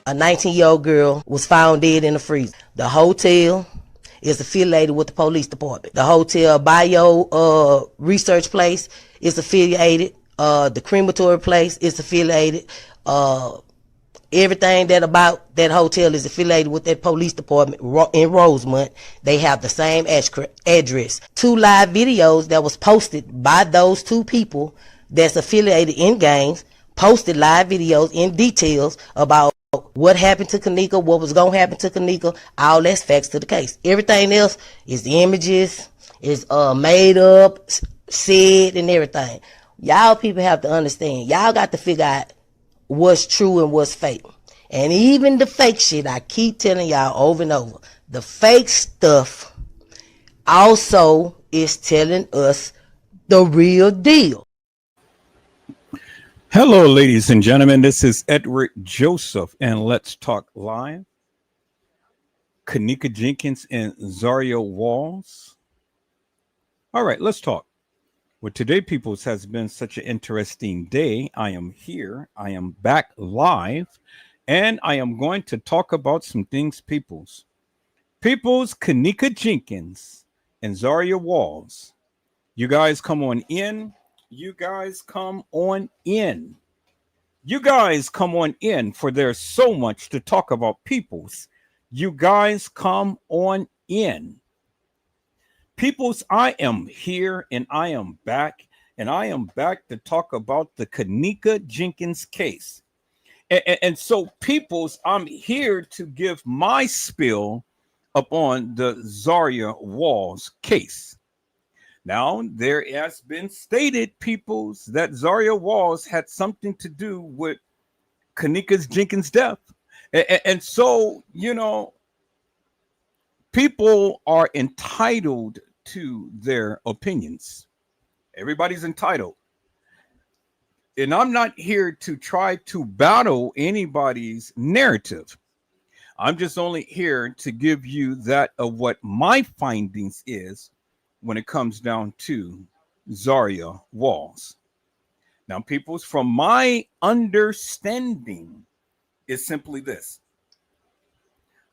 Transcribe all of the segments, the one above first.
A 19-year-old girl was found dead in the freezer. The hotel is affiliated with the police department. The hotel bio research place is affiliated. The crematory place is affiliated. Everything that about that hotel is affiliated with that police department in Rosemont. They have the same address. 2 live videos that was posted by those 2 people that's affiliated in gangs, posted live videos in details about what happened to Kenneka, what was going to happen to Kenneka. All that's facts to the case. Everything else is the images, is made up, said, and everything. Y'all people have to understand. Y'all got to figure out what's true and what's fake. And even the fake shit, I keep telling y'all over and over, the fake stuff also is telling us the real deal. Hello, ladies and gentlemen. This is Edward Joseph, and let's talk live. Kenneka Jenkins and Zahrie Walls. All right, let's talk. Well, today, peoples, has been such an interesting day. I am here. I am back live, and I am going to talk about some things, peoples. Peoples, Kenneka Jenkins and Zahrie Walls. You guys come on in. You guys come on in. You guys come on in, for there's so much to talk about, peoples. You guys come on in. Peoples, I am here and I am back. And I am back to talk about the Kenneka Jenkins case. And so, peoples, I'm here to give my spill upon the Zahrie Walls case. Now, there has been stated, peoples, that Zahrie Walls had something to do with Kenneka Jenkins' death. And so, you know, people are entitled to their opinions. Everybody's entitled. And I'm not here to try to battle anybody's narrative. I'm just only here to give you that of what my findings is when it comes down to Zahrie Walls. Now, peoples, from my understanding is simply this.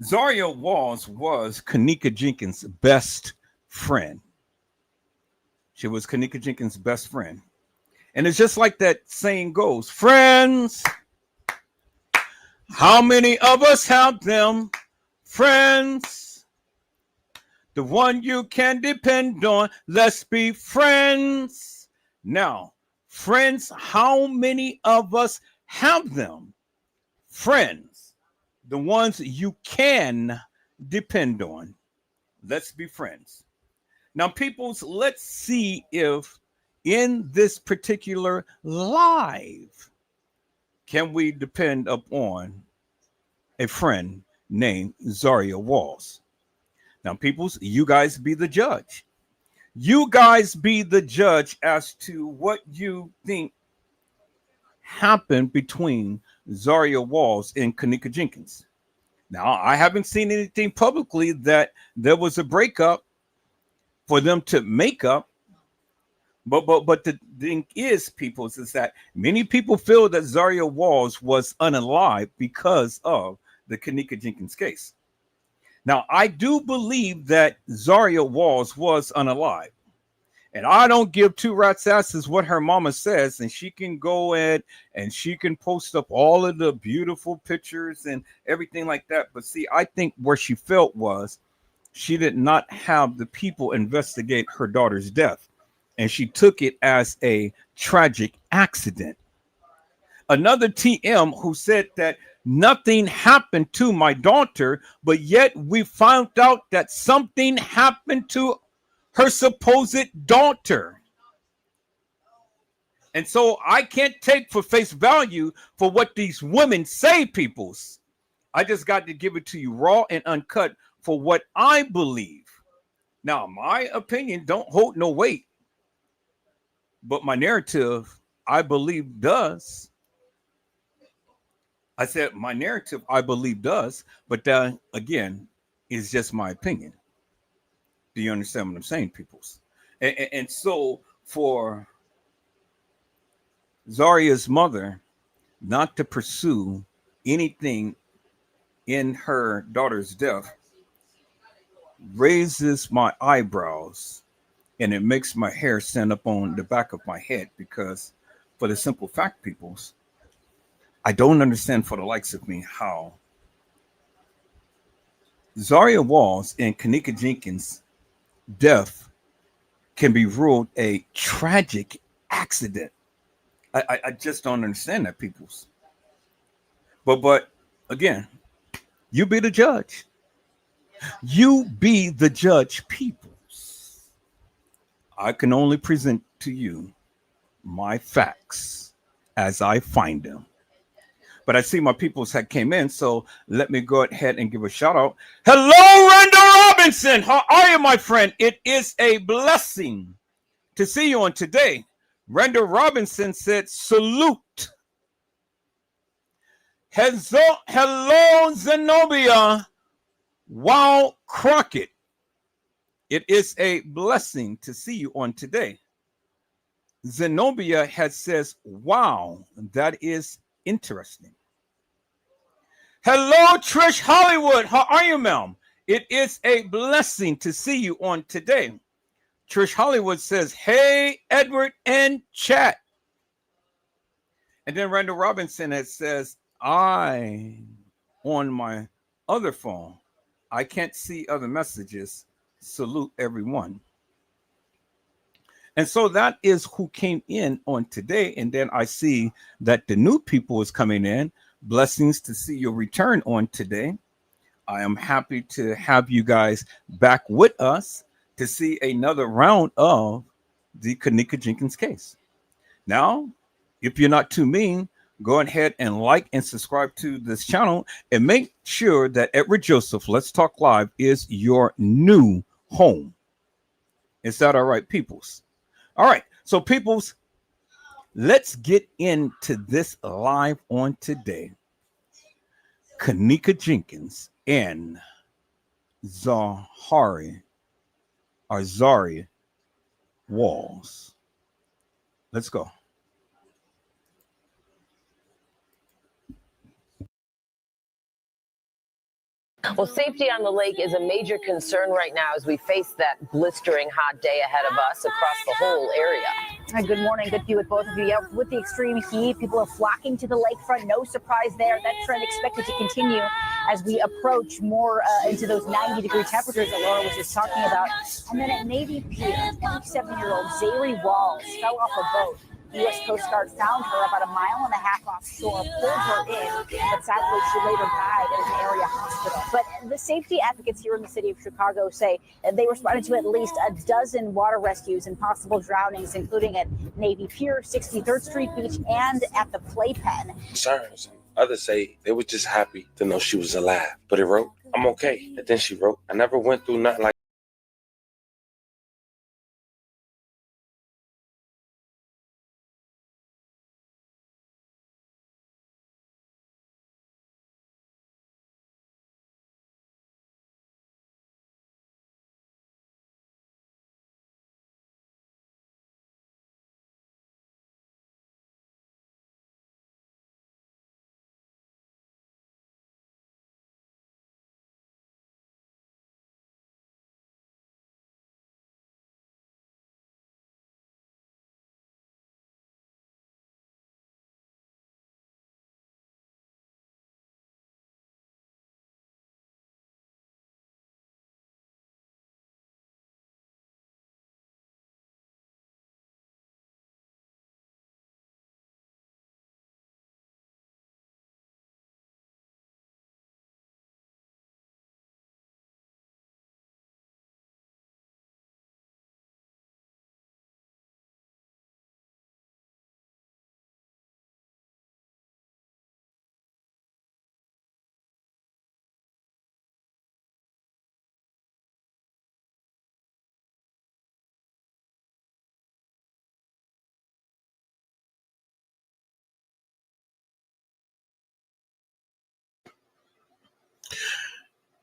Zahrie Walls was Kenneka Jenkins' best friend. She was Kenneka Jenkins' best friend. And it's just like that saying goes, friends, how many of us have them? Friends, the one you can depend on. Let's be friends. Now, friends, how many of us have them? Friends, the ones you can depend on. Let's be friends. Now, peoples, let's see if in this particular live, can we depend upon a friend named Zahrie Walls? Now, peoples, you guys be the judge. You guys be the judge as to what you think happened between Zahrie Walls and Kenneka Jenkins. Now, I haven't seen anything publicly that there was a breakup for them to make up. But the thing is, peoples, is that many people feel that Zahrie Walls was unalive because of the Kenneka Jenkins case. Now, I do believe that Zahrie Walls was unalive. And I don't give 2 rats asses what her mama says. And she can go in and she can post up all of the beautiful pictures and everything like that. But see, I think where she felt was she did not have the people investigate her daughter's death. And she took it as a tragic accident. Another TM who said that nothing happened to my daughter, but yet we found out that something happened to her supposed daughter. And so I can't take for face value for what these women say, peoples. I just got to give it to you raw and uncut for what I believe. Now, my opinion don't hold no weight, but my narrative, I believe, does. I said my narrative, I believe, does, but that, again, is just my opinion. Do you understand what I'm saying, peoples? And so for Zahrie's mother not to pursue anything in her daughter's death raises my eyebrows and it makes my hair stand up on the back of my head because, for the simple fact, peoples, I don't understand for the likes of me how Zaria Walls and Kenneka Jenkins' death can be ruled a tragic accident. I just don't understand that, peoples. But again, you be the judge. You be the judge, peoples. I can only present to you my facts as I find them. But I see my peoples had came in, so let me go ahead and give a shout out. Hello, Randall Robinson. How are you, my friend? It is a blessing to see you on today. Randall Robinson said, salute. Hello, Zenobia. Wow, Crockett. It is a blessing to see you on today. Zenobia has says, wow, that is interesting. Hello, Trish Hollywood. How are you, ma'am? It is a blessing to see you on today. Trish Hollywood says, hey, Edward and chat. And then Randall Robinson has says, I, on my other phone, I can't see other messages. Salute everyone. And so that is who came in on today. And then I see that the new people is coming in. Blessings to see your return on today. I am happy to have you guys back with us to see another round of the Kenneka Jenkins case. Now, if you're not too mean, go ahead and like and subscribe to this channel and make sure that Edward Joseph Let's Talk Live is your new home. Is that all right, peoples? All right, so peoples, let's get into this live on today. Kenneka Jenkins and Zahrie Walls. Let's go. Well, safety on the lake is a major concern right now as we face that blistering hot day ahead of us across the whole area. Hi, good morning. Good to be with both of you. Yeah, with the extreme heat, people are flocking to the lakefront. No surprise there. That trend expected to continue as we approach more into those 90-degree temperatures that Laura was just talking about. And then at Navy Pier, 27-year-old Zahrie Walls fell off a boat. The U.S. Coast Guard found her about 1.5 miles offshore, pulled her in, but sadly she later died at an area hospital. But the safety advocates here in the city of Chicago say that they responded to at least a dozen water rescues and possible drownings, including at Navy Pier, 63rd Street Beach, and at the Playpen. Concerns. Others say they were just happy to know she was alive. But it wrote, I'm okay. And then she wrote, I never went through nothing like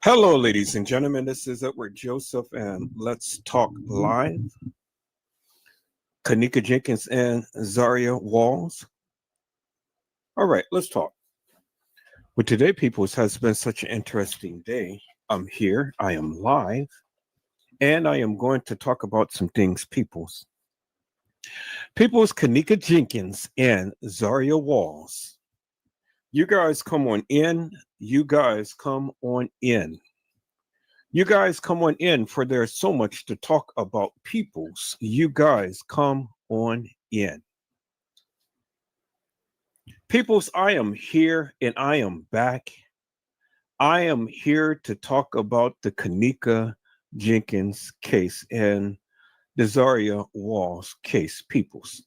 Hello, ladies and gentlemen. This is Edward Joseph, and Let's Talk Live. Kenneka Jenkins and Zahrie Walls. All right, let's talk. But today, peoples, has been such an interesting day. I'm here, I am live, and I am going to talk about some things, peoples. Peoples, Kenneka Jenkins and Zaria Walls. You guys come on in. You guys come on in. You guys come on in, for there's so much to talk about, peoples. You guys come on in. Peoples, I am here and I am back. I am here to talk about the Kenneka Jenkins case and the Zaria Walls case, peoples.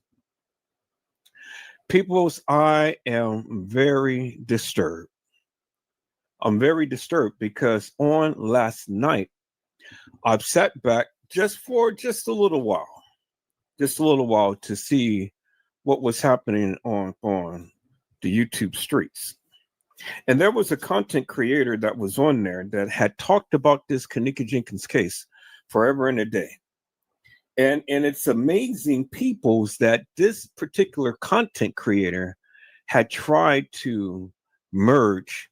Peoples, I am very disturbed. I'm very disturbed because on last night, I've sat back just a little while to see what was happening on the YouTube streets. And there was a content creator that was on there that had talked about this Kenneka Jenkins case forever and a day. And it's amazing, peoples, that this particular content creator had tried to merge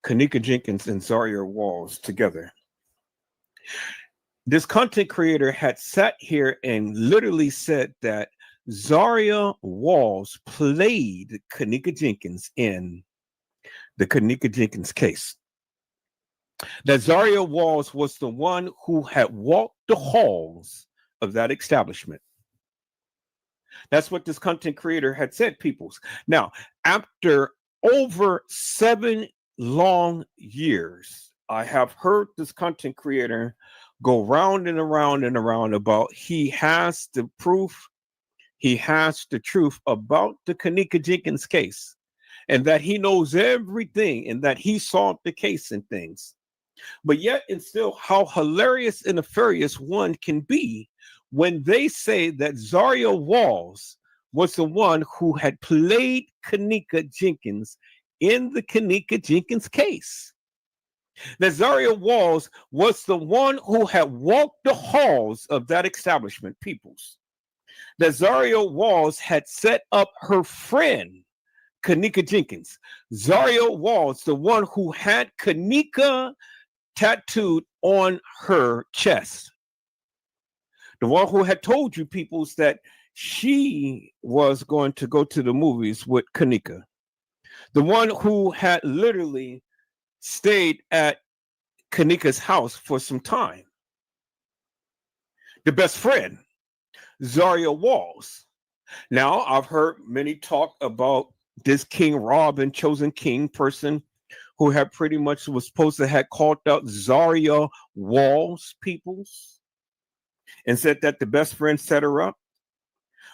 Kenneka Jenkins and Zaria Walls together. This content creator had sat here and literally said that Zaria Walls played Kenneka Jenkins in the Kenneka Jenkins case. That Zaria Walls was the one who had walked the halls of that establishment. That's what this content creator had said, peoples. Now, after over 7 long years, I have heard this content creator go round and around and around about he has the proof, he has the truth about the Kenneka Jenkins case, and that he knows everything and that he solved the case and things. But yet and still, how hilarious and nefarious one can be when they say that Zaria Walls was the one who had played Kenneka Jenkins in the Kenneka Jenkins case. That Zaria Walls was the one who had walked the halls of that establishment, peoples. That Zaria Walls had set up her friend, Kenneka Jenkins. Zaria Walls, the one who had Kenneka tattooed on her chest. The one who had told you, peoples, that she was going to go to the movies with Kenneka. The one who had literally stayed at Kenneka's house for some time. The best friend, Zaria Walls. Now, I've heard many talk about this King Rob and Chosen King person who had pretty much was supposed to have called out Zaria Walls, peoples, and said that the best friend set her up.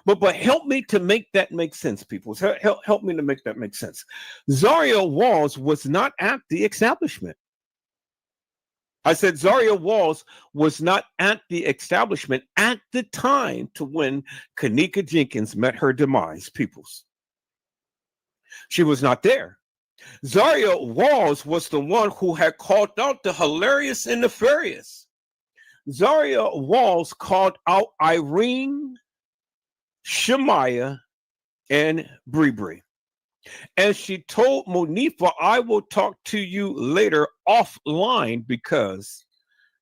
But help me to make that make sense, people. Help me to make that make sense. Zaria Walls was not at the establishment. I said Zaria Walls was not at the establishment at the time to when Kenneka Jenkins met her demise, peoples. She was not there. Zaria Walls was the one who had called out the hilarious and nefarious. Zaria Walls called out Irene, Shemaya, and Bree. And she told Monifa, I will talk to you later offline, because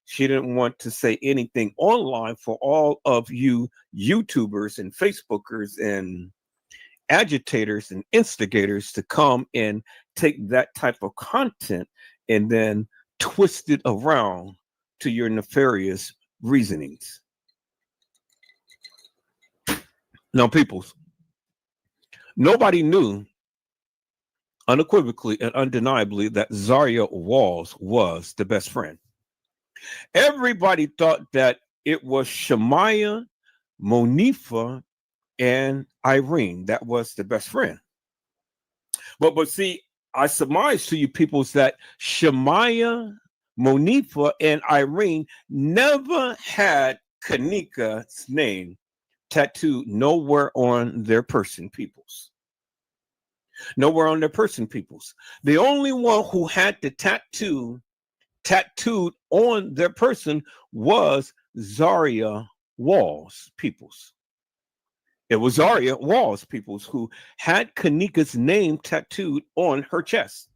she didn't want to say anything online for all of you YouTubers and Facebookers and agitators and instigators to come and take that type of content and then twist it around to your nefarious reasonings. Now, peoples, nobody knew unequivocally and undeniably that Zaria Walls was the best friend. Everybody thought that it was Shemaya, Monifa, and Irene that was the best friend. But see, I surmise to you peoples that Shemaya, Monifa, and Irene never had Kenneka's name tattooed nowhere on their person, peoples. Nowhere on their person, peoples. The only one who had the tattooed on their person was Zaria Walls, peoples. It was Zaria Walls, peoples, who had Kenneka's name tattooed on her chest.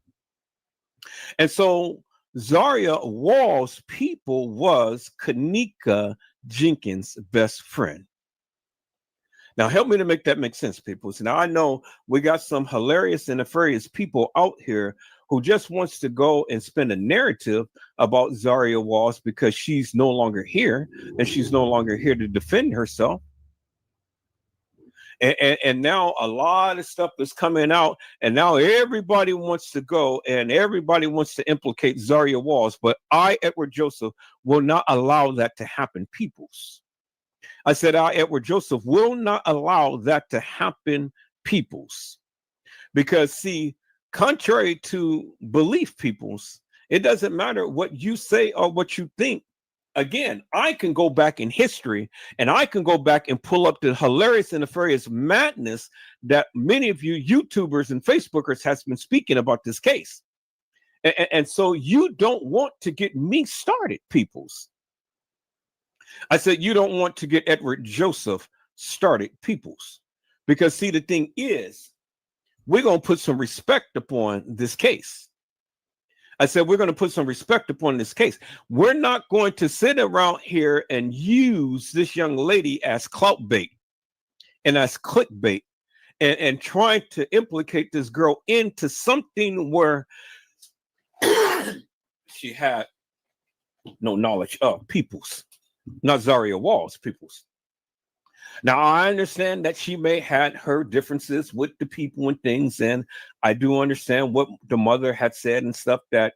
And so Zaria Wall's people was Kenneka Jenkins' best friend. Now, help me to make that make sense, people. So now I know we got some hilarious and nefarious people out here who just wants to go and spin a narrative about Zaria Walls because she's no longer here and she's no longer here to defend herself. And now a lot of stuff is coming out, and now everybody wants to go and everybody wants to implicate Zaria Walls. But I, Edward Joseph, will not allow that to happen, peoples. I said, I, Edward Joseph, will not allow that to happen, peoples. Because, see, contrary to belief, peoples, it doesn't matter what you say or what you think. Again, I can go back in history and I can go back and pull up the hilarious and nefarious madness that many of you YouTubers and Facebookers has been speaking about this case. And so you don't want to get me started, peoples. I said, you don't want to get Edward Joseph started, peoples. Because see, the thing is, we're going to put some respect upon this case. I said, we're going to put some respect upon this case. We're not going to sit around here and use this young lady as clout bait and as clickbait and trying to implicate this girl into something where she had no knowledge of, peoples. Not Zaria Walls, peoples. Now, I understand that she may had her differences with the people and things, and I do understand what the mother had said and stuff that,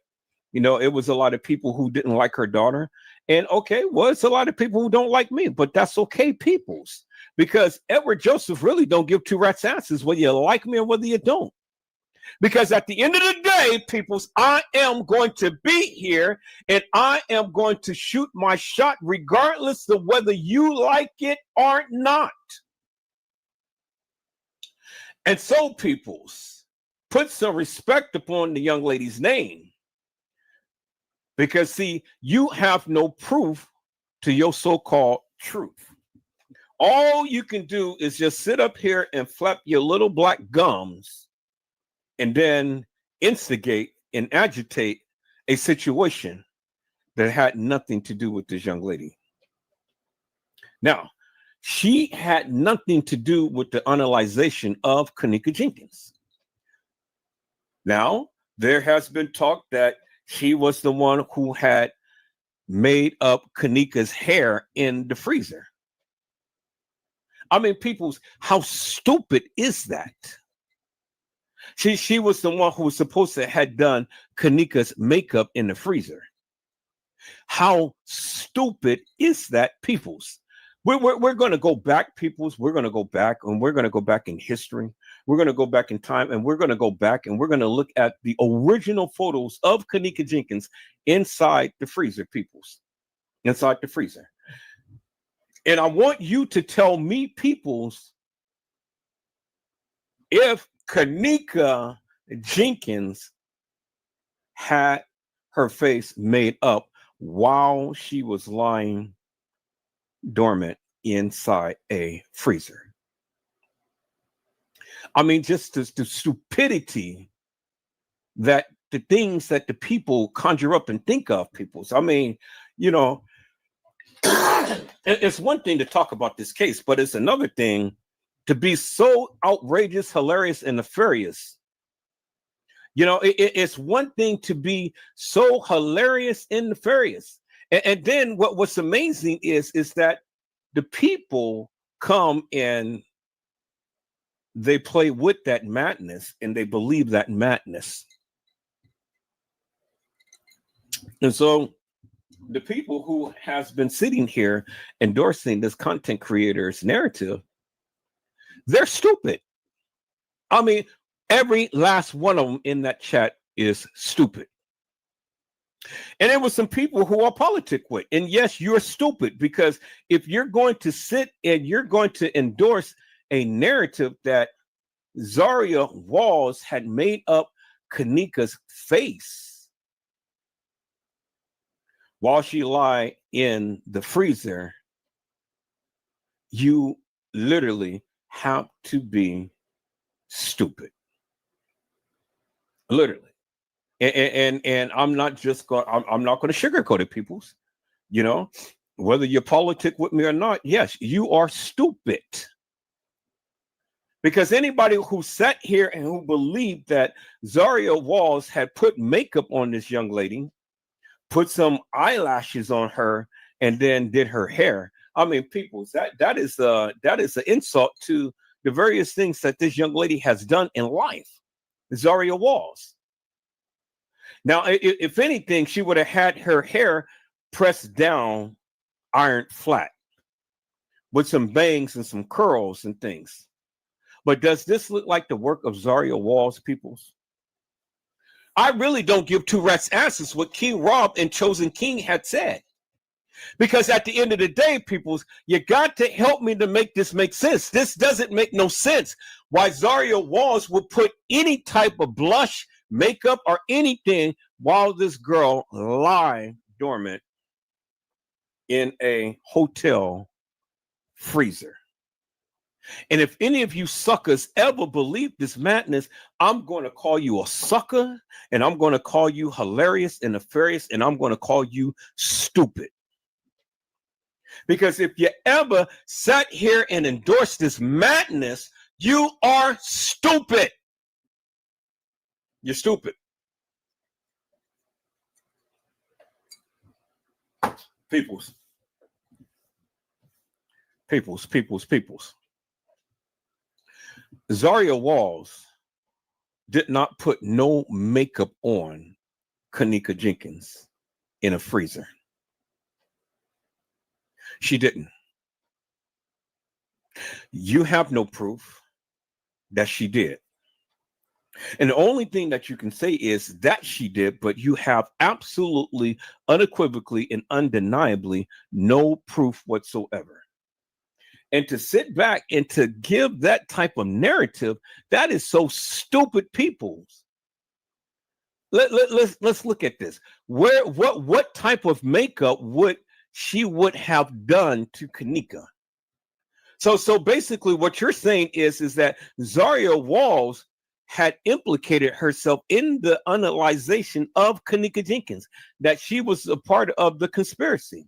you know, it was a lot of people who didn't like her daughter. And okay, well, it's a lot of people who don't like me, but that's okay, peoples, because Edward Joseph really don't give two rats' asses whether you like me or whether you don't. Because at the end of the day, peoples, I am going to be here and I am going to shoot my shot regardless of whether you like it or not. And so, peoples, put some respect upon the young lady's name. Because, see, you have no proof to your so-called truth. All you can do is just sit up here and flap your little black gums and then instigate and agitate a situation that had nothing to do with this young lady. Now, she had nothing to do with the analyzation of Kenneka Jenkins. Now, there has been talk that she was the one who had made up Kenneka's hair in the freezer. I mean, people's, how stupid is that? She was the one who was supposed to have done Kenneka's makeup in the freezer. How stupid is that, peoples? We're going to go back, peoples. We're going to go back, and we're going to go back in history. We're going to go back in time, and we're going to go back, and we're going to look at the original photos of Kenneka Jenkins inside the freezer, peoples. Inside the freezer. And I want you to tell me, peoples, if Kenneka Jenkins had her face made up while she was lying dormant inside a freezer. I mean, just the stupidity that the things that the people conjure up and think of, people. So, I mean, you know, it's one thing to talk about this case, but it's another thing to be so outrageous, hilarious, and nefarious. You know, it's one thing to be so hilarious and nefarious. And then what's amazing is that the people come and they play with that madness and they believe that madness. And so the people who has been sitting here endorsing this content creator's narrative, they're stupid. I mean, every last one of them in that chat is stupid. And there were some people who are politic with. And yes, you're stupid, because if you're going to sit and you're going to endorse a narrative that Zaria Walls had made up Kenneka's face while she lay in the freezer, you literally have to be stupid. Literally. And I'm not just going. I'm not going to sugarcoat it, peoples. You know, whether you're politic with me or not, yes, you are stupid. Because anybody who sat here and who believed that Zaria Walls had put makeup on this young lady, put some eyelashes on her, and then did her hair. I mean, people, that is an insult to the various things that this young lady has done in life. Zaria Walls. Now, if anything, she would have had her hair pressed down, ironed flat, with some bangs and some curls and things. But does this look like the work of Zaria Walls, peoples? I really don't give two rats asses what King Rob and Chosen King had said. Because at the end of the day, peoples, you got to help me to make this make sense. This doesn't make no sense. Why Zaria Walls would put any type of blush, makeup, or anything while this girl lie dormant in a hotel freezer. And if any of you suckers ever believe this madness, I'm going to call you a sucker, and I'm going to call you hilarious and nefarious, and I'm going to call you stupid. Because if you ever sat here and endorsed this madness, you are stupid. You're stupid. Peoples. Zaria Walls did not put no makeup on Kenneka Jenkins in a freezer. She didn't. You have no proof that she did. And the only thing that you can say is that she did, but you have absolutely, unequivocally, and undeniably no proof whatsoever. And to sit back and to give that type of narrative, that is so stupid, people. Let's look at this. What type of makeup would she have done to Kenneka? So basically what you're saying is that Zaria Walls had implicated herself in the analyzation of Kenneka Jenkins, that she was a part of the conspiracy.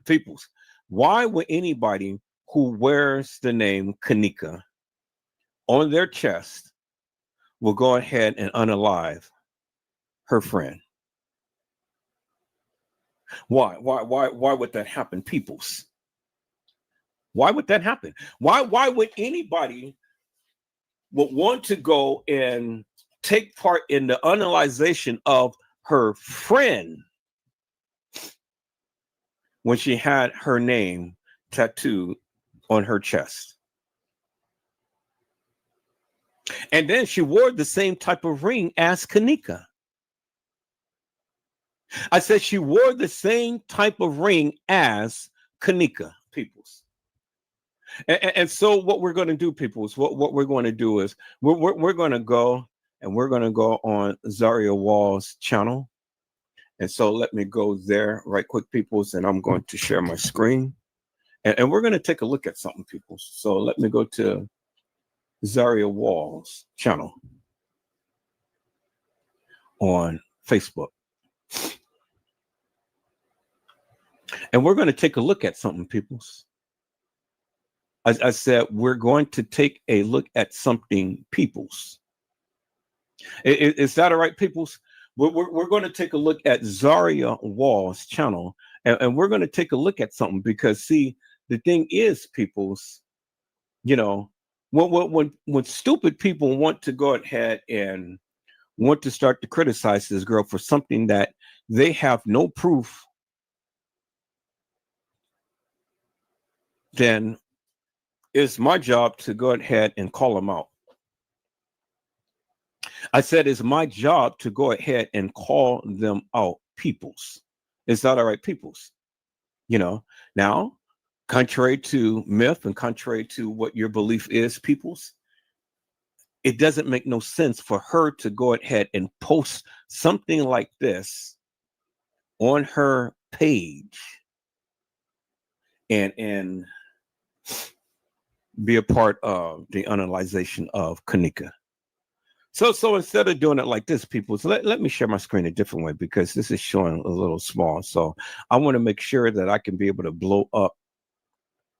Peoples, why would anybody who wears the name Kenneka on their chest will go ahead and unalive her friend? Why would that happen, peoples? Why would that happen? Why would anybody would want to go and take part in the analyzation of her friend when she had her name tattooed on her chest? And then she wore the same type of ring as Kenneka. I said she wore the same type of ring as Kenneka, peoples. And so what we're going to do, people, is what we're going to do is we're going to go and we're going to go on Zaria Wall's channel. And so let me go there right quick, peoples, and I'm going to share my screen. And we're going to take a look at something, people. So let me go to Zaria Wall's channel on Facebook. And we're going to take a look at something, peoples. I said, we're going to take a look at something, peoples. Is that all right, peoples? We're going to take a look at Zaria Wall's channel, and we're going to take a look at something because, see, the thing is, peoples, you know, when stupid people want to go ahead and want to start to criticize this girl for something that they have no proof, then it's my job to go ahead and call them out. I said it's my job to go ahead and call them out, peoples. Is that all right, peoples? You know, now, contrary to myth and contrary to what your belief is, peoples, it doesn't make no sense for her to go ahead and post something like this on her page and be a part of the analyzation of Kenneka. So instead of doing it like this, people, so let me share my screen a different way because this is showing a little small. So I want to make sure that I can be able to blow up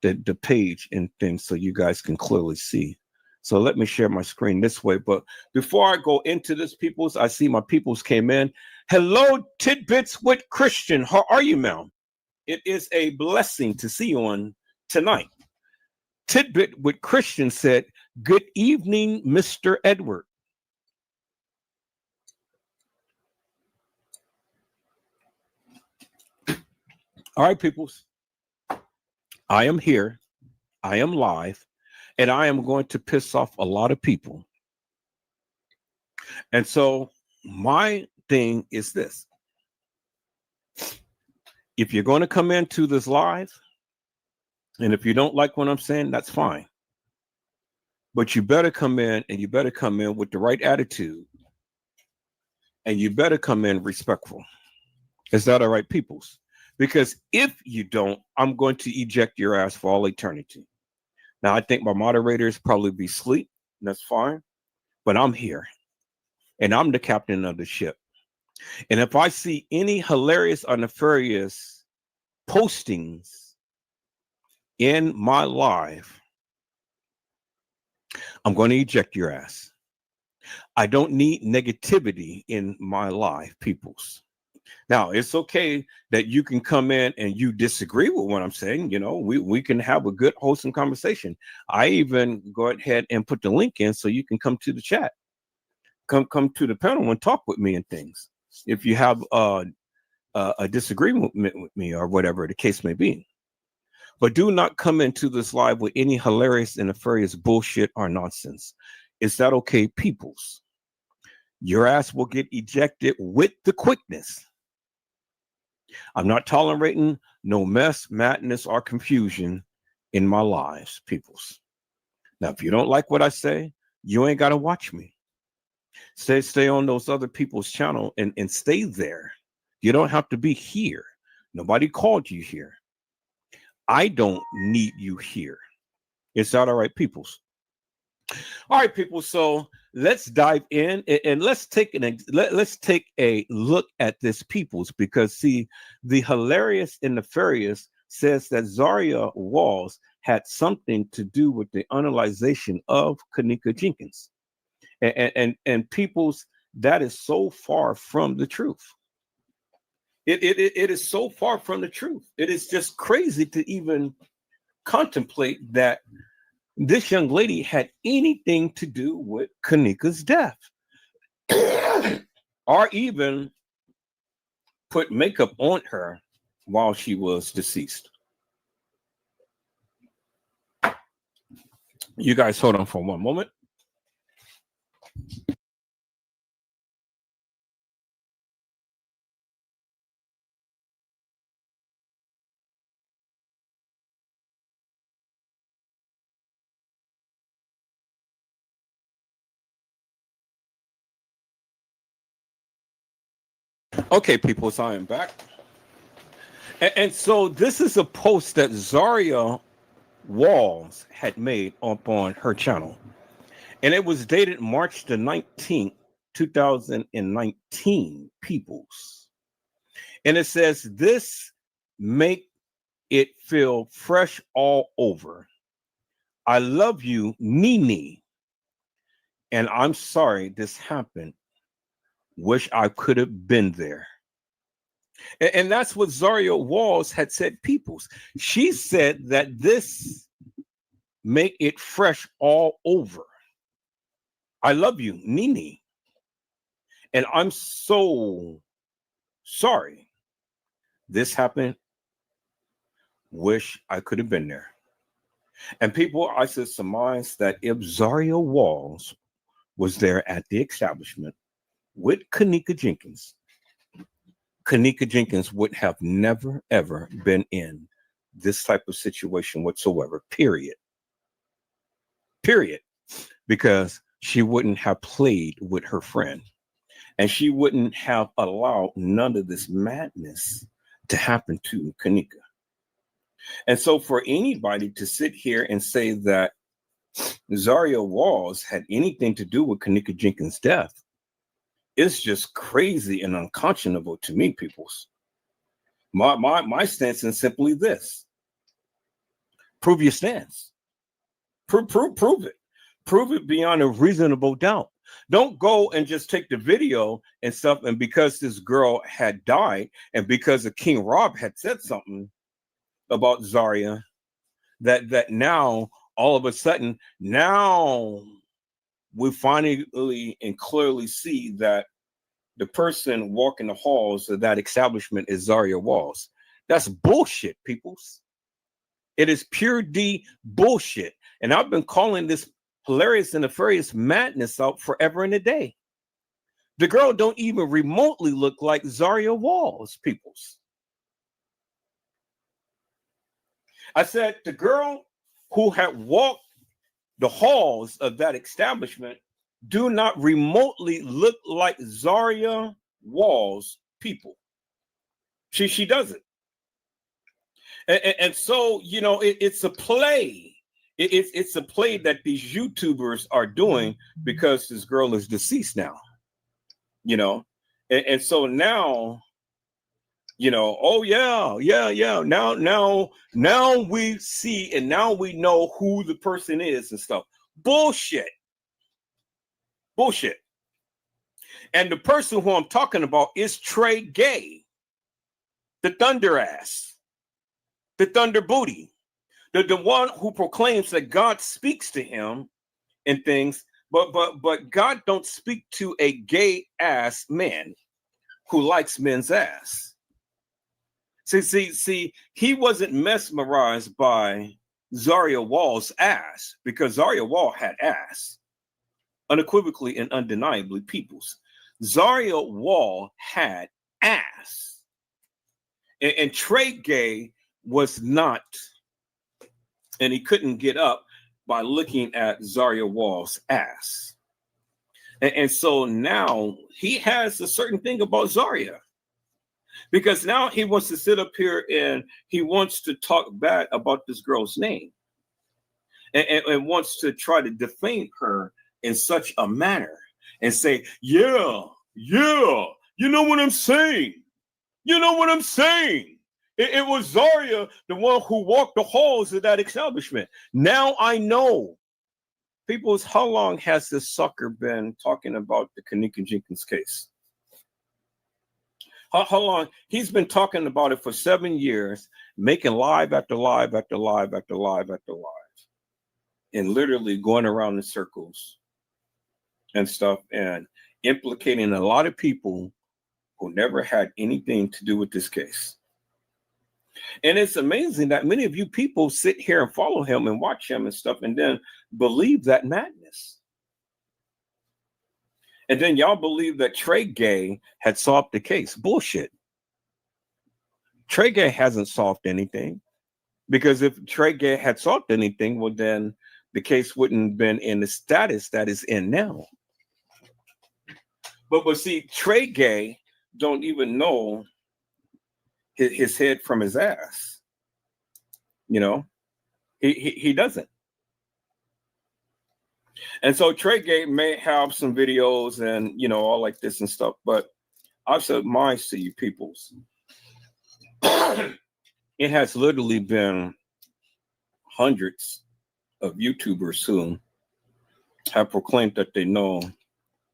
the page and things so you guys can clearly see. So let me share my screen this way. But before I go into this, peoples, I see my peoples came in. Hello, Tidbits with Christian. How are you, ma'am? It is a blessing to see you on tonight. Tidbit with Christian said, good evening, Mr. Edward. All right, peoples. I am here. I am live. And I am going to piss off a lot of people. And so my thing is this. If you're going to come into this live, and if you don't like what I'm saying, that's fine. But you better come in, and you better come in with the right attitude. And you better come in respectful. Is that all right, peoples? Because if you don't, I'm going to eject your ass for all eternity. Now, I think my moderators probably be asleep. That's fine. But I'm here. And I'm the captain of the ship. And if I see any hilarious or nefarious postings in my live, I'm going to eject your ass. I don't need negativity in my live, peoples. Now, it's okay that you can come in and you disagree with what I'm saying. You know, we can have a good, wholesome conversation. I even go ahead and put the link in so you can come to the chat. Come to the panel and talk with me and things. If you have a disagreement with me or whatever the case may be. But do not come into this live with any hilarious and nefarious bullshit or nonsense. Is that okay, peoples? Your ass will get ejected with the quickness. I'm not tolerating no mess, madness, or confusion in my lives, peoples. Now, if you don't like what I say, you ain't got to watch me. Stay on those other people's channel and stay there. You don't have to be here. Nobody called you here. I don't need you here. Is that all right, peoples? All right, people. So let's dive in and let's take a look at this peoples, because see, the hilarious and nefarious says that Zahrie Walls had something to do with the analyzation of Kenneka Jenkins, and peoples, that is so far from the truth. It is so far from the truth. It is just crazy to even contemplate that this young lady had anything to do with Kenneka's death, or even put makeup on her while she was deceased. You guys hold on for one moment. Okay, people, so I am back. And so this is a post that Zahrie Walls had made up on her channel. And it was dated March the 19th, 2019, peoples. And it says, this make it feel fresh all over. I love you, Nene. And I'm sorry this happened. Wish I could have been there. And that's what Zahrie Walls had said, peoples. She said that this make it fresh all over. I love you, Nene. And I'm so sorry this happened. Wish I could have been there. And people, I should surmise that if Zahrie Walls was there at the establishment with Kenneka Jenkins, Kenneka Jenkins would have never, ever been in this type of situation whatsoever, period. Period. Because she wouldn't have played with her friend. And she wouldn't have allowed none of this madness to happen to Kenneka. And so for anybody to sit here and say that Zaria Walls had anything to do with Kenneka Jenkins' death, it's just crazy and unconscionable to me, peoples. My stance is simply this: prove your stance. Prove it. Prove it beyond a reasonable doubt. Don't go and just take the video and stuff, and because this girl had died, and because the King Rob had said something about Zaria, that now all of a sudden now we finally and clearly see that the person walking the halls of that establishment is Zaria Walls. That's bullshit, peoples. It is pure D bullshit. And I've been calling this hilarious and nefarious madness out forever and a day. The girl don't even remotely look like Zaria Walls, peoples. I said the girl who had walked the halls of that establishment do not remotely look like Zaria Walls people. She doesn't. And so, you know, it's a play. It's a play that these YouTubers are doing because this girl is deceased now, you know. And so now, you know, oh yeah. Now we see and now we know who the person is and stuff. Bullshit. And the person who I'm talking about is Trey Gay, the thunder ass, the thunder booty, the one who proclaims that God speaks to him and things, but God don't speak to a gay ass man who likes men's ass. See, he wasn't mesmerized by Zaria Wall's ass because Zaria Wall had ass. Unequivocally and undeniably, peoples. Zaria Wall had ass. And Trey Gay was not, and he couldn't get up by looking at Zaria Wall's ass. And so now he has a certain thing about Zaria. Because now he wants to sit up here and he wants to talk bad about this girl's name. And wants to try to defame her in such a manner and say, yeah, you know what I'm saying? It was Zaria, the one who walked the halls of that establishment. Now I know. Peoples, how long has this sucker been talking about the Kenneka Jenkins case? How long? He's been talking about it for 7 years, making live after live after live after live after live, and literally going around in circles and stuff and implicating a lot of people who never had anything to do with this case. And it's amazing that many of you people sit here and follow him and watch him and stuff and then believe that madness. And then y'all believe that Trey Gay had solved the case. Bullshit. Trey Gay hasn't solved anything, because if Trey Gay had solved anything, well, then the case wouldn't have been in the status that is in now. But see, Trey Gay don't even know his head from his ass. You know, he doesn't. And so Trey Gay may have some videos and, you know, all like this and stuff, but I've said mine to you peoples. It has literally been hundreds of YouTubers who have proclaimed that they know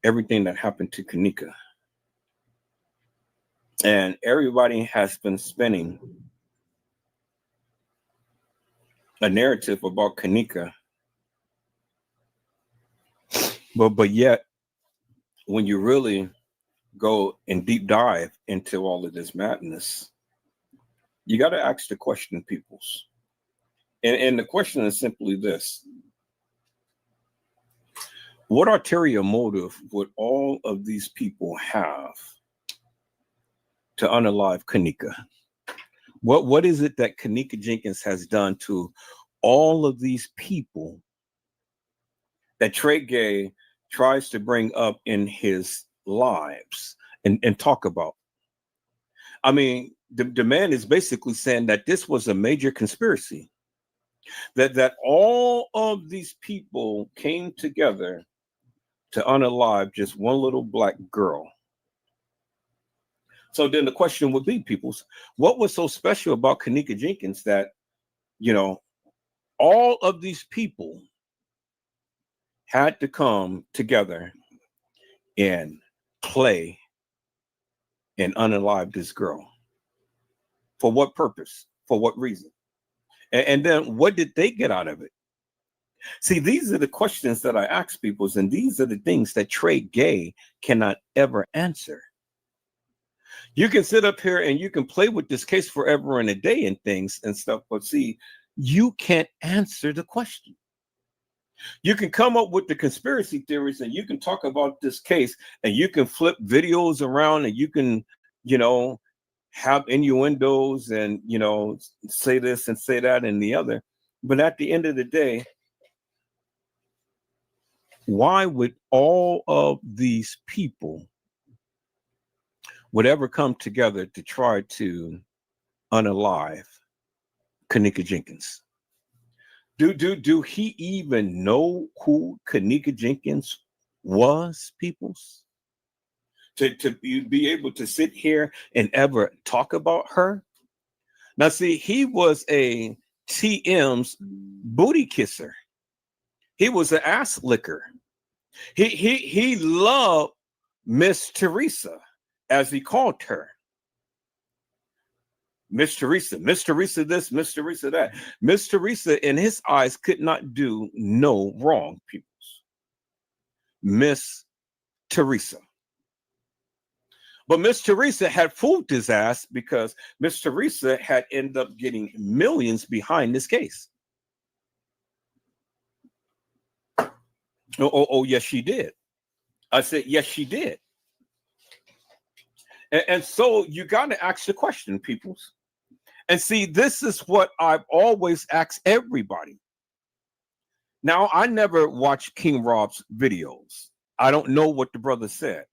everything that happened to Kenneka. And everybody has been spinning a narrative about Kenneka. But yet, when you really go and deep dive into all of this madness, you got to ask the question, peoples. And the question is simply this: what ulterior motive would all of these people have to unalive Kenneka? What is it that Kenneka Jenkins has done to all of these people that Trey Gay tries to bring up in his lives and talk about? I mean, the man is basically saying that this was a major conspiracy. That all of these people came together to unalive just one little black girl. So then the question would be, peoples, what was so special about Kenneka Jenkins that, all of these people had to come together and play and unalive this girl? For what purpose? For what reason? And then what did they get out of it? See, these are the questions that I ask people, and these are the things that Trey Gay cannot ever answer. You can sit up here and you can play with this case forever and a day and things and stuff, but see, you can't answer the question. You can come up with the conspiracy theories and you can talk about this case and you can flip videos around and you can, have innuendos and, say this and say that and the other. But at the end of the day, why would all of these people would ever come together to try to unalive Kenneka Jenkins? Do he even know who Kenneka Jenkins was, peoples? To be able to sit here and ever talk about her? Now, see, he was a TM's booty kisser. He was an ass licker. He loved Miss Teresa, as he called her. Miss Teresa this, Miss Teresa that. Miss Teresa, in his eyes, could not do no wrong, peoples. Miss Teresa. But Miss Teresa had fooled his ass because Miss Teresa had ended up getting millions behind this case. Oh, yes, she did. I said, yes, she did. And so you got to ask the question, peoples. And see, this is what I've always asked everybody. Now, I never watched King Rob's videos. I don't know what the brother said.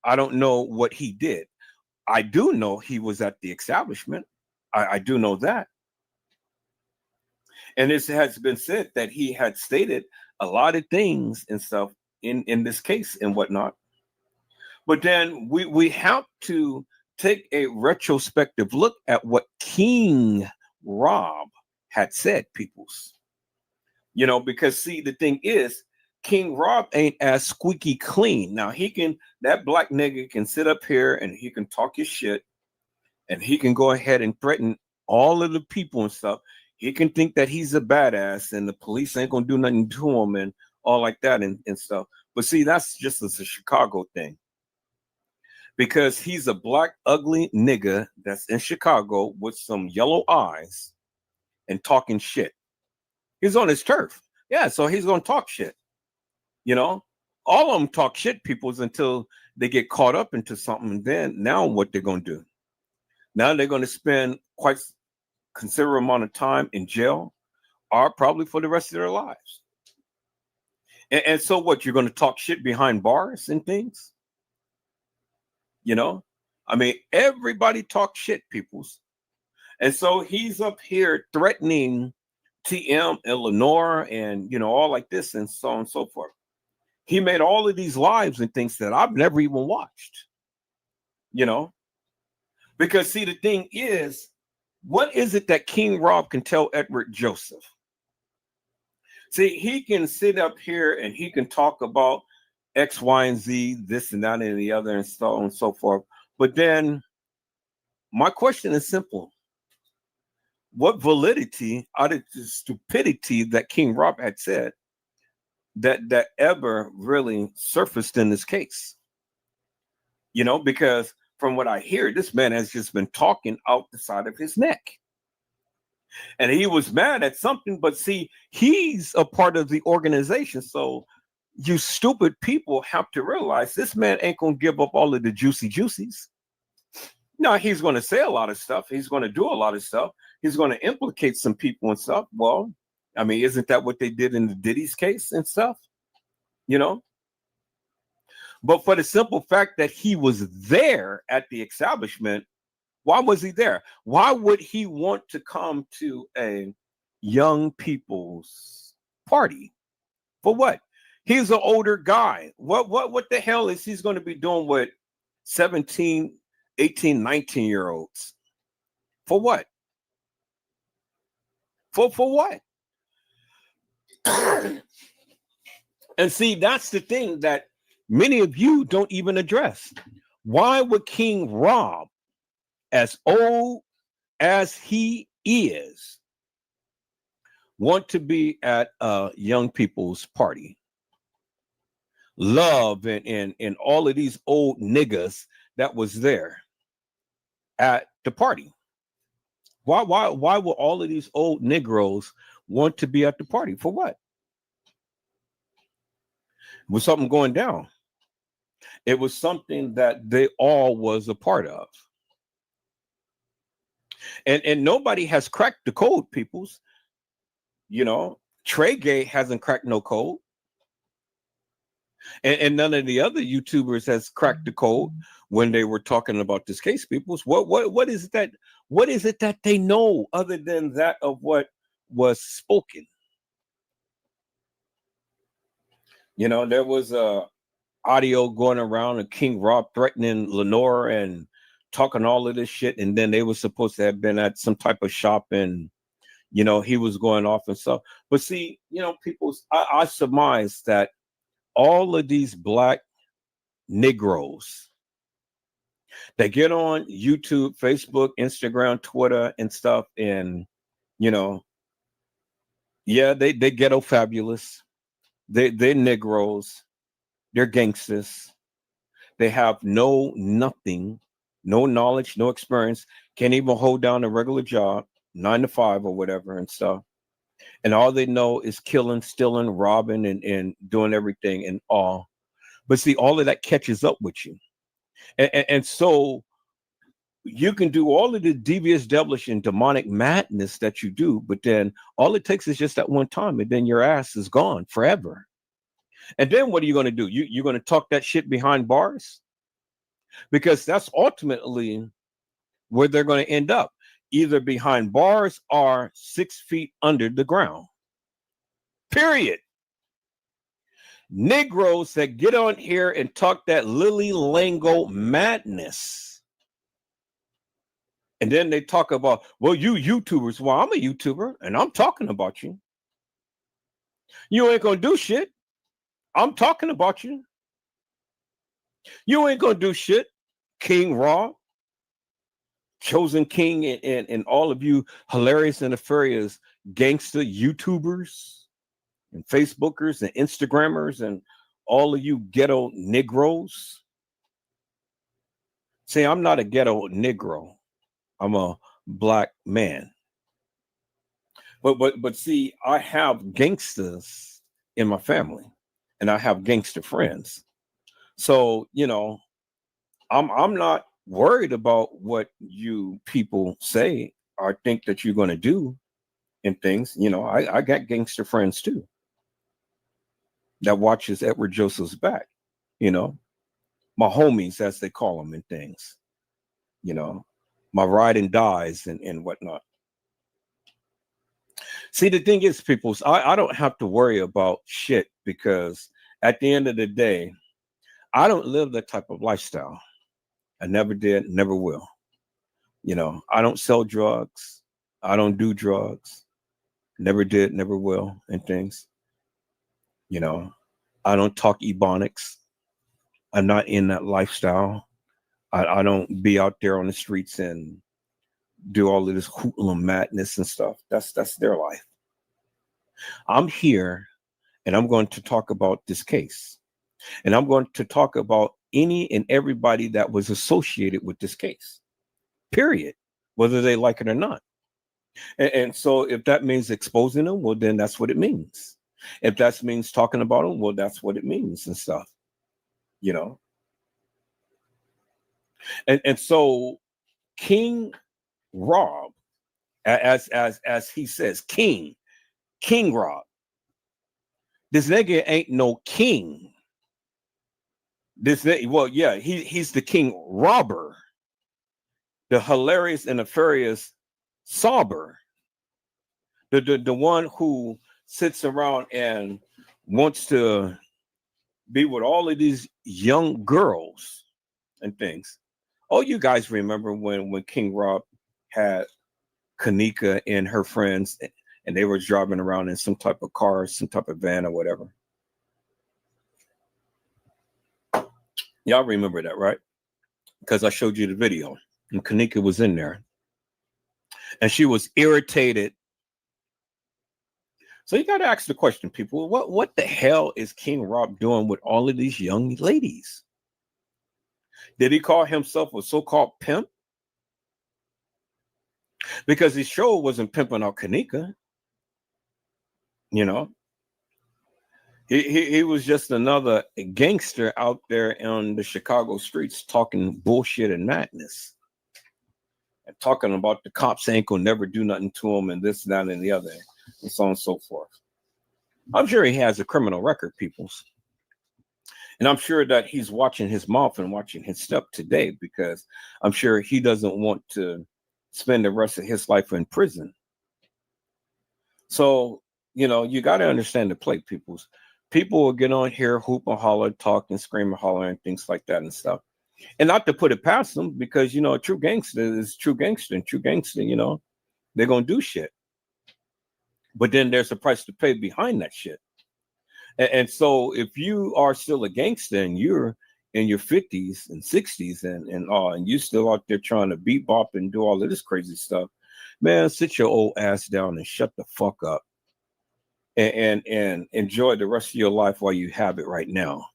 I don't know what he did. I do know he was at the establishment. I do know that. And it has been said that he had stated a lot of things and stuff in this case and whatnot. But then we have to take a retrospective look at what King Rob had said, peoples. Because see, the thing is, King Rob ain't as squeaky clean. Now that black nigga can sit up here and he can talk his shit and he can go ahead and threaten all of the people and stuff. He can think that he's a badass and the police ain't gonna do nothing to him and all like that and stuff. But see, that's just a Chicago thing. Because he's a black, ugly nigga that's in Chicago with some yellow eyes and talking shit. He's on his turf. Yeah, so he's gonna talk shit. All of them talk shit, peoples, until they get caught up into something. And then now what they're going to do? Now they're going to spend quite considerable amount of time in jail or probably for the rest of their lives. And so what? You're going to talk shit behind bars and things? Everybody talks shit, peoples. And so he's up here threatening TM and Lenore and, all like this and so on and so forth. He made all of these lives and things that I've never even watched, because see, the thing is, what is it that King Rob can tell Edward Joseph? See, he can sit up here and he can talk about X, Y, and Z, this and that and the other and so on and so forth. But then my question is simple. What validity out of the stupidity that King Rob had said that ever really surfaced in this case? Because from what I hear, this man has just been talking out the side of his neck. And he was mad at something, but see, he's a part of the organization. So you stupid people have to realize this man ain't going to give up all of the juicies. No, he's going to say a lot of stuff. He's going to do a lot of stuff. He's going to implicate some people and stuff. Well, isn't that what they did in the Diddy's case and stuff? But for the simple fact that he was there at the establishment, why was he there? Why would he want to come to a, young people's party. For what? He's an older guy. What the hell is he's going to be doing with 17, 18, 19-year-olds? For what? For what? And see, that's the thing that many of you don't even address. Why would King Rob, as old as he is, want to be at a young people's party? Love and all of these old niggas that was there at the party. Why will all of these old Negroes want to be at the party? For what? Was something going down? It was something that they all was a part of. And nobody has cracked the code, peoples. You know, Trey Gay hasn't cracked no code. And none of the other YouTubers has cracked the code when they were talking about this case, peoples. What is that? What is it that they know other than that of what was spoken? You know, there was a audio going around of King Rob threatening Lenore and talking all of this shit, and then they were supposed to have been at some type of shop, and you know, he was going off and stuff. But see, you know, I surmise that all of these black Negroes that get on YouTube, Facebook, Instagram, Twitter, and stuff, and you know, yeah, they ghetto fabulous. They're Negroes. They're gangsters. They have nothing, no knowledge, no experience. Can't even hold down a regular job, 9 to 5 or whatever and stuff. And all they know is killing, stealing, robbing, and doing everything and all. But see, all of that catches up with you. And so you can do all of the devious, devilish, and demonic madness that you do, but then all it takes is just that one time, and then your ass is gone forever. And then what are you going to do? You're going to talk that shit behind bars? Because that's ultimately where they're going to end up, either behind bars or 6 feet under the ground. Period. Negroes that get on here and talk that Lily Lango madness. And then they talk about, well, you YouTubers. Well, I'm a YouTuber and I'm talking about you. You ain't going to do shit. I'm talking about you. You ain't going to do shit, King Raw, Chosen King, and all of you hilarious and nefarious gangster YouTubers and Facebookers and Instagrammers and all of you ghetto Negroes. See, I'm not a ghetto Negro. I'm a black man. But see, I have gangsters in my family, and I have gangster friends. So, you know, I'm not worried about what you people say or think that you're going to do and things. You know, I got gangster friends too that watches Edward Joseph's back, you know, my homies, as they call them, and things, you know, my ride and dies and whatnot. See, the thing is, people, I don't have to worry about shit, because at the end of the day, I don't live that type of lifestyle. I never did, never will. You know, I don't sell drugs. I don't do drugs. Never did, never will, and things. You know, I don't talk ebonics. I'm not in that lifestyle. I don't be out there on the streets and do all of this hoodlum madness and stuff. That's their life. I'm here, and I'm going to talk about this case. And I'm going to talk about any and everybody that was associated with this case, period, whether they like it or not. And so if that means exposing them, well, then that's what it means. If that means talking about them, well, that's what it means and stuff, you know. And so King Rob, as he says, King Rob, this nigga ain't no king. Well, yeah, he's the king robber, the hilarious and nefarious Sauber, The one who sits around and wants to be with all of these young girls and things. Oh, you guys remember when King Rob had Kenneka and her friends, and they were driving around in some type of car, some type of van or whatever. Y'all remember that, right? Because I showed you the video, and Kenneka was in there, and she was irritated. So you got to ask the question, people, what the hell is King Rob doing with all of these young ladies? Did he call himself a so-called pimp? Because his show wasn't pimping out Kenneka. You know, he was just another gangster out there on the Chicago streets talking bullshit and madness. And talking about the cops ain't gonna never do nothing to him and this, that, and the other, and so on and so forth. I'm sure he has a criminal record, peoples. And I'm sure that he's watching his mouth and watching his step today, because I'm sure he doesn't want to spend the rest of his life in prison. So, you know, you got to understand the play, peoples. People will get on here, hoop and holler, talk and scream and holler and things like that and stuff. And not to put it past them, because, you know, a true gangster is true gangster, and true gangster, you know, they're going to do shit. But then there's a price to pay behind that shit. And so if you are still a gangster and you're in your 50s and 60s and you still out there trying to beat bop and do all of this crazy stuff, man, sit your old ass down and shut the fuck up and enjoy the rest of your life while you have it right now.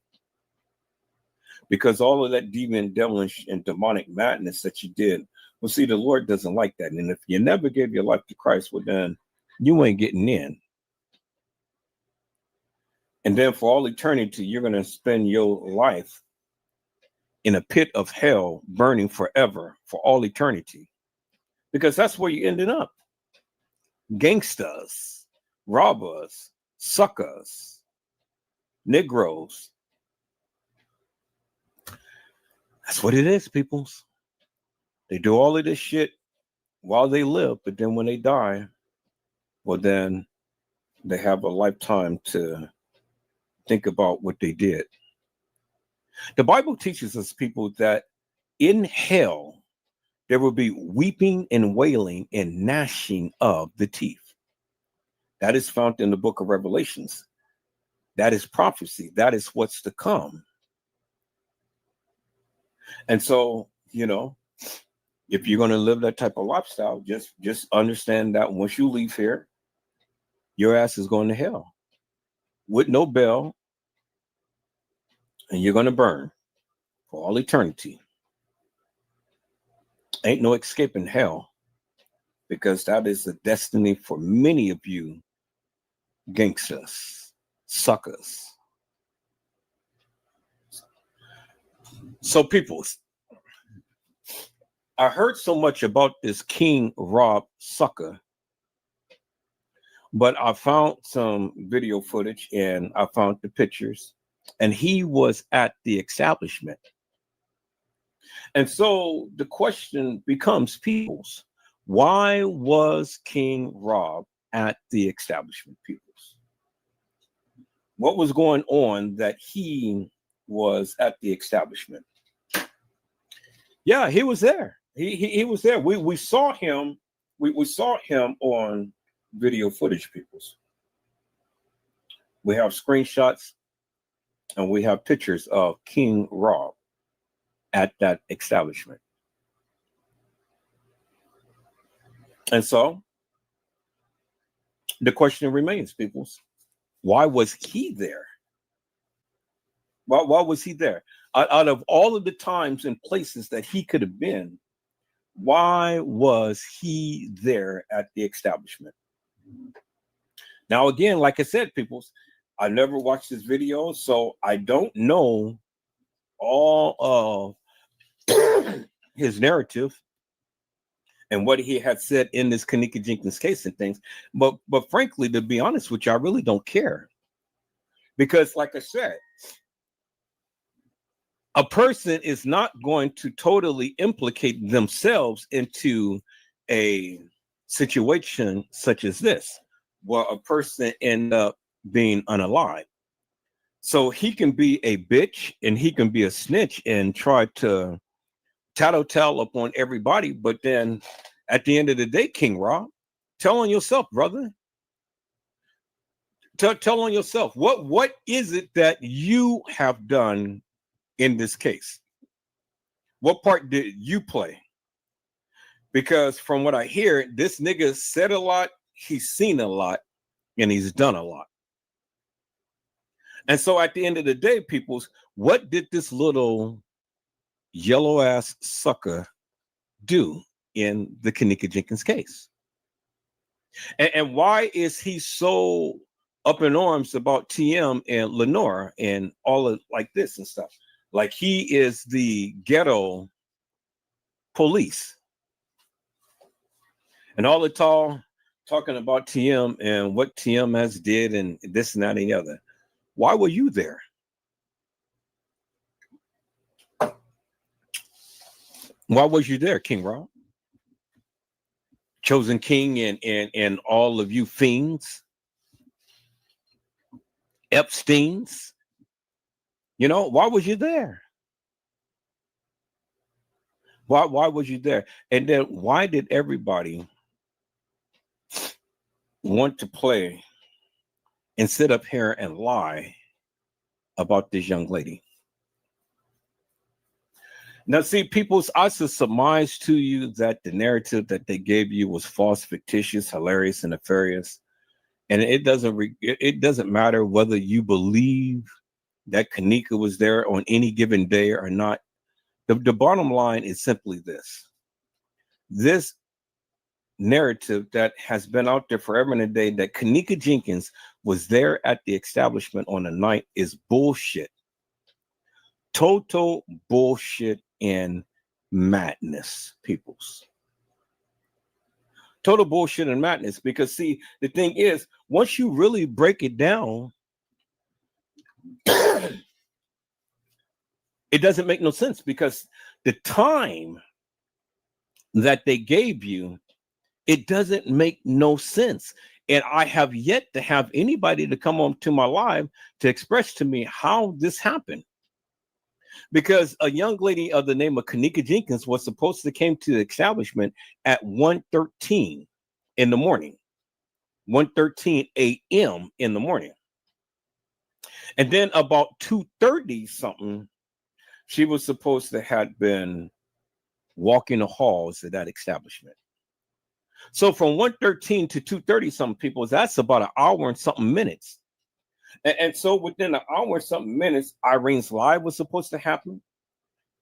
Because all of that demon, devilish, and demonic madness that you did, well, see, the Lord doesn't like that. And if you never gave your life to Christ, well, then you ain't getting in. And then for all eternity, you're going to spend your life in a pit of hell, burning forever for all eternity. Because that's where you ended up. Gangsters, robbers, suckers, Negroes. That's what it is, peoples. They do all of this shit while they live, but then when they die, well, then they have a lifetime to think about what they did. The Bible teaches us, people, that in hell there will be weeping and wailing and gnashing of the teeth. That is found in the book of Revelations. That is prophecy. That is what's to come. And so, you know, if you're going to live that type of lifestyle, just understand that once you leave here, your ass is going to hell with no bell, and you're going to burn for all eternity. Ain't no escaping hell, because that is the destiny for many of you gangsters, suckers. So, people, I heard so much about this King Rob sucker, but I found some video footage and I found the pictures, and he was at the establishment. And so the question becomes, peoples, why was King Rob at the establishment, peoples? What was going on that he was at the establishment? Yeah, he was there. He was there. We saw him. We saw him on video footage, peoples. We have screenshots and we have pictures of King Rob at that establishment. And so the question remains, peoples, why was he there? Why was he there? Out of all of the times and places that he could have been, why was he there at the establishment? Now, again, like I said, peoples, I never watched this video, so I don't know all of his narrative and what he had said in this Kenneka Jenkins case and things. But frankly, to be honest with you, I really don't care. Because like I said, a person is not going to totally implicate themselves into a situation such as this. well, a person end up being unalive. So he can be a bitch and he can be a snitch and try to tattletale upon everybody. But then at the end of the day, King Rob, tell on yourself, brother. Tell on yourself. What is it that you have done in this case? What part did you play? Because from what I hear, this nigga said a lot, he's seen a lot, and he's done a lot. And so at the end of the day, peoples, what did this little yellow ass sucker do in the Kenneka Jenkins case? And why is he so up in arms about TM and Lenora and all of like this and stuff? Like he is the ghetto police. And all the talking about TM and what TM has did and this and that and the other. Why were you there? Why was you there, King Rob? Chosen King and all of you fiends, Epsteins. You know, why was you there? Why was you there? And then why did everybody want to play and sit up here and lie about this young lady? Now, see, peoples, I should surmise to you that the narrative that they gave you was false, fictitious, hilarious, and nefarious. And it doesn't matter whether you believe that Kenneka was there on any given day or not. The bottom line is simply this. This narrative that has been out there forever and a day that Kenneka Jenkins was there at the establishment on the night is bullshit. Total bullshit and madness, peoples. Total bullshit and madness. Because see, the thing is, once you really break it down, it doesn't make no sense, because the time that they gave you, it doesn't make no sense. And I have yet to have anybody to come on to my live to express to me how this happened. Because a young lady of the name of Kenneka Jenkins was supposed to came to the establishment at 1:13 in the morning, 1:13 a.m. in the morning. And then about 2:30 something, she was supposed to have been walking the halls of that establishment. So from 1:13 to 2:30 something, people, that's about an hour and something minutes. And so within an hour and something minutes, Irene's live was supposed to happen.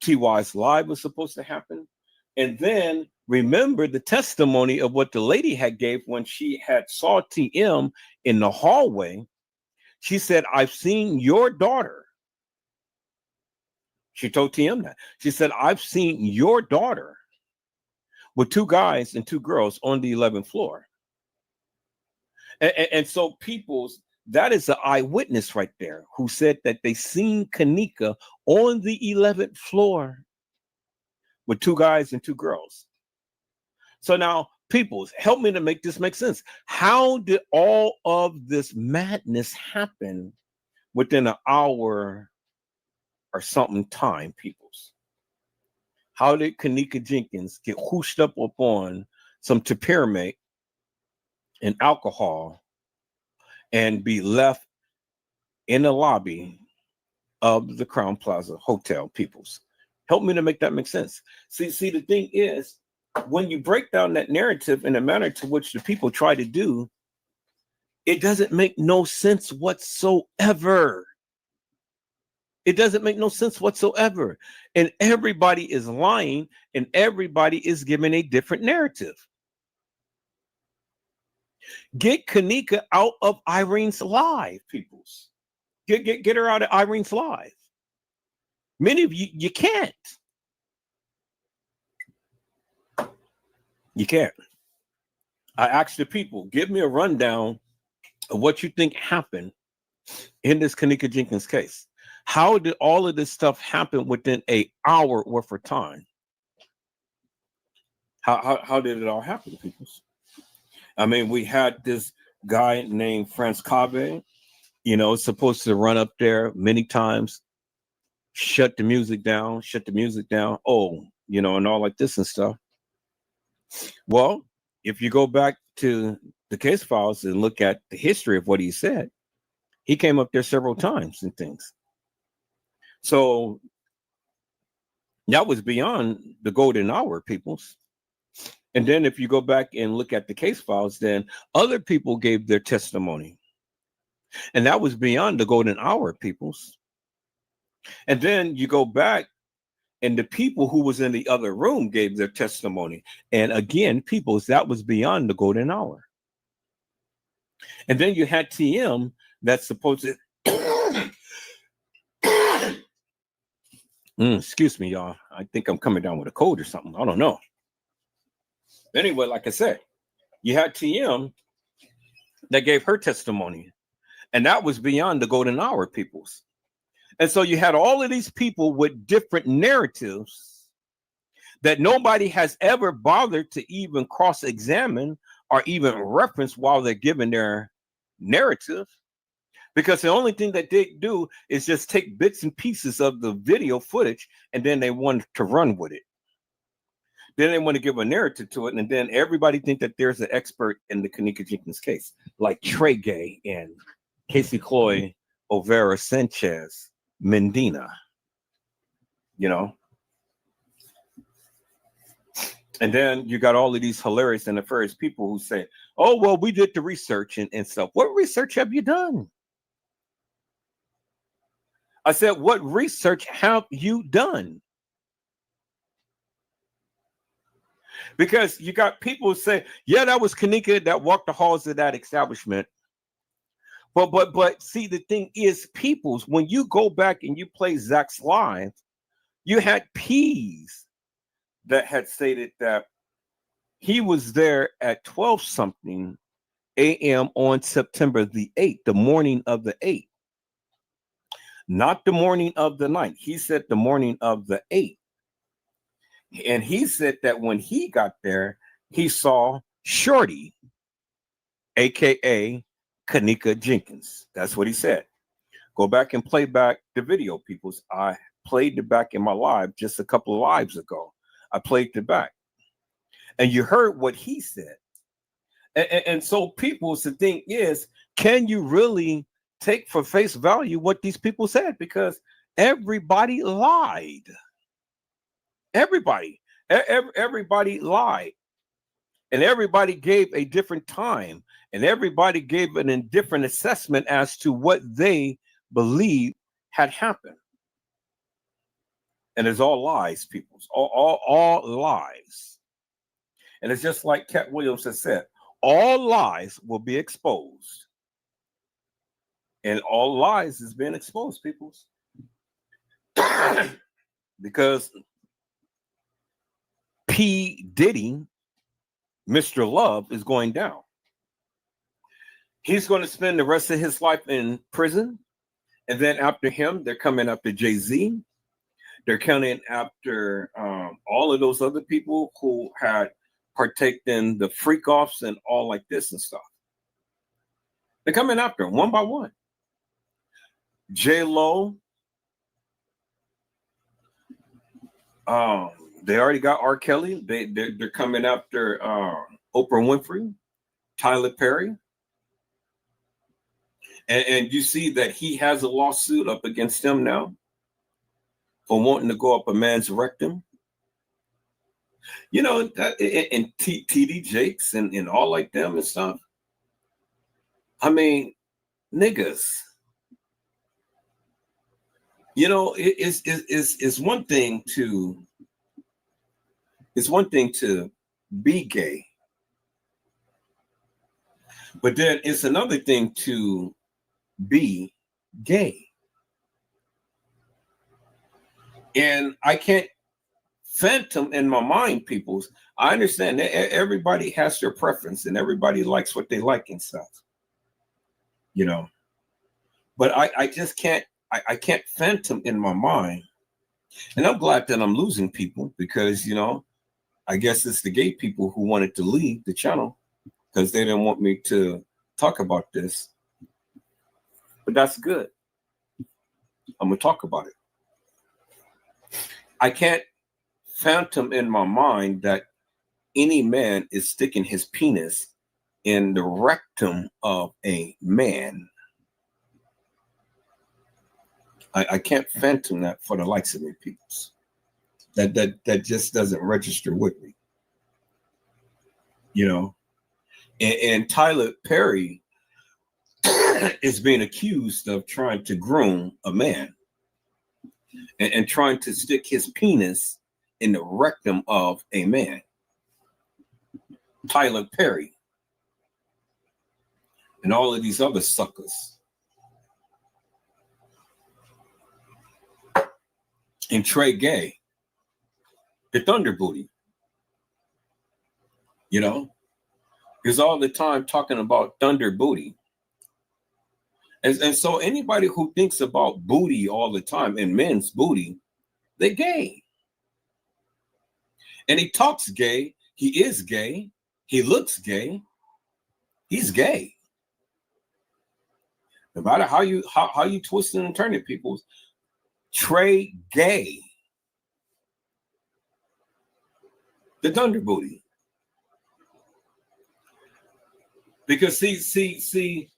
TY's live was supposed to happen. And then remember the testimony of what the lady had gave when she had saw TM in the hallway. She said, "I've seen your daughter." She told TM that. She said, "I've seen your daughter with two guys and two girls on the 11th floor." And so people's, that is an eyewitness right there who said that they seen Kenneka on the 11th floor with two guys and two girls. So now, peoples, help me to make this make sense. How did all of this madness happen within an hour or something time, peoples? How did Kenneka Jenkins get whooshed up upon some temperament and alcohol and be left in the lobby of the Crown Plaza Hotel, peoples? Help me to make that make sense. See, the thing is, when you break down that narrative in a manner to which the people try to do, it doesn't make no sense whatsoever. It doesn't make no sense whatsoever. And everybody is lying and everybody is giving a different narrative. Get Kenneka out of Irene's live, peoples. Get her out of Irene's live. Many of you can't. You can't. I asked the people, give me a rundown of what you think happened in this Kenneka Jenkins case. How did all of this stuff happen within an hour worth of time? How did it all happen, people? I mean, we had this guy named Franz Cabe, you know, supposed to run up there many times, shut the music down, oh, you know, and all like this and stuff. Well, if you go back to the case files and look at the history of what he said, he came up there several times and things. So that was beyond the golden hour, peoples. And then if you go back and look at the case files, then other people gave their testimony. And that was beyond the golden hour, peoples. And then you go back and the people who was in the other room gave their testimony. And again, peoples, that was beyond the golden hour. And then you had TM that's supposed to excuse me, y'all. I think I'm coming down with a cold or something. I don't know. Anyway, like I said, you had TM that gave her testimony, and that was beyond the golden hour, peoples. And so you had all of these people with different narratives that nobody has ever bothered to even cross-examine or even reference while they're giving their narrative. Because the only thing that they do is just take bits and pieces of the video footage and then they want to run with it. Then they want to give a narrative to it. And then everybody think that there's an expert in the Kenneka Jenkins case, like Trey Gay and Casey Cloy, Overa Sanchez, Mendina, you know. And then you got all of these hilarious and nefarious people who say, oh, well, we did the research and stuff. What research have you done? I said, what research have you done? Because you got people who say, yeah, that was Kenneka that walked the halls of that establishment. But see, the thing is, peoples, when you go back and you play Zach's live, you had P's that had stated that he was there at 12 something a.m. on September the 8th, the morning of the 8th. Not the morning of the 9th. He said the morning of the 8th. And he said that when he got there, he saw Shorty, a.k.a. Kenneka Jenkins. That's what he said. Go back and play back the video, peoples. I played it back in my live just a couple of lives ago. I played it back. And you heard what he said. And so, peoples, the thing is, can you really take for face value what these people said? Because everybody lied. Everybody lied. And everybody gave a different time. And everybody gave an indifferent assessment as to what they believed had happened. And it's all lies, people. All lies. And it's just like Cat Williams has said, all lies will be exposed. And all lies is being exposed, peoples. Because P. Diddy, Mr. Love, is going down. He's going to spend the rest of his life in prison. And then after him, they're coming after Jay-Z. They're coming after all of those other people who had partaked in the freak-offs and all like this and stuff. They're coming after him one by one. J-Lo. They already got R. Kelly. They're coming after Oprah Winfrey, Tyler Perry. And you see that he has a lawsuit up against him now for wanting to go up a man's rectum. You know, and T.D. Jakes and all like them and stuff. I mean, niggas. You know, it's one thing to be gay, but then it's another thing to be gay. And I can't phantom in my mind, peoples. I understand that everybody has their preference and everybody likes what they like and stuff, you know, but I just can't. I can't phantom in my mind. And I'm glad that I'm losing people because, you know, I guess it's the gay people who wanted to leave the channel because they didn't want me to talk about this, but that's good. I'm going to talk about it. I can't fathom in my mind that any man is sticking his penis in the rectum of a man. I can't fathom that for the likes of me, peoples. That just doesn't register with me. You know, and Tyler Perry is being accused of trying to groom a man and trying to stick his penis in the rectum of a man. Tyler Perry and all of these other suckers. And Trey Gay, the Thunder Booty. You know, is all the time talking about Thunder Booty. And so anybody who thinks about booty all the time and men's booty, they're gay. And he talks gay. He is gay. He looks gay. He's gay. No matter how you twist and turn it, people. Trey Gay, the Thunder Booty. Because see,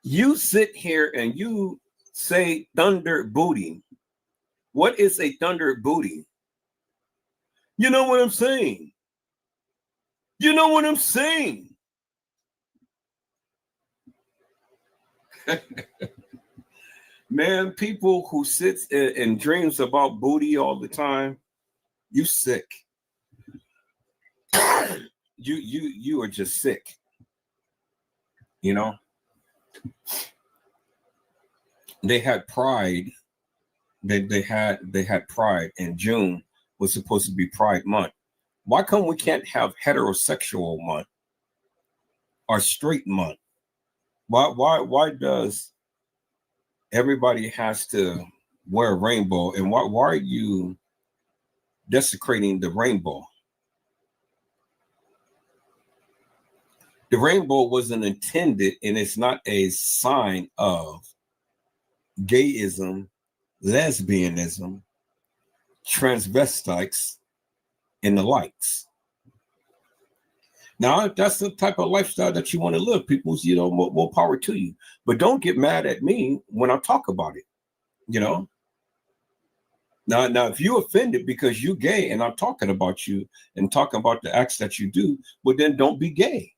you sit here and you say Thunder Booty. What is a Thunder Booty? You know what I'm saying? You know what I'm saying? Man, people who sits and dreams about booty all the time, you sick. you are just sick. You know? They had Pride. They had Pride, and June was supposed to be Pride Month. Why come we can't have heterosexual month or straight month? Why does everybody has to wear a rainbow, and why are you desecrating the rainbow? The rainbow wasn't intended, and it's not a sign of gayism, lesbianism, transvestites, and the likes. Now, if that's the type of lifestyle that you want to live, people, you know, more power to you. But don't get mad at me when I talk about it, you know. Now, if you're offended because you're gay and I'm talking about you and talking about the acts that you do, well, then don't be gay.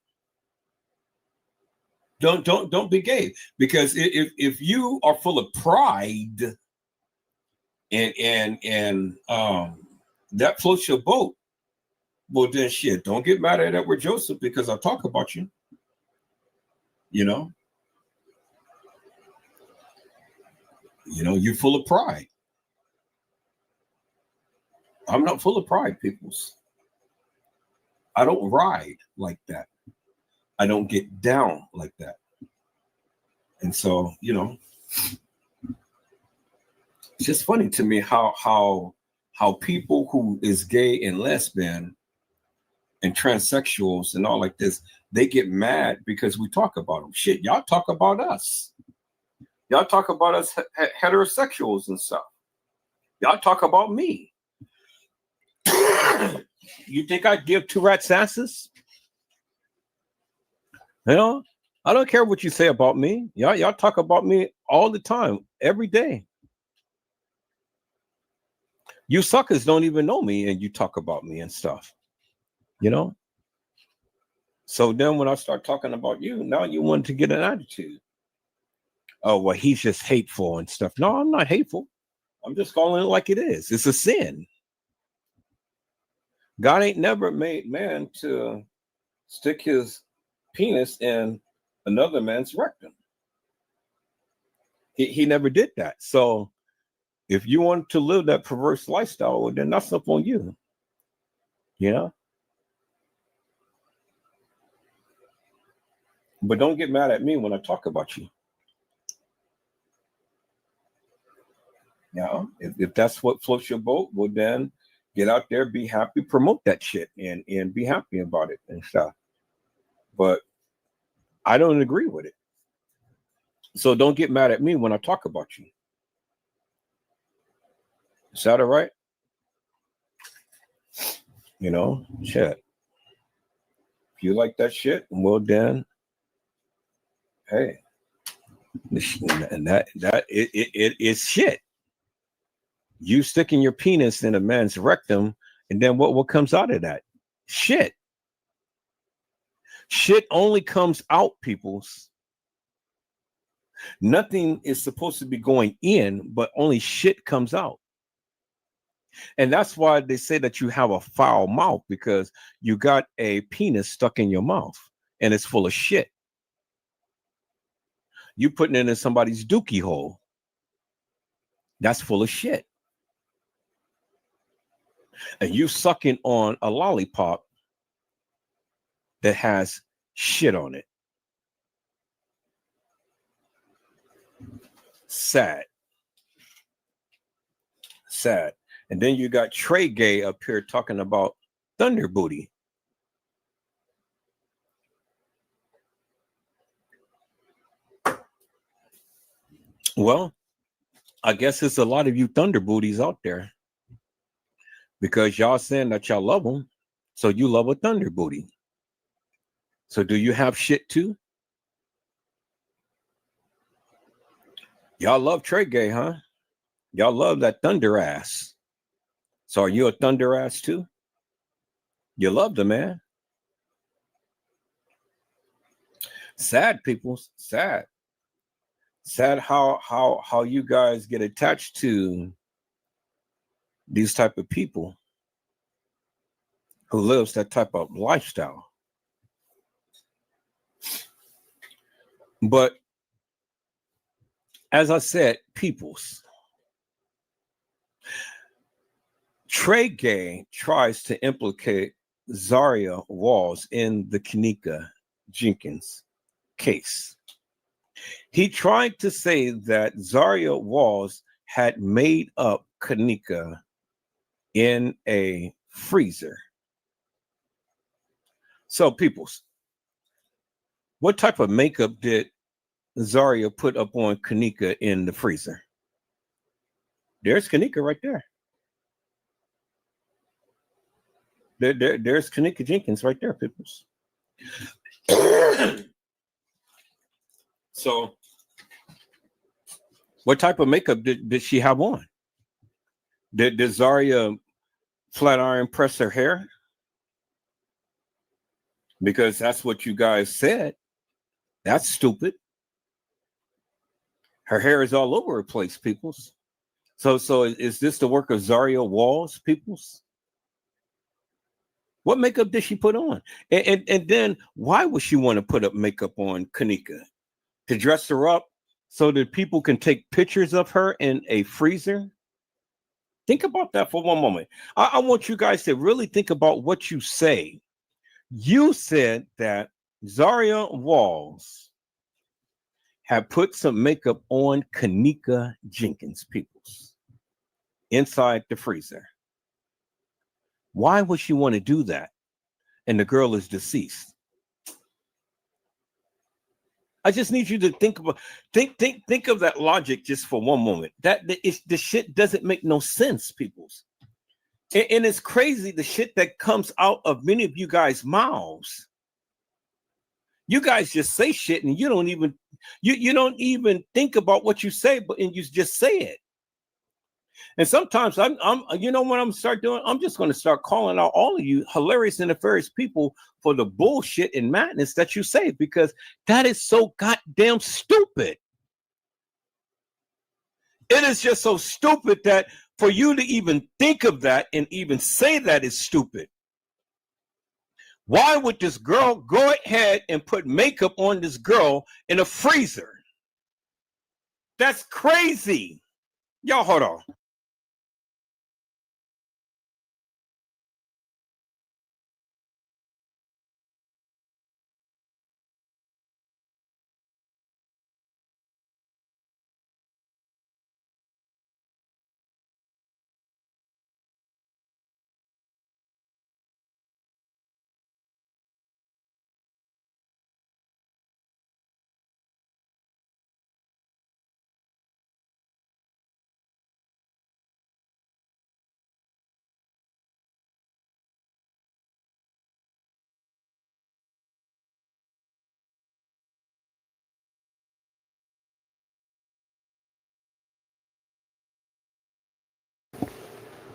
Don't be gay, because if you are full of pride and that floats your boat, well then shit, don't get mad at Edward Joseph because I talk about you. You know, you're full of pride. I'm not full of pride, peoples. I don't ride like that. I don't get down like that. And so, you know, it's just funny to me how people who is gay and lesbian and transsexuals and all like this, they get mad because we talk about them. Shit, y'all talk about us. Y'all talk about us heterosexuals and stuff. Y'all talk about me. You think I'd give two rats asses? You know, I don't care what you say about me. Y'all talk about me all the time, every day. You suckers don't even know me, and you talk about me and stuff. You know? So then when I start talking about you, now you want to get an attitude. Oh, well, he's just hateful and stuff. No, I'm not hateful. I'm just calling it like it is. It's a sin. God ain't never made man to stick his penis in another man's rectum. He never did that. So if you want to live that perverse lifestyle, well, then that's up on you. You know? But don't get mad at me when I talk about you. You know, if that's what floats your boat, well then get out there, be happy, promote that shit and be happy about it and stuff. But I don't agree with it. So don't get mad at me when I talk about you. Is that all right? You know, shit. If you like that shit, well then, hey, and that it is shit. You sticking your penis in a man's rectum, and then what comes out of that? Shit. Shit only comes out, peoples. Nothing is supposed to be going in, but only shit comes out. And that's why they say that you have a foul mouth, because you got a penis stuck in your mouth and it's full of shit. You putting it in somebody's dookie hole. That's full of shit. And you sucking on a lollipop that has shit on it. Sad. Sad. And then you got Trey Gay up here talking about thunder booty. Well, I guess it's a lot of you thunder booties out there, because y'all saying that y'all love them, so you love a thunder booty. So do you have shit too? Y'all love Trey Gay, huh? Y'all love that thunder ass. So are you a thunder ass too? You love the man. Sad, people. Sad. Sad how you guys get attached to these type of people who lives that type of lifestyle. But as I said, peoples, Trey Gay tries to implicate Zahrie Walls in the Kenneka Jenkins case. He tried to say that Zahrie Walls had made up Kenneka in a freezer. So, peoples, what type of makeup did Zahrie put up on Kenneka in the freezer? There's Kenneka right there. There's Kenneka Jenkins right there, peoples. So, what type of makeup did she have on? Did Zahrie flat iron press her hair? Because that's what you guys said. That's stupid. Her hair is all over the place, peoples. So is this the work of Zahrie Walls, peoples? What makeup did she put on? And then why would she want to put up makeup on Kenneka? To dress her up so that people can take pictures of her in a freezer? Think about that for one moment. I want you guys to really think about what you say. You said that Zahrie Walls had put some makeup on Kenneka Jenkins, peoples, inside the freezer. Why would she want to do that? And the girl is deceased. I just need you to think of that logic just for one moment. The shit doesn't make no sense, peoples. And it's crazy the shit that comes out of many of you guys' mouths. You guys just say shit and you don't even think about what you say, and you just say it. And sometimes I'm you know what I'm start doing? I'm just going to start calling out all of you hilarious and nefarious people for the bullshit and madness that you say, because that is so goddamn stupid. It is just so stupid that for you to even think of that and even say that is stupid. Why would this girl go ahead and put makeup on this girl in a freezer? That's crazy. Y'all hold on.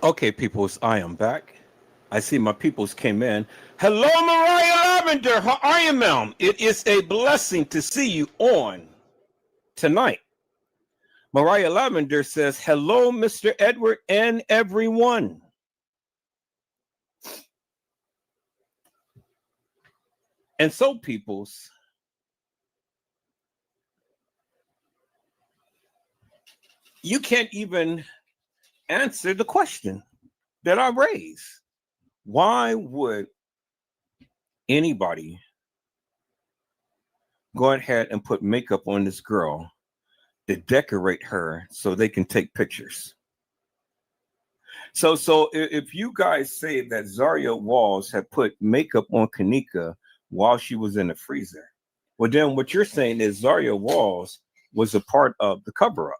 Okay, peoples, I am back. I see my peoples came in. Hello, Mariah Lavender. How are you, ma'am? It is a blessing to see you on tonight. Mariah Lavender says, hello, Mr. Edward and everyone. And so, peoples, you can't even answer the question that I raised. Why would anybody go ahead and put makeup on this girl to decorate her so they can take pictures? So if you guys say that Zahrie Walls had put makeup on Kenneka while she was in the freezer, well, then what you're saying is Zahrie Walls was a part of the cover-up.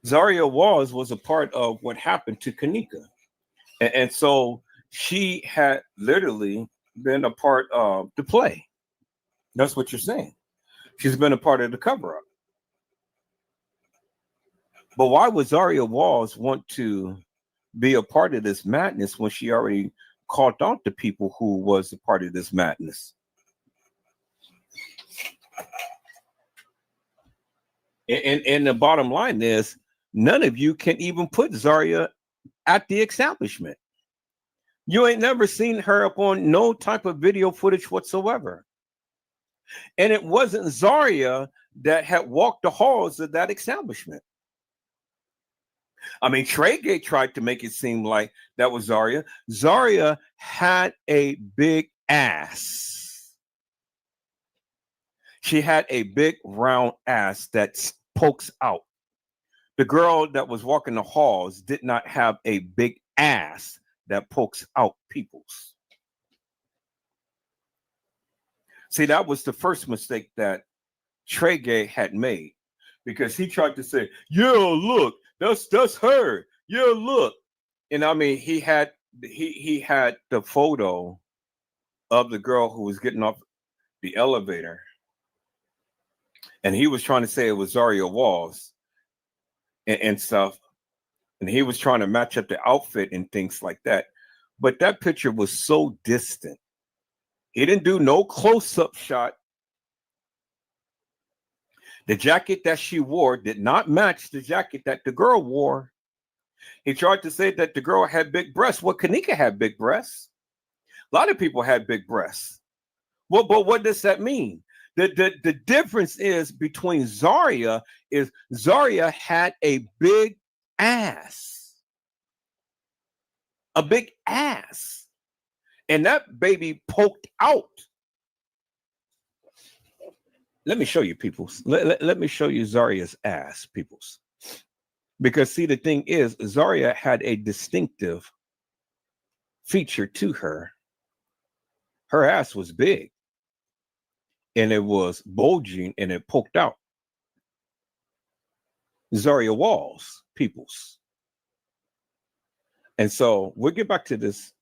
Zahrie Walls was a part of what happened to Kenneka. And so she had literally been a part of the play. That's what you're saying. She's been a part of the cover-up. But why would Zahrie Walls want to be a part of this madness when she already called out the people who was a part of this madness? And the bottom line is, none of you can even put Zahrie at the establishment. You ain't never seen her up on no type of video footage whatsoever. And it wasn't Zahrie that had walked the halls of that establishment. I mean, Treygate tried to make it seem like that was Zahrie. Zahrie had a big ass. She had a big round ass that pokes out. The girl that was walking the halls did not have a big ass that pokes out people's. See, that was the first mistake that Treygate had made, because he tried to say, yeah, look, that's her. Yeah, look. And I mean, he had the photo of the girl who was getting off the elevator, and he was trying to say it was Zahrie Walls and stuff. And he was trying to match up the outfit and things like that. But that picture was so distant. He didn't do no close-up shot. The jacket that she wore did not match the jacket that the girl wore. He tried to say that the girl had big breasts. Well, Kenneka had big breasts. A lot of people had big breasts. Well, but what does that mean? The difference is between Zahrie is Zahrie had a big ass. A big ass. And that baby poked out. Let me show you, peoples. Let me show you Zahrie's ass, peoples. Because see, the thing is, Zahrie had a distinctive feature to her. Her ass was big. And it was bulging and it poked out. Zahrie Walls, peoples. And so we'll get back to this,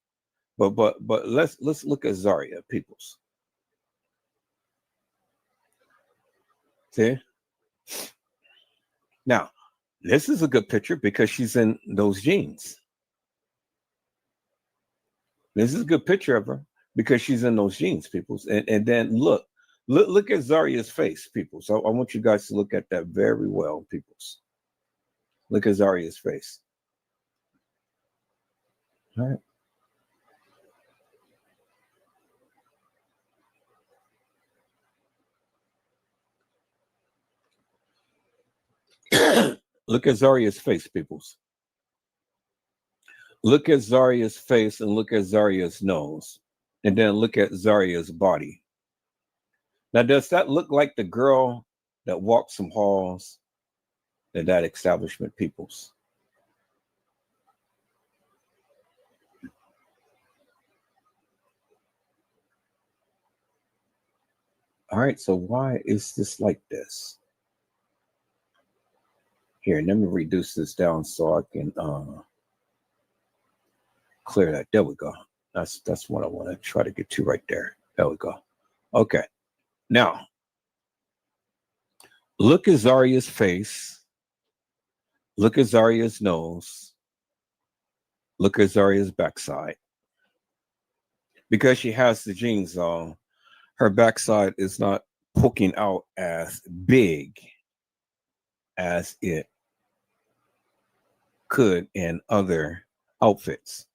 but let's look at Zahrie, peoples. See? Now, this is a good picture because she's in those jeans. This is a good picture of her because she's in those jeans, peoples. And then look at Zahrie's face, people. So I want you guys to look at that very well, peoples. Look at Zahrie's face. All right. Look at Zahrie's face, peoples. Look at Zahrie's face and look at Zahrie's nose. And then look at Zahrie's body. Now, does that look like the girl that walked some halls in that establishment, peoples? All right, so why is this like this? Here, let me reduce this down so I can clear that. There we go. That's what I want to try to get to right there. There we go. Okay. Now, look at Zahrie's face. Look at Zahrie's nose. Look at Zaria's backside. Because she has the jeans on, her backside is not poking out as big as it could in other outfits.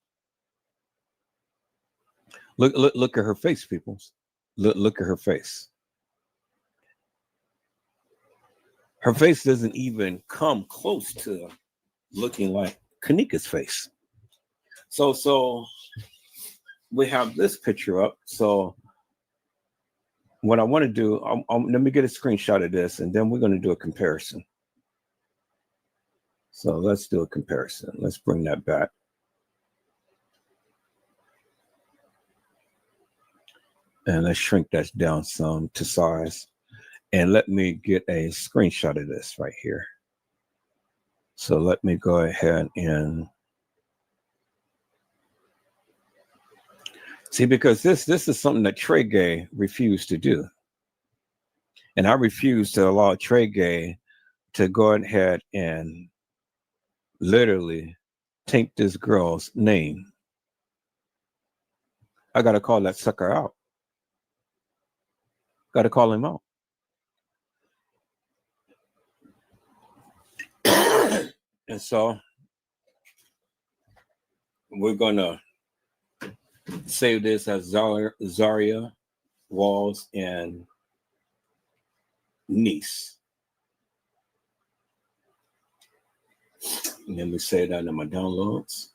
Look at her face, people. Look at her face. Her face doesn't even come close to looking like Kenneka's face. So we have this picture up. So what I want to do, let me get a screenshot of this, and then we're going to do a comparison. So let's do a comparison. Let's bring that back. And let's shrink that down some to size. And let me get a screenshot of this right here. So let me go ahead and see, because this is something that Trey Gay refused to do. And I refuse to allow Trey Gay to go ahead and literally take this girl's name. I got to call that sucker out. Got to call him out. And so we're going to save this as Zaria, Walls, and Niece. And let me save that in my downloads.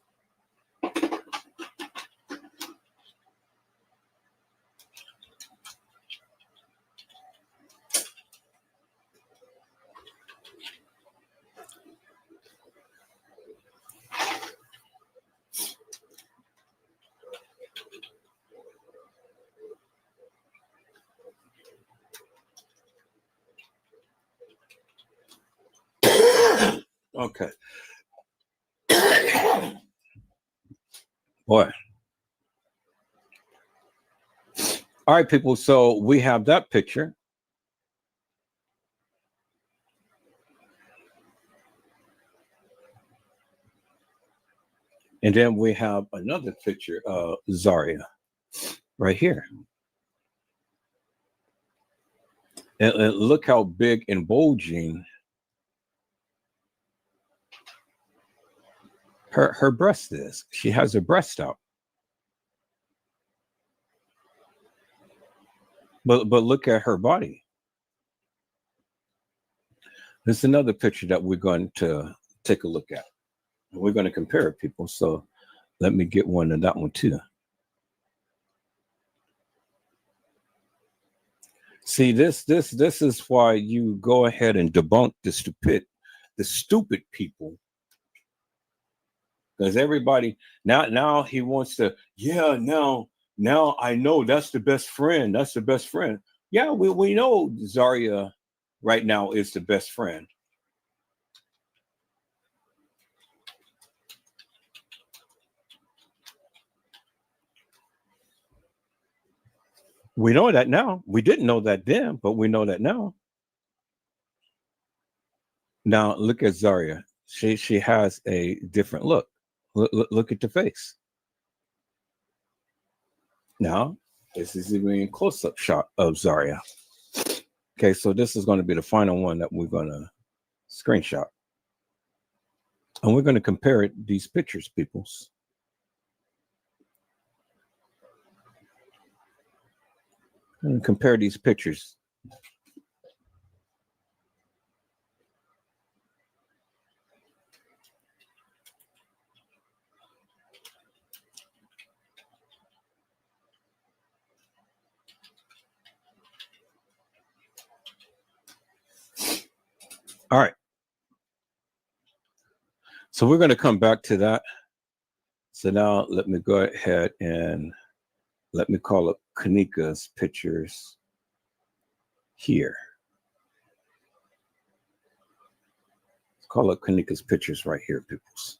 Okay. Boy. All right, people. So we have that picture. And then we have another picture of Zaria right here. And look how big and bulging her breast is. She has her breast out. But look at her body. There's another picture that we're going to take a look at. We're going to compare it, people. So let me get one of that one too. See, this is why you go ahead and debunk the stupid people. Because everybody now he wants to, yeah, now I know that's the best friend. That's the best friend. Yeah, we know Zaria right now is the best friend. We know that now. We didn't know that then, but we know that now. Now look at Zaria. She has a different look. Look at the face. Now, this is even a close-up shot of Zaria. Okay, so this is going to be the final one that we're going to screenshot. And we're going to compare these pictures, peoples. And compare these pictures. All right. So we're going to come back to that. So now let me go ahead and let me call up Kenneka's pictures here. Let's call up Kenneka's pictures right here, peoples.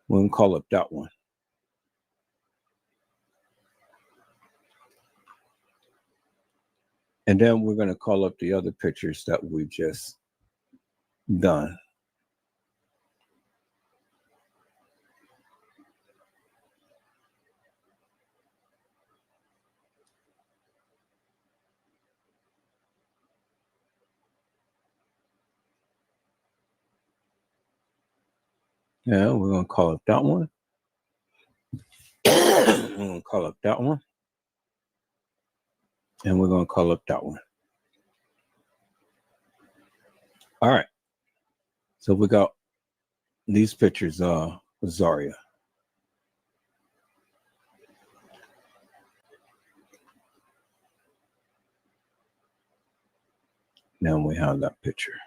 We'll call up that one. And then we're going to call up the other pictures that we just done. Yeah, we're gonna call up that one. We're gonna call up that one. And we're gonna call up that one. All right. So we got these pictures of Zahrie. Now we have that picture.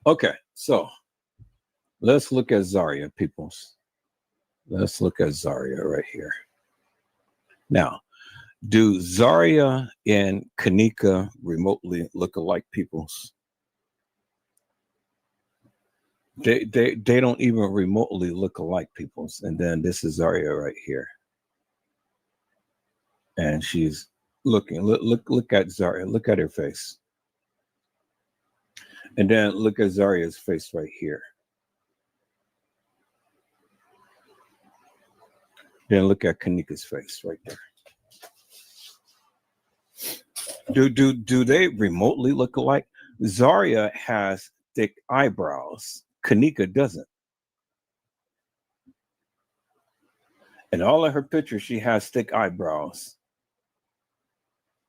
Okay, so let's look at Zahrie, peoples. Let's look at Zahrie right here. Now, do Zahrie and Kenneka remotely look alike, peoples? They don't even remotely look alike, peoples. And then this is Zahrie right here, and she's looking. Look at Zahrie. Look at her face. And then look at Zarya's face right here. Then look at Kenneka's face right there. Do they remotely look alike? Zahrie has thick eyebrows. Kenneka doesn't. In all of her pictures, she has thick eyebrows.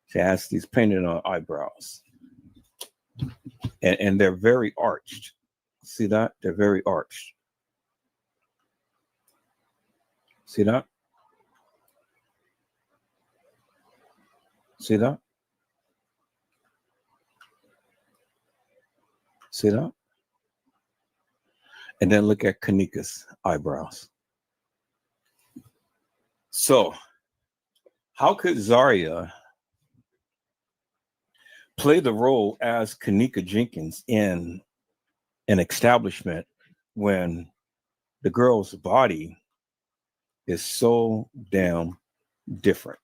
She has these painted on eyebrows. And they're very arched. See that? They're very arched. See that? See that? See that? And then look at Kenneka's eyebrows. So, how could Zahrie play the role as Kenneka Jenkins in an establishment when the girl's body is so damn different?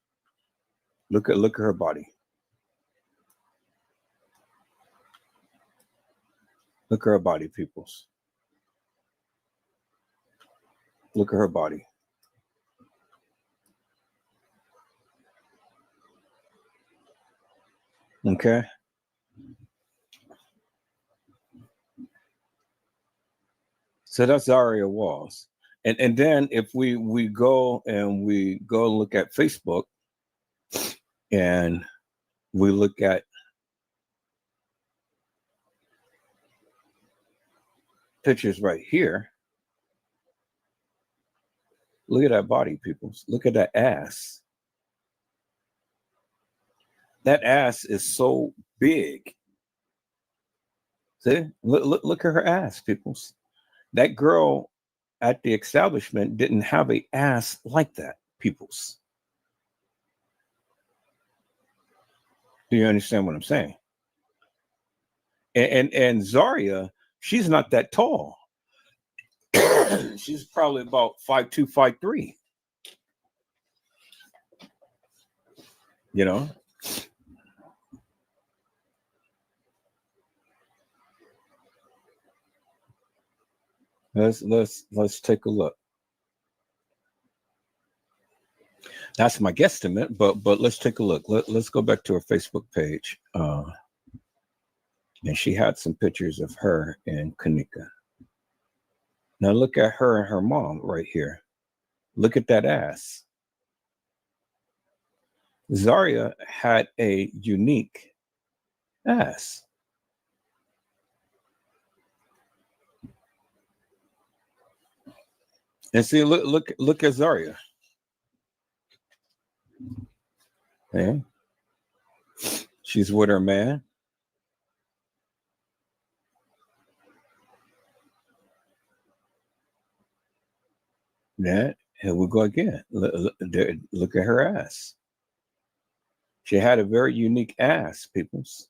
Look at her body. Look at her body, peoples. Look at her body. Okay. So that's Zahrie Walls. And then if we go look at Facebook and we look at pictures right here. Look at that body, people. Look at that ass. That ass is so big. See? Look at her ass, peoples. That girl at the establishment didn't have an ass like that, peoples. Do you understand what I'm saying? And Zahrie, she's not that tall. She's probably about 5'2", 5'3". You know? Let's take a look. That's my guesstimate, but let's take a look. Let's go back to her Facebook page. And she had some pictures of her and Kenneka. Now look at her and her mom right here. Look at that ass. Zahrie had a unique ass. And see, look at Zahrie. Okay. She's with her man. Yeah, here we go again. Look at her ass. She had a very unique ass, peoples.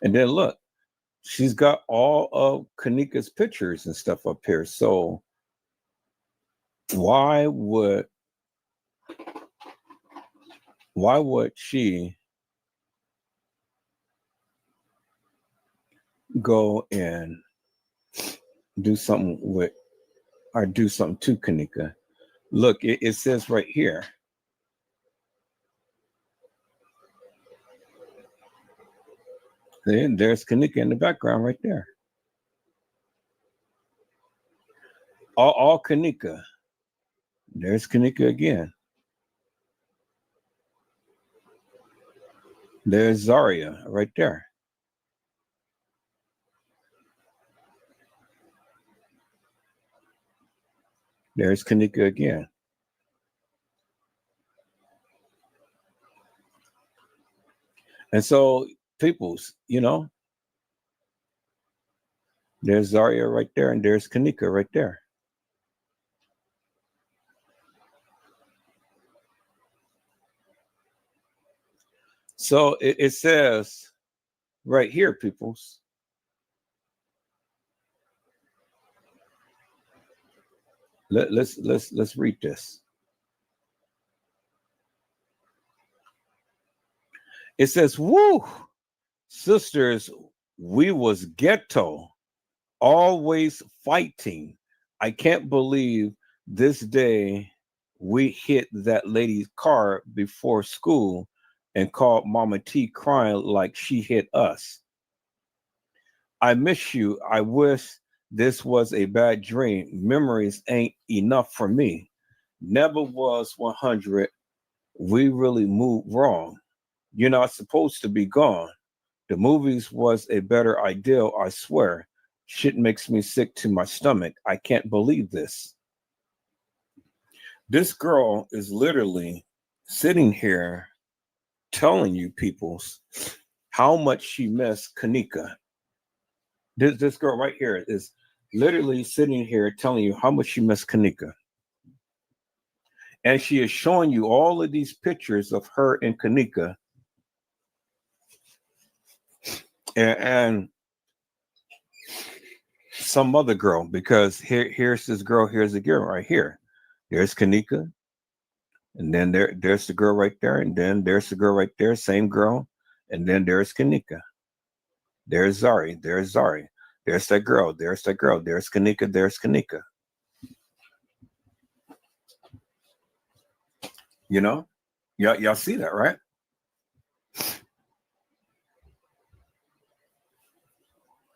And then look, she's got all of Kenneka's pictures and stuff up here. So why would she go and do something with, or do something to Kenneka. Look, it says right here. There's Kenneka in the background right there. All Kenneka. There's Kenneka again. There's Zahrie right there. There's Kenneka again. And so, peoples, you know, there's Zahrie right there, and there's Kenneka right there. So it says right here, peoples. Let's read this. It says, "Woo, sisters, we was ghetto, always fighting. I can't believe this day we hit that lady's car before school and called Mama T crying like she hit us. I miss you. I wish this was a bad dream. Memories ain't enough for me. Never was 100. We really moved wrong. You're not supposed to be gone. The movies was a better ideal, I swear. Shit makes me sick to my stomach. I can't believe this." This girl is literally sitting here telling you peoples how much she missed Kenneka. This girl right here is literally sitting here telling you how much she missed Kenneka. And she is showing you all of these pictures of her and Kenneka. And some other girl, because here's this girl, here's the girl right here. There's Kenneka. And then there's the girl right there. And then there's the girl right there, same girl. And then there's Kenneka. There's Zahrie. There's Zahrie. There's that girl. There's that girl. There's Kenneka. There's Kenneka. You know? Y'all see that, right?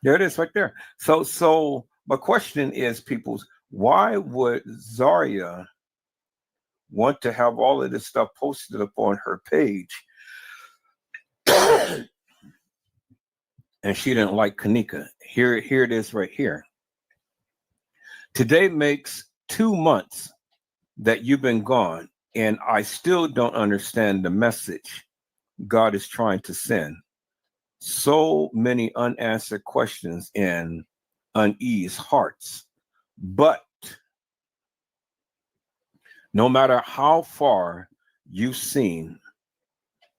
There it is right there. So my question is, peoples, why would Zahrie want to have all of this stuff posted up on her page? And she didn't like Kenneka. Here it is right here. Today makes 2 months that you've been gone, and I still don't understand the message God is trying to send. So many unanswered questions and uneased hearts. But no matter how far you've seen,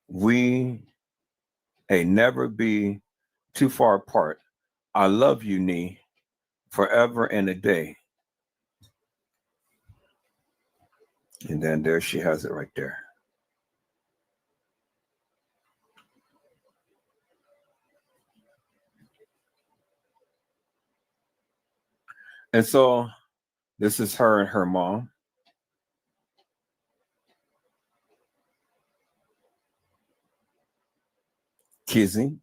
we may never be too far apart. I love you, Nee, forever and a day. And then there she has it right there. And so this is her and her mom. Kizzy.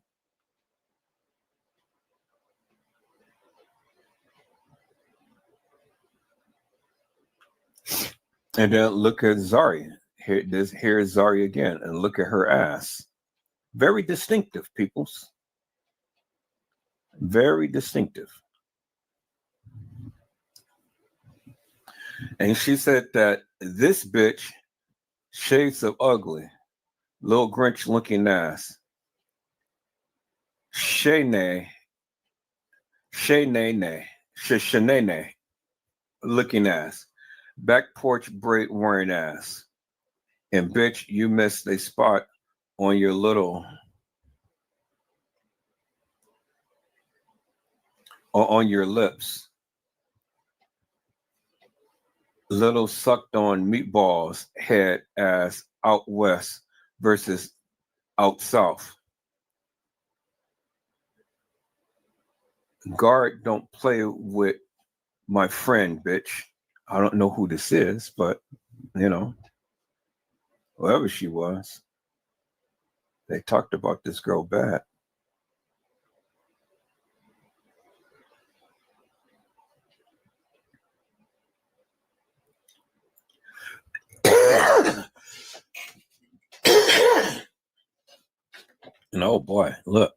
And then look at Zahrie. Here's Zahrie again. And look at her ass. Very distinctive, peoples. Very distinctive. And she said that this bitch, shades of ugly, little Grinch looking ass, Shanae looking ass, back porch braid wearing ass, and bitch, you missed a spot on your little, on your lips. Little sucked on meatballs head ass out west versus out south. Guard, don't play with my friend, bitch. I don't know who this is, but whoever she was, they talked about this girl bad. And oh boy, look,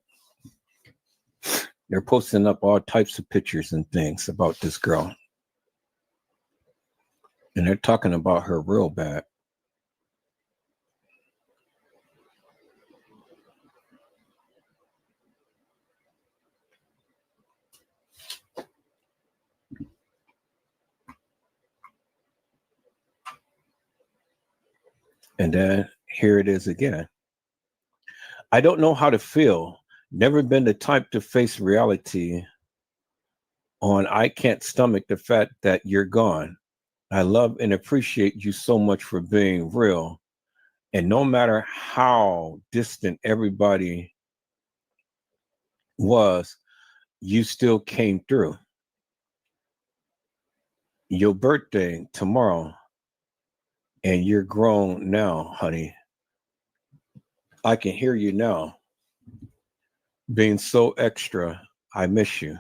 they're posting up all types of pictures and things about this girl. And they're talking about her real bad. And then here it is again. I don't know how to feel. Never been the type to face reality on I can't stomach the fact that you're gone. I love and appreciate you so much for being real. And no matter how distant everybody was, you still came through. Your birthday tomorrow, and you're grown now, honey. I can hear you now. Being so extra, I miss you.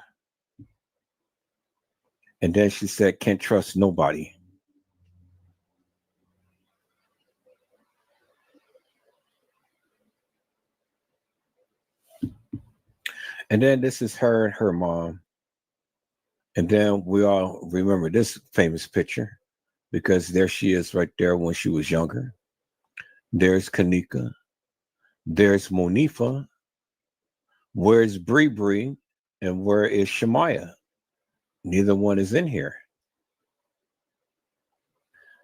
And then she said, can't trust nobody. And then this is her and her mom. And then we all remember this famous picture because there she is right there when she was younger. There's Kenneka. There's Monifa. Where's Bree Bree? And where is Shemaya? Neither one is in here.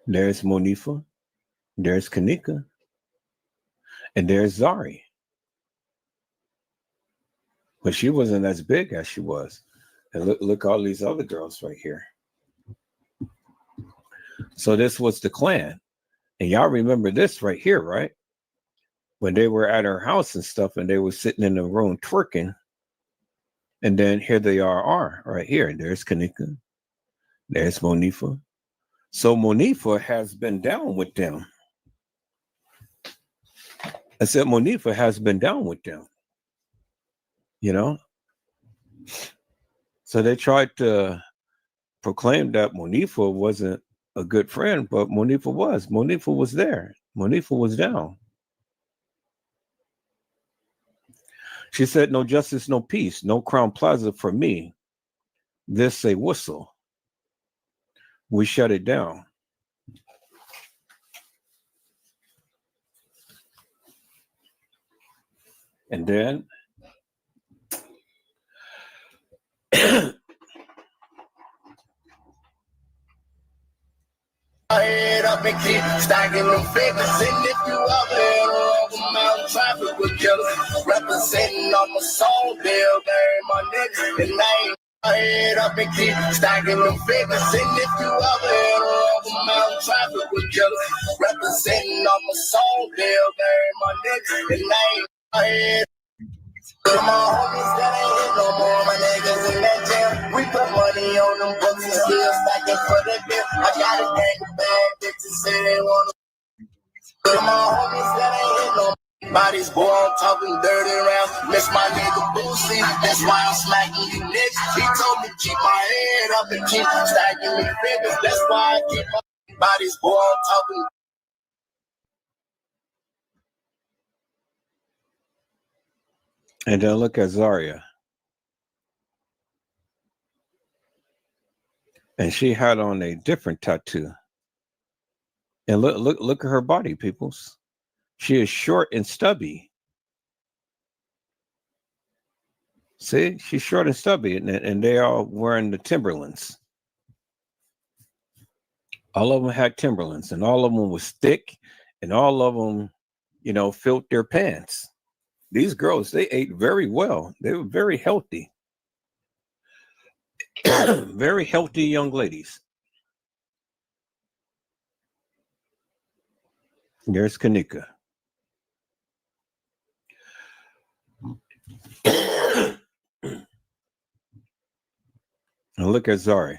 There's Monifa. There's Kenneka. And there's Zahrie. But she wasn't as big as she was. And look all these other girls right here. So this was the clan. And y'all remember this right here, right? When they were at her house and stuff and they were sitting in the room twerking. And then here they are right here. There's Kenneka. There's Monifa. So Monifa has been down with them. I said Monifa has been down with them. So they tried to proclaim that Monifa wasn't a good friend, but Monifa was. Monifa was there. Monifa was down. She said, no justice, no peace, no Crown Plaza for me. This a whistle. We shut it down. And then head up and keep stacking them figures. And if you ever in a wrong amount of traffic with killers, representing on my soul, they'll bury my niggas. And I ain't my head up and keep stacking them figures. And if you ever in a wrong amount of traffic with killers, representing on my soul, they'll bury my niggas. And I ain't my head. My homies that ain't hit no more, my niggas in that jam. We put money on them books and still stacking for the bill. I got a gang of bad bitches say they wanna. My homies that ain't hit no more. Bodies, boy, I'm talking dirty around. Miss my nigga Boosie, that's why I'm smacking you niggas. He told me keep my head up and keep stacking me figures. That's why I keep my bodies, boy, I'm talking. And then look at Zaria. And she had on a different tattoo. And look at her body, peoples. She is short and stubby. See, she's short and stubby, and they are wearing the Timberlands. All of them had Timberlands, and all of them was thick, and all of them, filled their pants. These girls, they ate very well. They were very healthy. Very healthy young ladies. There's Kenneka. And look at Zahrie.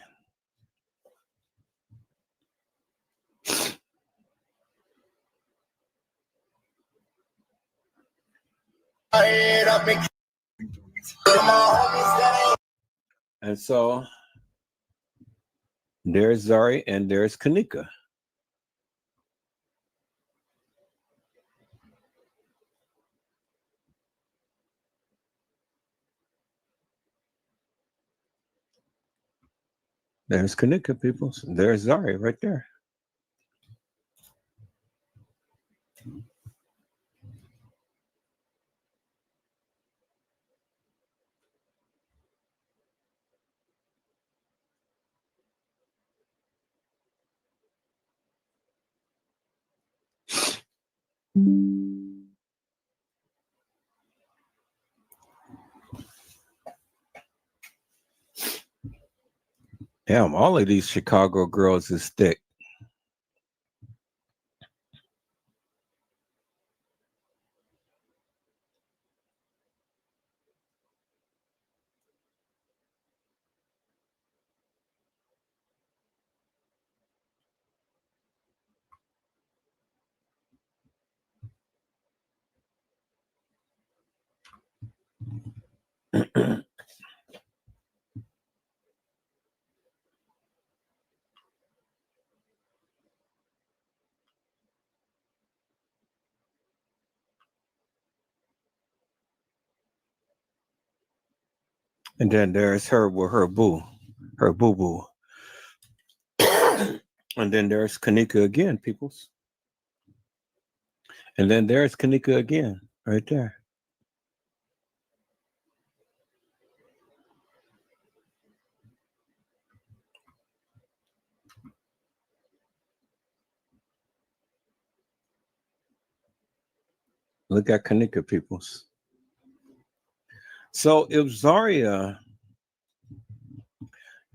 And so there's Zahrie and there's Kenneka. There's Kenneka, people. There's Zahrie right there. Damn, all of these Chicago girls is thick. And then there's her with her boo-boo. And then there's Kenneka again, peoples. And then there's Kenneka again, right there. Look at Kenneka, peoples. So if Zaria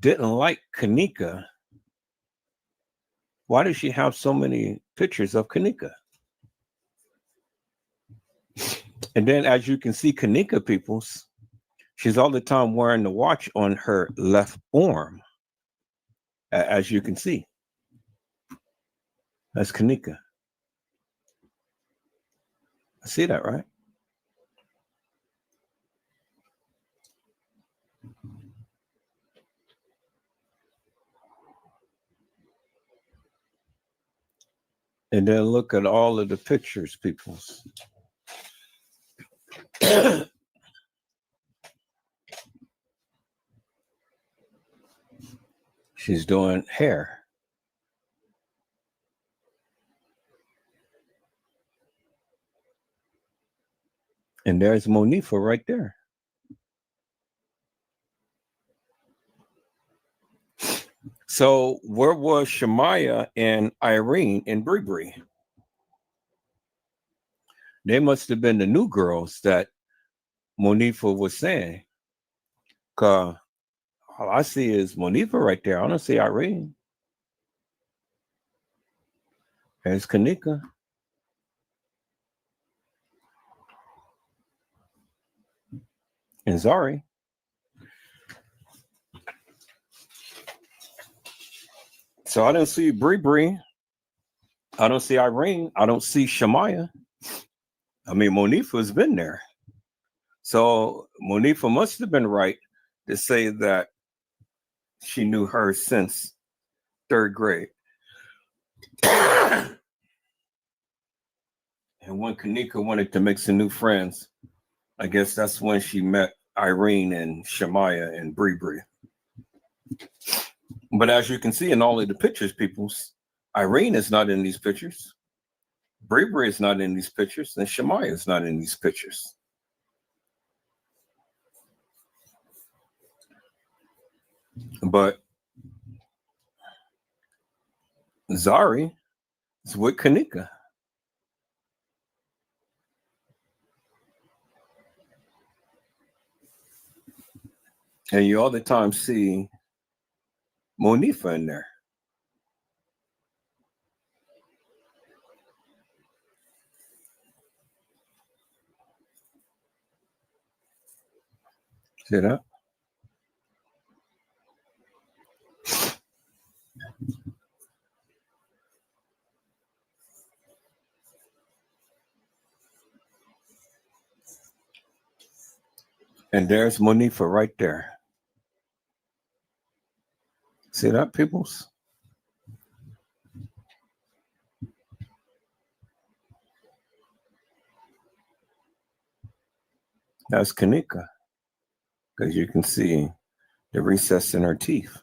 didn't like Kenneka, why does she have so many pictures of Kenneka? And then as you can see, Kenneka, peoples, she's all the time wearing the watch on her left arm, as you can see. That's Kenneka. I see that, right? And then look at all of the pictures, peoples. She's doing hair. And there's Monifa right there. So where was Shemaya and Irene and Bree? They must have been the new girls that Monifa was saying. Cause all I see is Monifa right there. I don't see Irene. There's Kenneka. And Zahrie. So I don't see Bree. I don't see Irene. I don't see Shemaya. I mean, Monifa's been there. So Monifa must have been right to say that she knew her since third grade. And when Kenneka wanted to make some new friends, I guess that's when she met Irene and Shemaya and Bree. But as you can see in all of the pictures, peoples, Irene is not in these pictures. Bree is not in these pictures, and Shemaya is not in these pictures. But Zahrie is with Kenneka. And you all the time see Monifa in there. See that? And there's Monifa right there. See that, peoples? That's Kenneka, because you can see the recess in her teeth.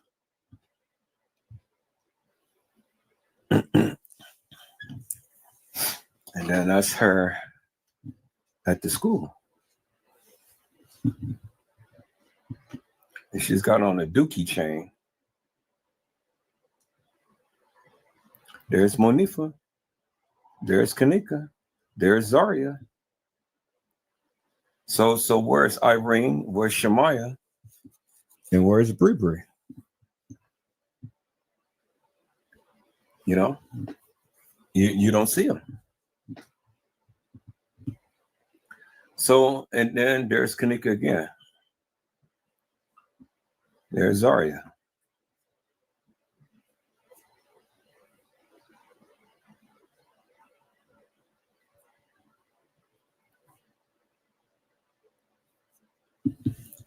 And then that's her at the school. And she's got on a dookie chain. There's Monifa. There's Kenneka. There's Zahrie. So where's Irene? Where's Shemaya? And where's Bree? You know, you don't see them. So, and then there's Kenneka again. There's Zahrie.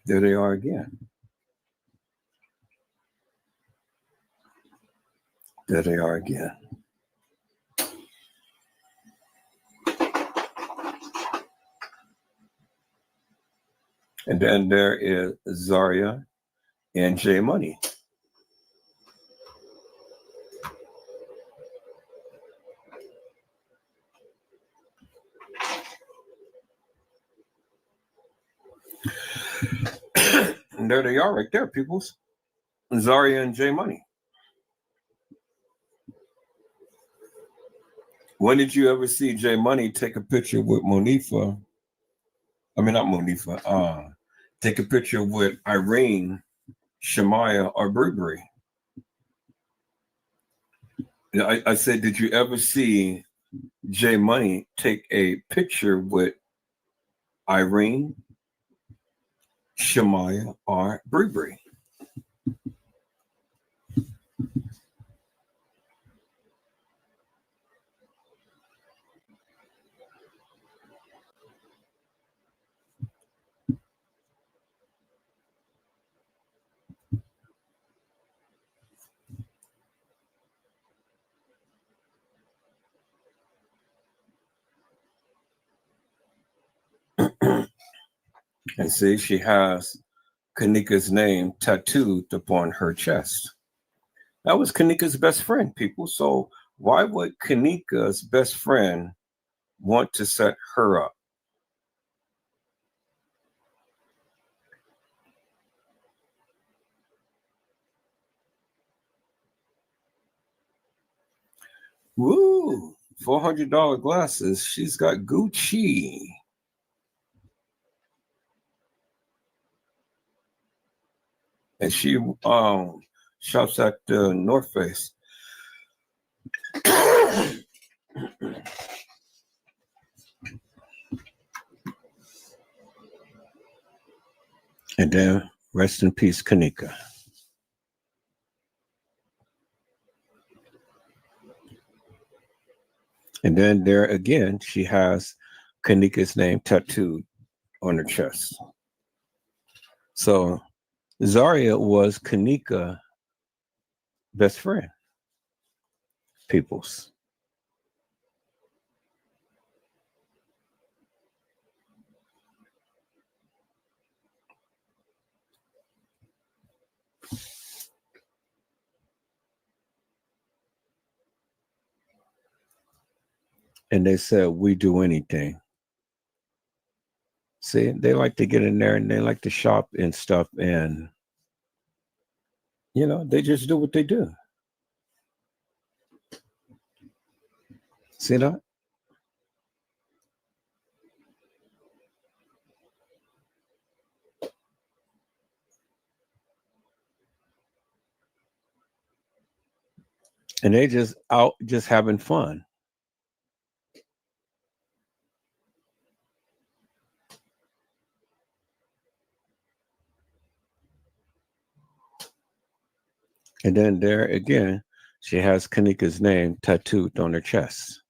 There they are again. There they are again. And then there is Zahrie and J Money. And there they are right there, peoples. Zahrie and J Money. When did you ever see J Money take a picture with Monifa? I mean, not Monifa. Take a picture with Irene, Shemaya, or Bree? I said, did you ever see J Money take a picture with Irene, Shemaya, or Bree? And see, she has Kenneka's name tattooed upon her chest. That was Kenneka's best friend, people. So why would Kenneka's best friend want to set her up? Woo! $400 glasses. She's got Gucci. And she shops at the North Face. And then rest in peace, Kenneka. And then there again, she has Kenneka's name tattooed on her chest. So Zahrie was Kenneka's best friend, peoples. And they said, we do anything. See, they like to get in there and they like to shop and stuff. And, you know, they just do what they do. See that? And they just out just having fun. And then there again, she has Kenneka's name tattooed on her chest.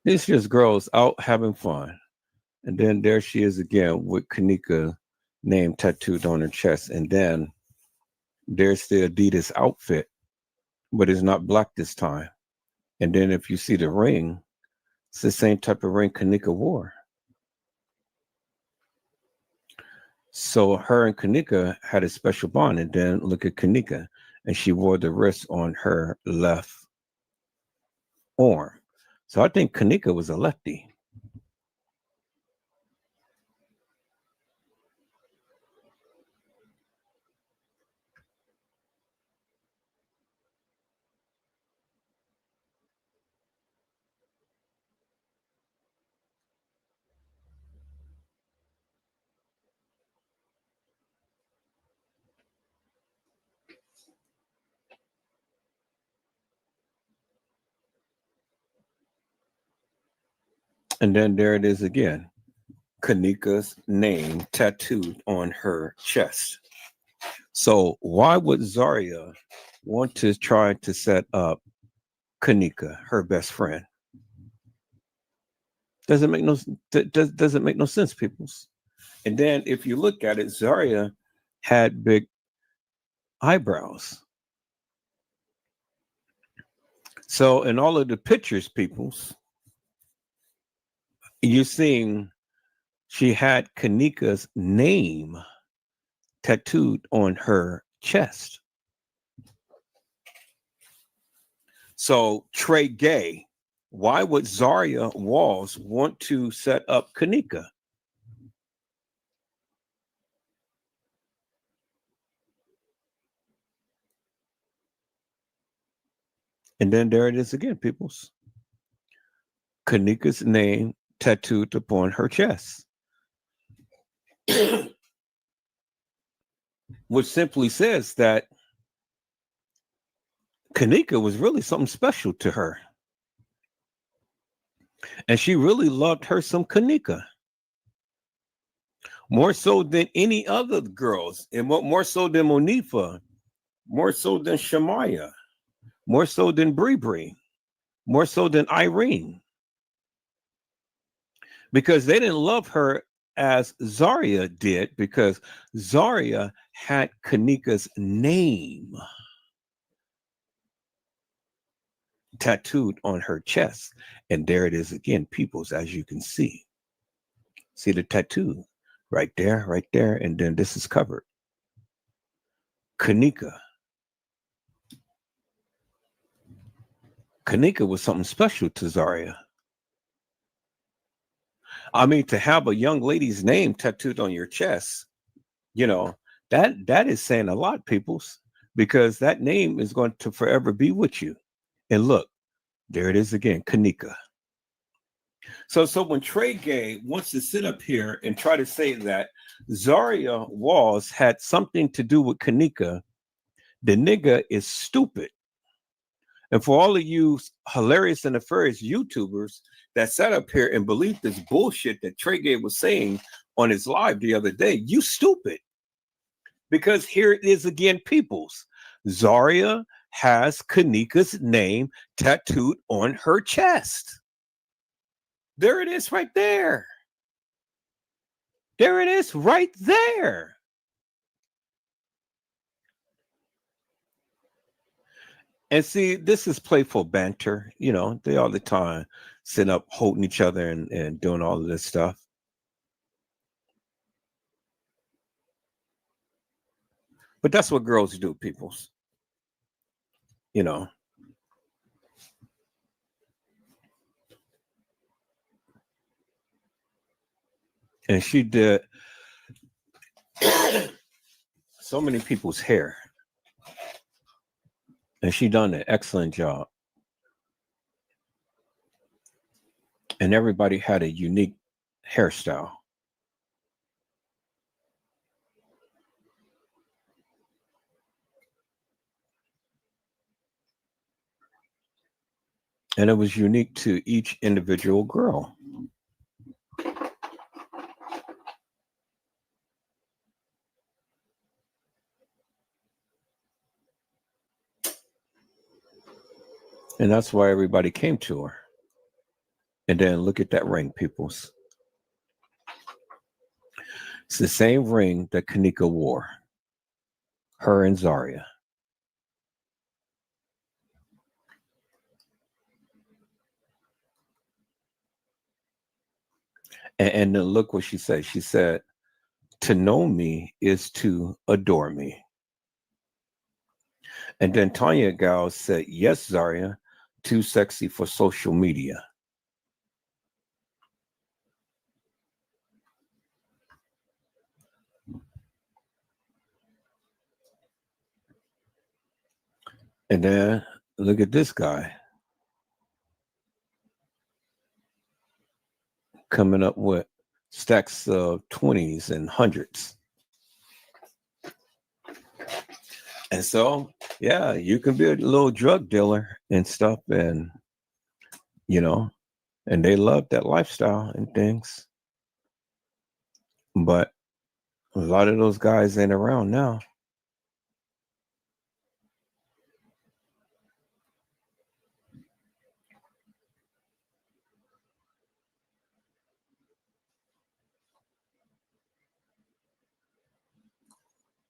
It's just girls out having fun. And then there she is again with Kenneka name tattooed on her chest. And then there's the Adidas outfit, but it's not black this time. And then if you see the ring, it's the same type of ring Kenneka wore. So her and Kenneka had a special bond. And then look at Kenneka, and she wore the wrist on her left arm. So I think Kenneka was a lefty. And then there it is again. Kenneka's name tattooed on her chest. So why would Zahrie want to try to set up Kenneka, her best friend? Doesn't make no sense, peoples. And then if you look at it, Zahrie had big eyebrows. So in all of the pictures, peoples, you're seeing she had Kenneka's name tattooed on her chest. So Trey Gay, why would Zahrie Walls want to set up Kenneka? And then there it is again, peoples. Kenneka's name tattooed upon her chest. Which simply says that Kenneka was really something special to her. And she really loved her some Kenneka. More so than any other girls. And more so than Monifa. More so than Shamaya. More so than Bree. More so than Irene. Because they didn't love her as Zahrie did, because Zahrie had Kenneka's name tattooed on her chest. And there it is again, peoples, as you can see. See the tattoo right there, and then this is covered. Kenneka. Kenneka was something special to Zahrie. I mean, to have a young lady's name tattooed on your chest, you know, that is saying a lot, peoples, because that name is going to forever be with you. And look, there it is again, Kenneka. So when Trey Gay wants to sit up here and try to say that Zahrie Walls had something to do with Kenneka, the nigga is stupid. And for all of you hilarious and nefarious YouTubers that sat up here and believed this bullshit that Trey Gay was saying on his live the other day, you stupid. Because here it is again, peoples. Zahrie has Kenneka's name tattooed on her chest. There it is right there. There it is right there. And see, this is playful banter. You know, they all the time sitting up, holding each other and doing all of this stuff. But that's what girls do, peoples. You know. And she did so many people's hair. And she done an excellent job. And everybody had a unique hairstyle. And it was unique to each individual girl. And that's why everybody came to her. And then look at that ring, peoples. It's the same ring that Kenneka wore. Her and Zahrie. And then look what she said. She said, to know me is to adore me. And then Tanya Gal said, yes, Zahrie, too sexy for social media. And then look at this guy coming up with stacks of 20s and 100s. And so, yeah, you can be a little drug dealer and stuff, and and they love that lifestyle and things. But a lot of those guys ain't around now.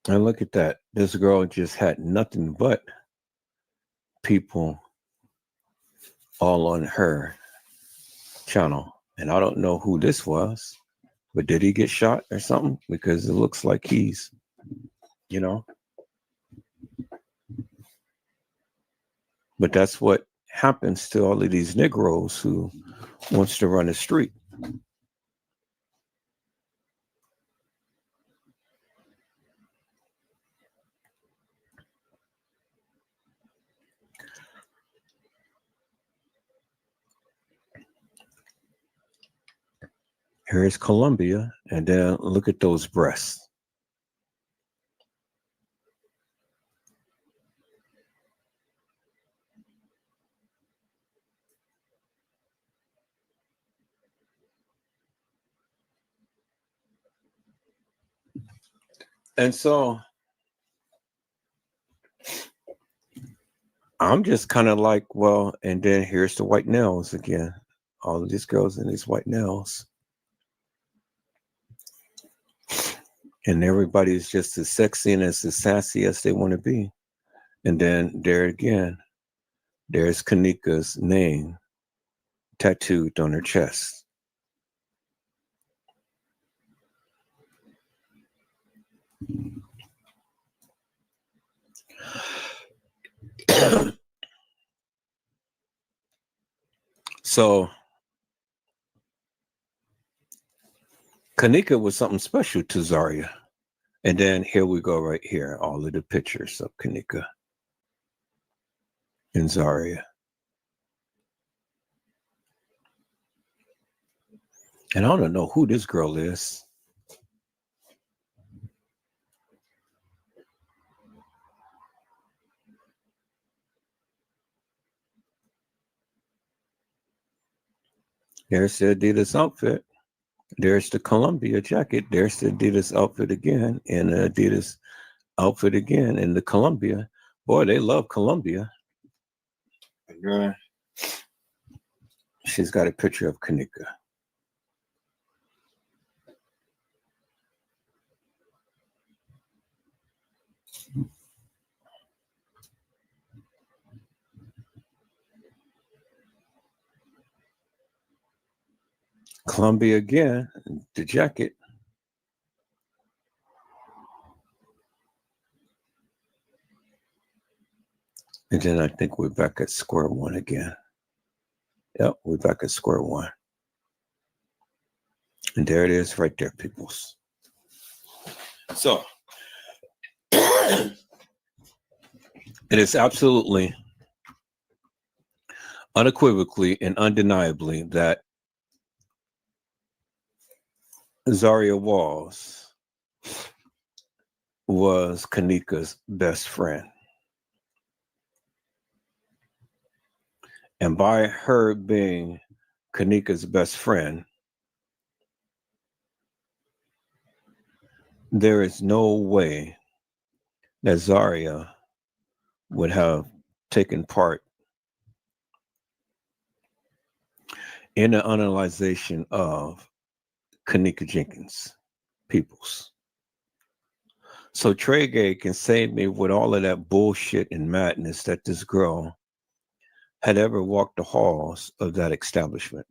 And look at that. This girl just had nothing but people all on her channel. And I don't know who this was, but did he get shot or something? Because it looks like he's, But that's what happens to all of these Negroes who wants to run the street. Here's Colombia, and then look at those breasts. And so I'm just kind of like, well, and then here's the white nails again. All of these girls in these white nails. And everybody's just as sexy and as sassy as they want to be. And then there again, there's Kenneka's name tattooed on her chest. So Kenneka was something special to Zahrie. And then here we go right here, all of the pictures of Kenneka and Zahrie. And I don't know who this girl is. There's the Adidas outfit. There's the Columbia jacket. There's the Adidas outfit again, and the Adidas outfit again, and the Columbia. Boy, they love Columbia. She's got a picture of Kenneka. Columbia again, the jacket. And then I think we're back at square one again. Yep, we're back at square one. And there it is right there, peoples. So, it is absolutely, unequivocally, and undeniably that Zahrie Walls was Kenneka's best friend. And by her being Kenneka's best friend, there is no way that Zahrie would have taken part in the analyzation of Kenneka Jenkins, peoples. So Trey Gay can save me with all of that bullshit and madness that this girl had ever walked the halls of that establishment.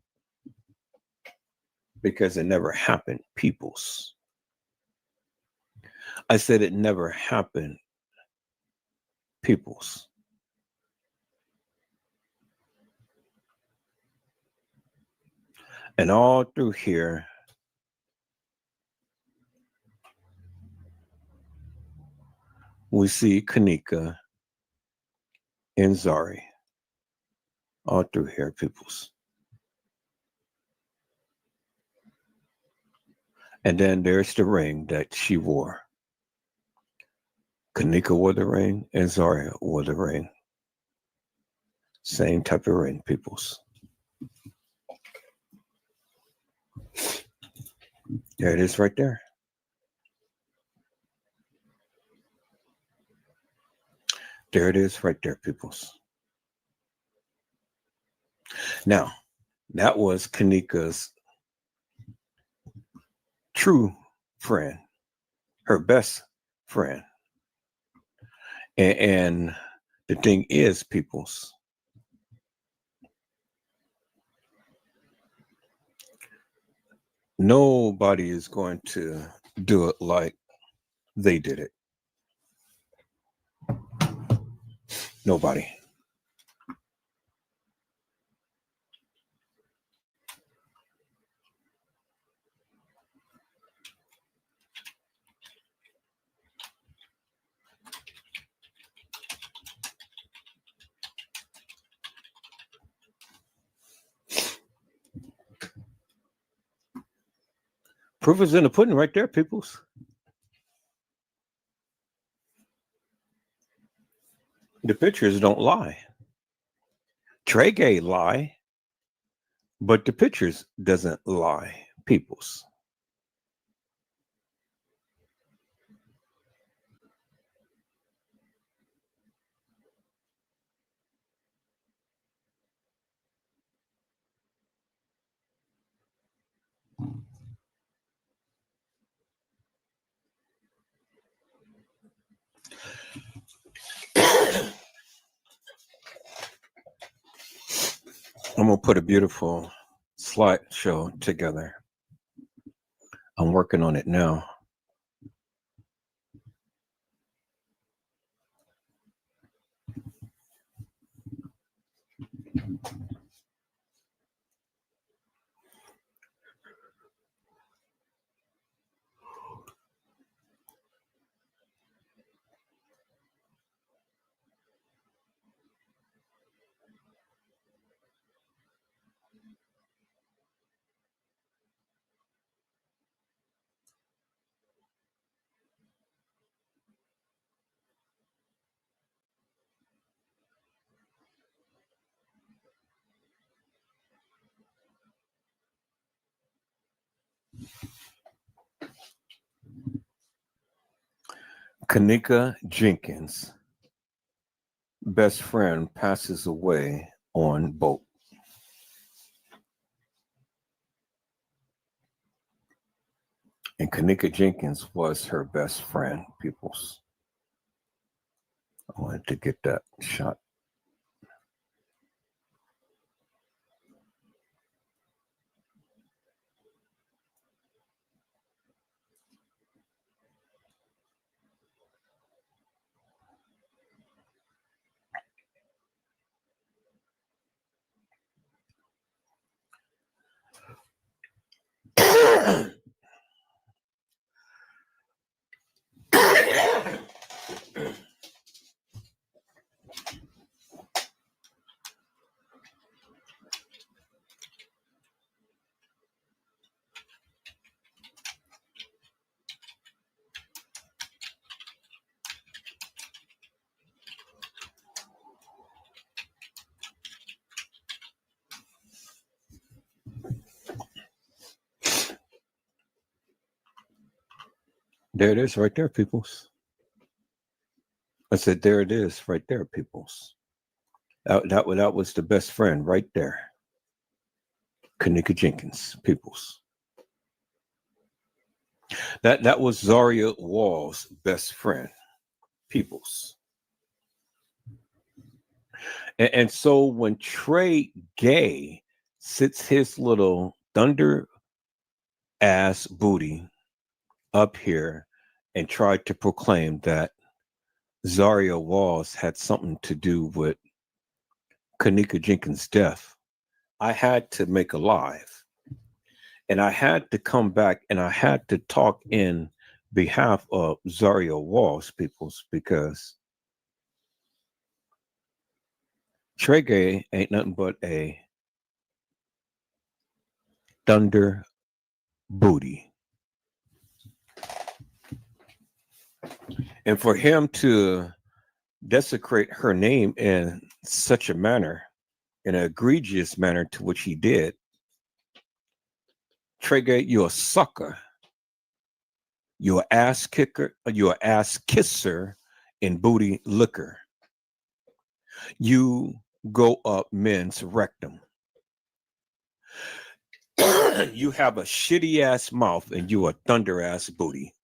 Because it never happened, peoples. I said it never happened, peoples. And all through here, we see Kenneka and Zahrie. All through here, peoples. And then there's the ring that she wore. Kenneka wore the ring and Zahrie wore the ring. Same type of ring, peoples. There it is right there. There it is right there, peoples. Now, that was Kenneka's true friend, her best friend. And the thing is, peoples, nobody is going to do it like they did it. Nobody. Proof is in the pudding right there, peoples. The pictures don't lie. Trey Gay lie, but the pictures doesn't lie, peoples. I'm going to put a beautiful slideshow together. I'm working on it now. Kenneka Jenkins' best friend passes away on boat. And Kenneka Jenkins was her best friend, peoples. I wanted to get that shot. There it is right there, peoples. I said, there it is right there, peoples. That was the best friend right there. Kenneka Jenkins, peoples. That was Zaria Wall's best friend, peoples. And so when Trey Gay sits his little thunder ass booty up here and tried to proclaim that Zaria Walls had something to do with Kenneka Jenkins' death, I had to make a live. And I had to come back and I had to talk in behalf of Zaria Walls, peoples, because Trey Gay ain't nothing but a thunder booty. And for him to desecrate her name in such a manner, in an egregious manner to which he did, Trey Gay, you're a sucker. You're an ass kicker, you're an ass kisser in booty liquor. You go up men's rectum. You have a shitty ass mouth and you a thunder ass booty.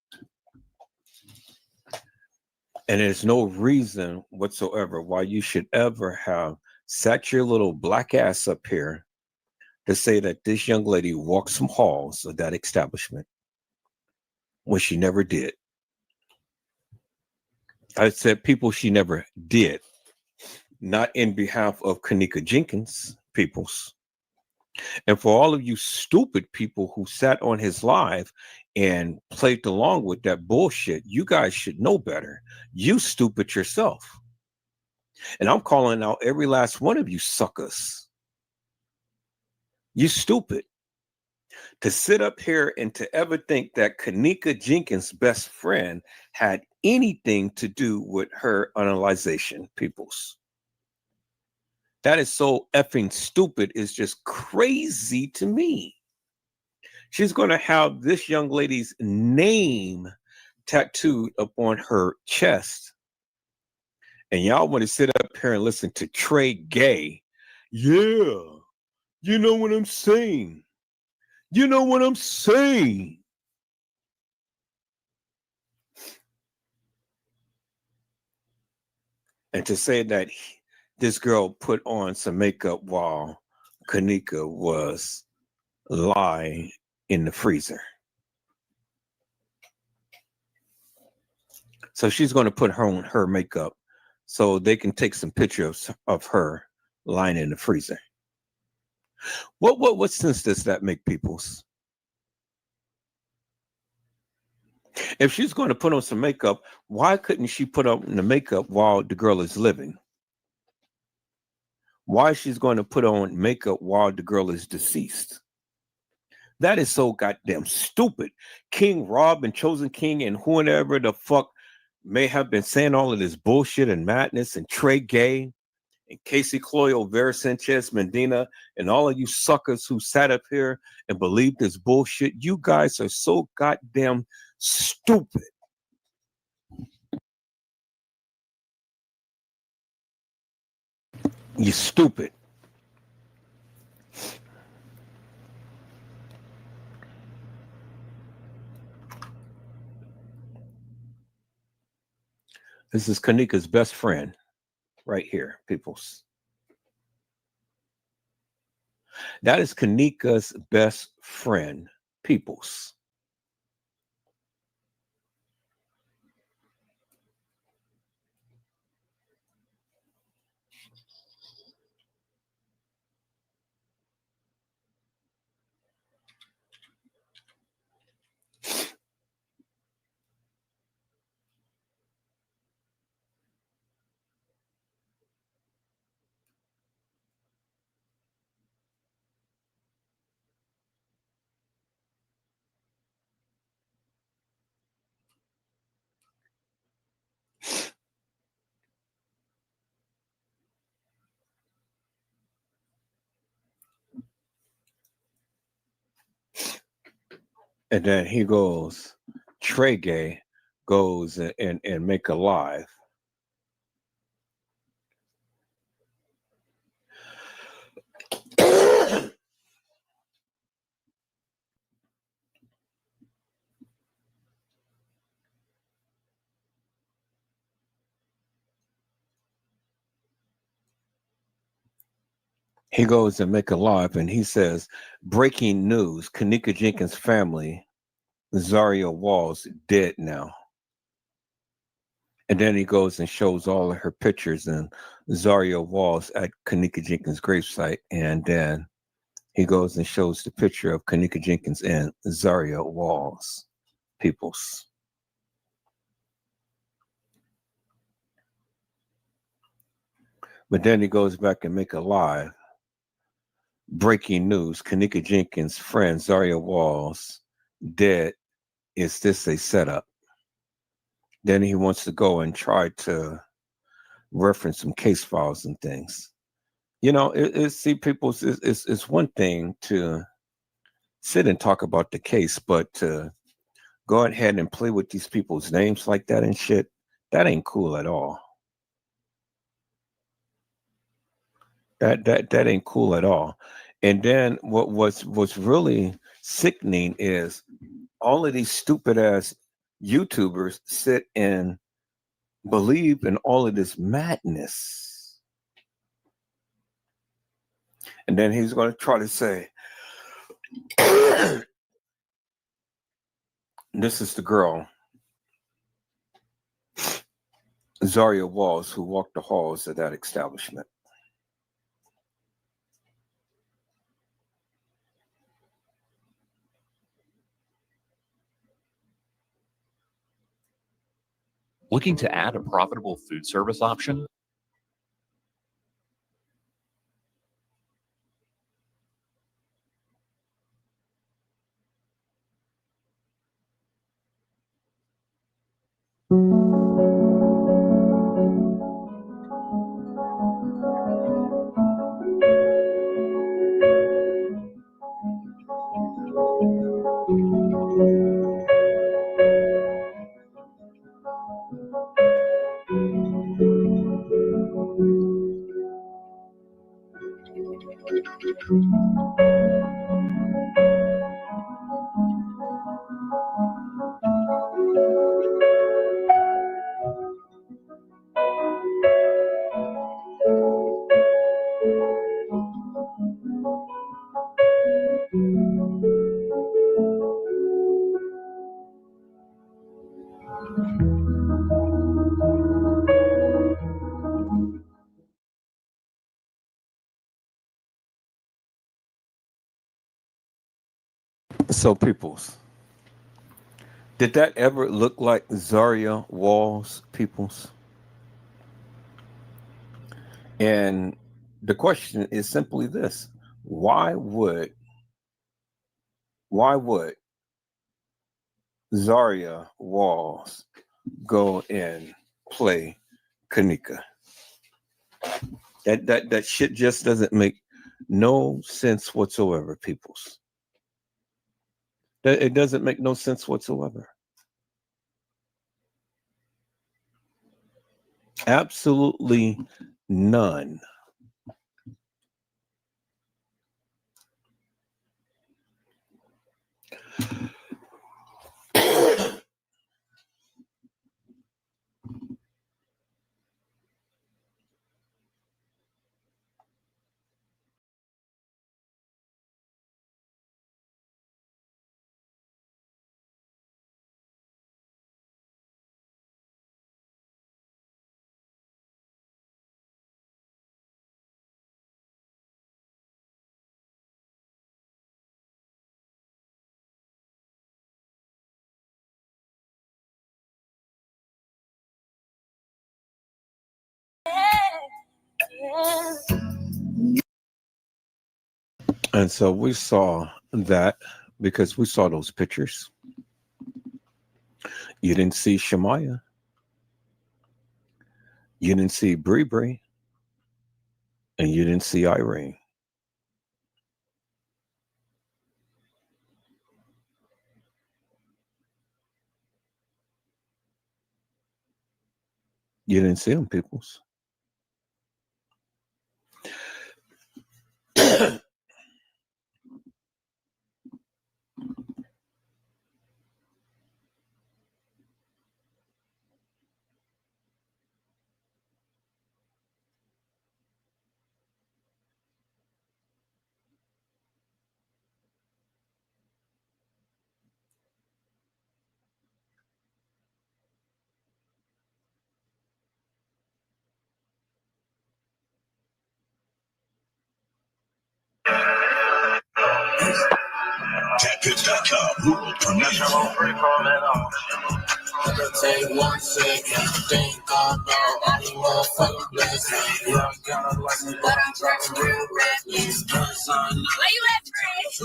And there's no reason whatsoever why you should ever have sat your little black ass up here to say that this young lady walked some halls of that establishment when she never did. I said people she never did, not in behalf of Kenneka Jenkins, peoples. And for all of you stupid people who sat on his live and played along with that bullshit, you guys should know better. You stupid yourself. And I'm calling out every last one of you suckers. You stupid. To sit up here and to ever think that Kenneka Jenkins' best friend had anything to do with her analyzation, peoples. That is so effing stupid. It's just crazy to me. She's going to have this young lady's name tattooed upon her chest. And y'all want to sit up here and listen to Trey Gay. Yeah, you know what I'm saying. You know what I'm saying. And to say that this girl put on some makeup while Kenneka was lying in the freezer. So she's going to put her on her makeup so they can take some pictures of her lying in the freezer. What sense does that make, peoples? If she's going to put on some makeup, why couldn't she put on the makeup while the girl is living? Why she's going to put on makeup while the girl is deceased? That is so goddamn stupid. King Rob and Chosen King and whoever the fuck may have been saying all of this bullshit and madness, and Trey Gay and Casey Cloyo, Vera Sanchez Medina, and all of you suckers who sat up here and believed this bullshit, you guys are so goddamn stupid. You stupid. This is Kenneka's best friend right here, peoples. That is Kenneka's best friend, peoples. And then he goes, Trey Gay goes and make a live. He goes and make a live, and he says, "Breaking news: Kenneka Jenkins' family, Zaria Walls, dead now." And then he goes and shows all of her pictures and Zaria Walls at Kenneka Jenkins' gravesite, and then he goes and shows the picture of Kenneka Jenkins and Zaria Walls. Peoples. But then he goes back and make a live. Breaking news: Kenneka Jenkins' friend Zaria Walls dead. Is this a setup? Then he wants to go and try to reference some case files and things. You know, see, people, it's one thing to sit and talk about the case, but to go ahead and play with these people's names like that and shit, that ain't cool at all. That ain't cool at all. And then what's really sickening is all of these stupid ass YouTubers sit and believe in all of this madness. And then he's going to try to say, this is the girl, Zaria Walls, who walked the halls of that establishment. Looking to add a profitable food service option? So, peoples, did that ever look like Zaria Walls, peoples? And the question is simply this: why would Zaria Walls go and play Kenneka? That shit just doesn't make no sense whatsoever, peoples. It doesn't make no sense whatsoever. Absolutely none. And so we saw that because we saw those pictures. You didn't see Shemaya. You didn't see Bree Bree. And you didn't see Irene. You didn't see them, peoples. Take 1 second, think about all the motherfucking blessings. Yeah, I got a license, but I'm driving real reckless. Where you at, Chris?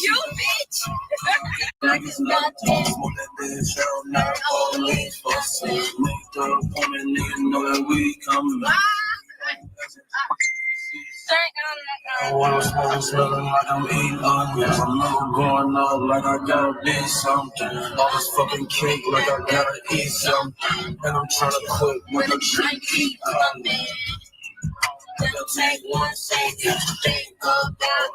You bitch! Like it's nothing. Smoke that bitch out, not police. Make the woman nigga know that we coming. When I'm smoking, smelling like I'm eating onions. I'm never going up like I gotta be something. All this fucking cake like I gotta eat something. And I'm trying to cook with a drink keep coming. It'll take 1 second. Think about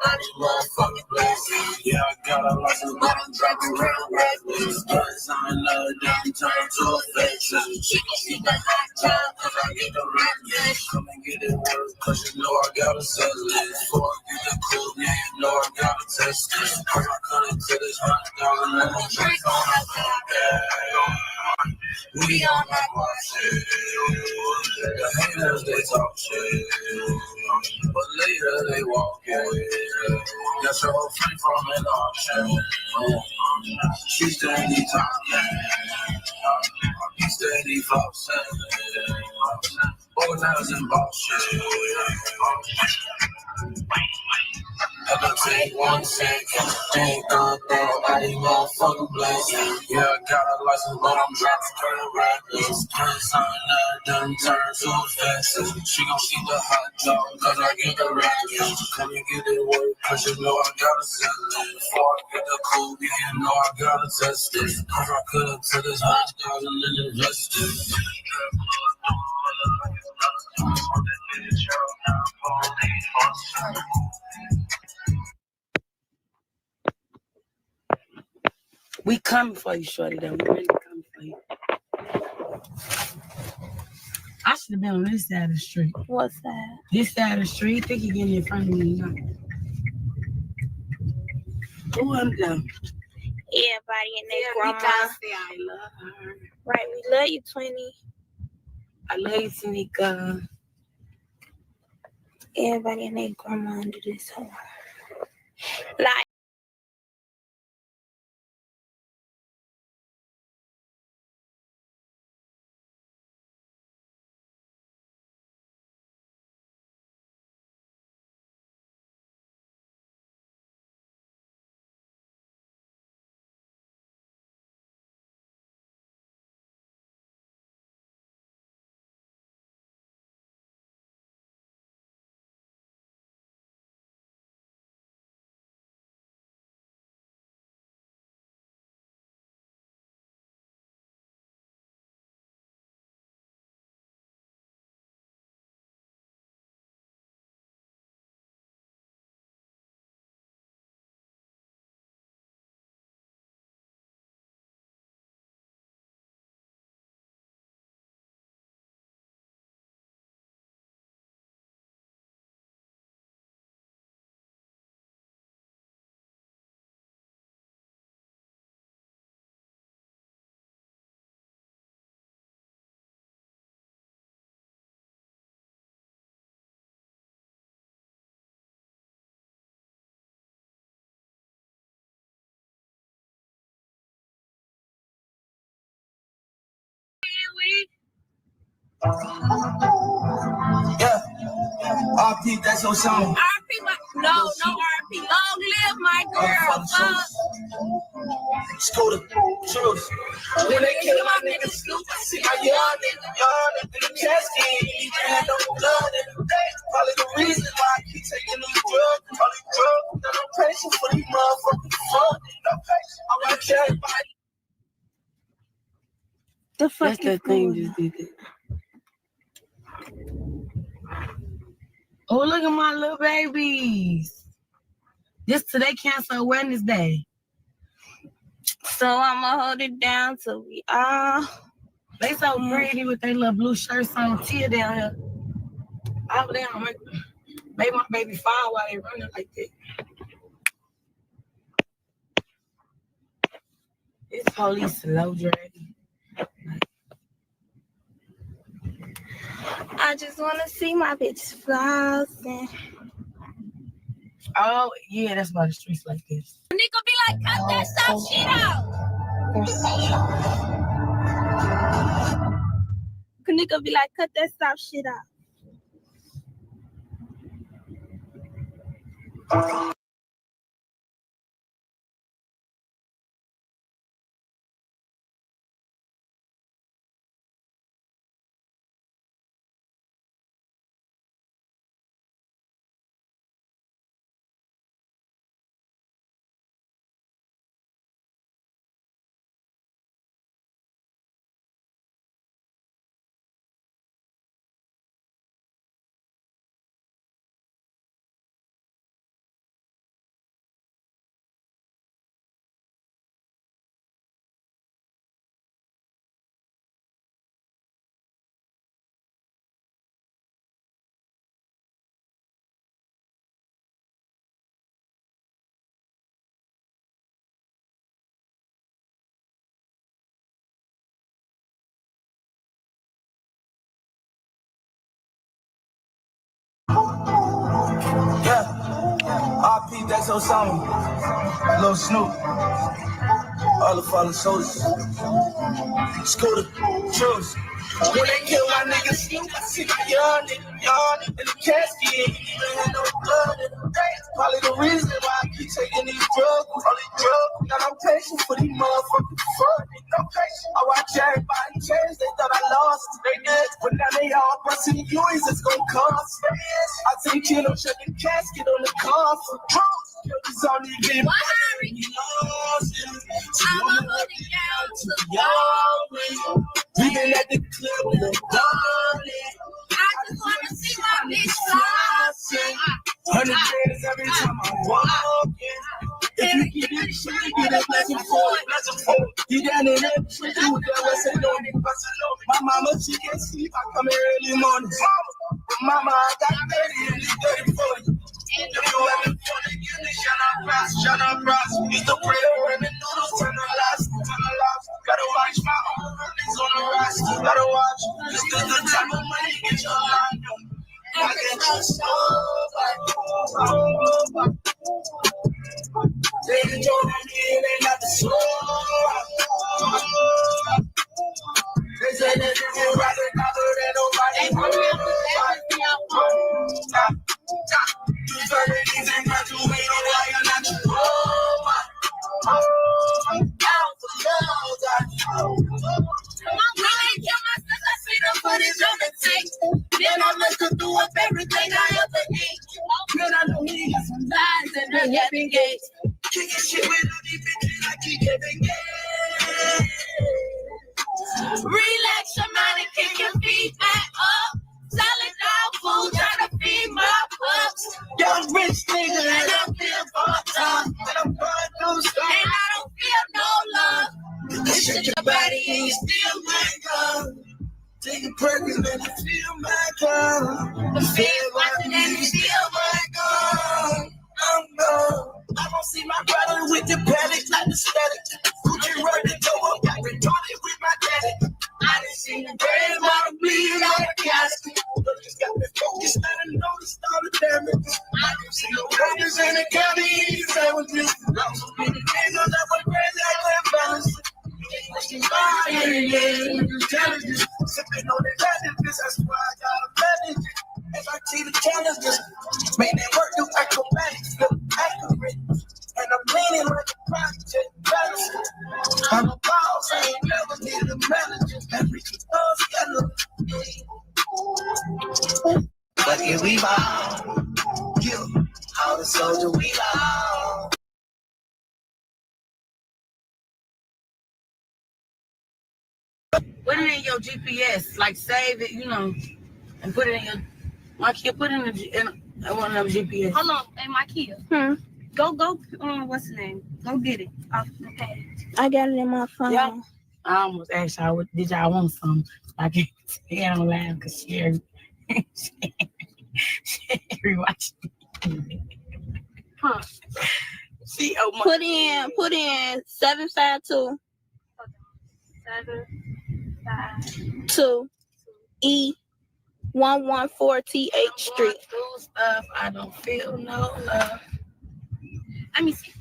all these motherfucking blessings. Yeah, I got a license, but I'm driving real reckless. Cause I'm in love, damn turn to a fix. She gon' see the hot job, cause I get the reckless. Come and get it work, cause you know I gotta sell it. Before I get the cool, yeah, you know I gotta test it. Cause I cut into this $100 and let me drink on that top. We on that shit. The haters, they talk shit. But later they walk in. That's your whole friend from an auction. She steady talking. He steady flossing. Organizing bullshit. It'll take 1 second. Think about all these motherfucking blessings. Yeah, I got a license, but I'm driving pretty reckless. Cause I'm not done turn too fast. She gon' see the hot dog, cause I get the reckless. Come and get it work, cause you know I gotta sell it. Before I get the cool, yeah, you know I gotta test it. Cause I could've took this $100 and invested. We coming for you, shorty, though. We really coming for you. I should have been on this side of the street. What's that? This side of the street. I think you're getting in front of me. Who am I? Everybody in their grandma. Say I love her. Right, we love you, 20. I love you, Tanika. Everybody and their grandma under this hole. Like, Yeah, RP, that's your song. RP, no RP. Long live my girl. Scooter, truth. When they kill my nigga Snoop, see my young nigga in the casket. He had no blood in the day. Probably the reason why I keep taking them drugs. All these drugs, got no patience for these motherfucking fuck. No patience. I want to kill everybody. The fuck that's the thing just did it. Oh, look at my little babies. This today Cancer Awareness Day. So I'ma hold it down till we all. They so pretty with their little blue shirts on. Tear down here. I hope they don't make my baby fall while they running like that. This police slow dragging. I just wanna see my bitch flossing. Oh, yeah, that's why the streets like this. Nigga be like, like, cut that soft shit out. You're social. Kenneka be like, cut that soft shit out. RP, that's your song. Lil Snoop. All the fallen soldiers. Scooter. Choose. When they kill my nigga Snoop, I see my young nigga in the casket. Even had no blood in the face. Probably the reason why I keep taking these drugs. All these drugs. Got no patience for these motherfuckers. Fuck, no patience. I watch everybody change. They thought I lost. They did. But now they all busting the U's. It's gonna cost. I take kiddo, check the casket on the coffin. It's only been I'ma hold it down to y'all. we been at the club with a darling. I just wanna see my bitch flossing. 100 bands every time I'm walking. If you get it, shit, you get a blessing for it. You down in that tree with that West on it. My mama, she can't sleep. I come here early morning. Mama, I got 30 and it's 30 for you. If you ever want to get me, shut up, Ross. Used to pray to run the noodles, turn the lights. Gotta watch my own earnings on the rise. Gotta watch. This is the time of money, get your line on. I can just they enjoy me, they got the slow. They say that you rather cover than nobody. You turn it easy, but you ain't on why you're not you. Out for love, Kill myself, I see the footage on the tape. Then I look through up everything I ever ate. man, I know he got some Lies and the Kevin Gates. kicking shit with all these bitches like he Kevin Gates. Relax your mind and kick your feet back up. Solid dog food, trying to feed my pups. Young rich nigga, And I feel fucked up. and I'm going through stuff. And I don't feel no love. Shake your body and you still my gun. Take a Perkins and you feel my gun. Feel watching and you Still my gun. I'm gone. I don't see my brother with the panic like the static. Gucci right the door up, got retarded with my daddy. I didn't see the grave out of bleed out of casket. But just got me focused and I noticed all the damage. I didn't see no burgers in the county eating sandwiches. I'm so many days on that one crazy I can't balance. Intelligence, sipping on the challenges, that's why I gotta manage it. If I see the challenges, make that work do acrobatics, look accurate. And I'm leaning like a project balance. I'm a boss, I ain't never needed a manager. Every but here we bow. You, all the soldier we bow. Put it in your GPS, like save it, and put it in your. My kid, put it in one of them GPS. Hold on, hey, my kid. Go, what's the name? Go get it off the page. I got it in my phone. Yeah. I almost asked y'all, did y'all want some? I can't say I don't laugh because she watched me. Huh. She Put in 752 2 E 114 TH Street. Through stuff, I don't feel no love. Let me see.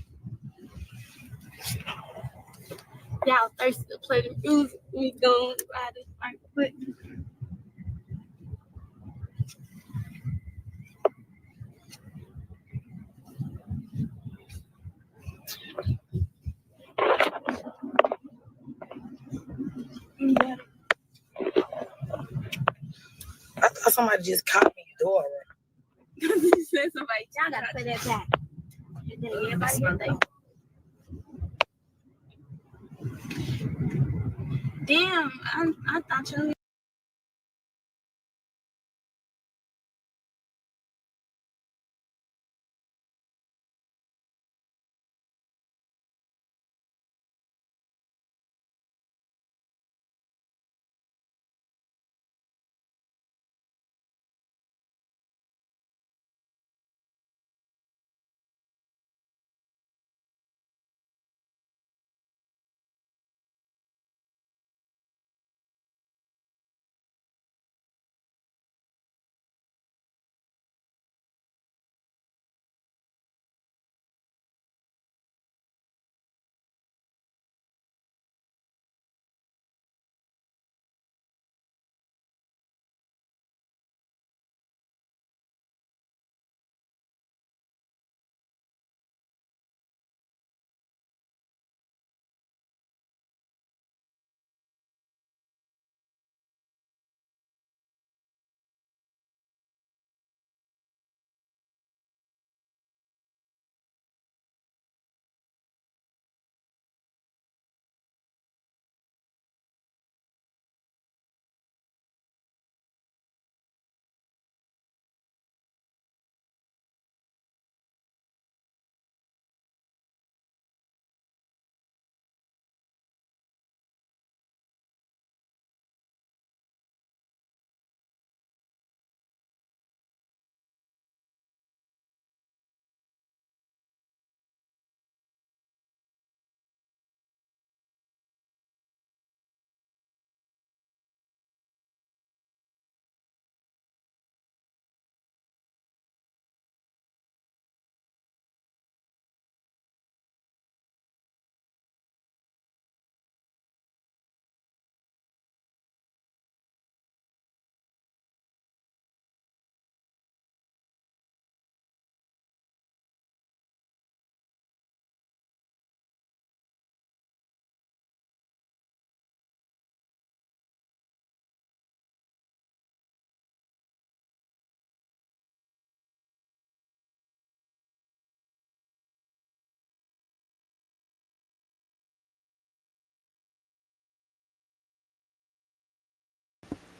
Y'all thirsty to play the music. We going to ride this bike quick. Yeah. I thought somebody just caught me the door. You said somebody, y'all gotta play that back. Everybody get there. Damn, I thought you.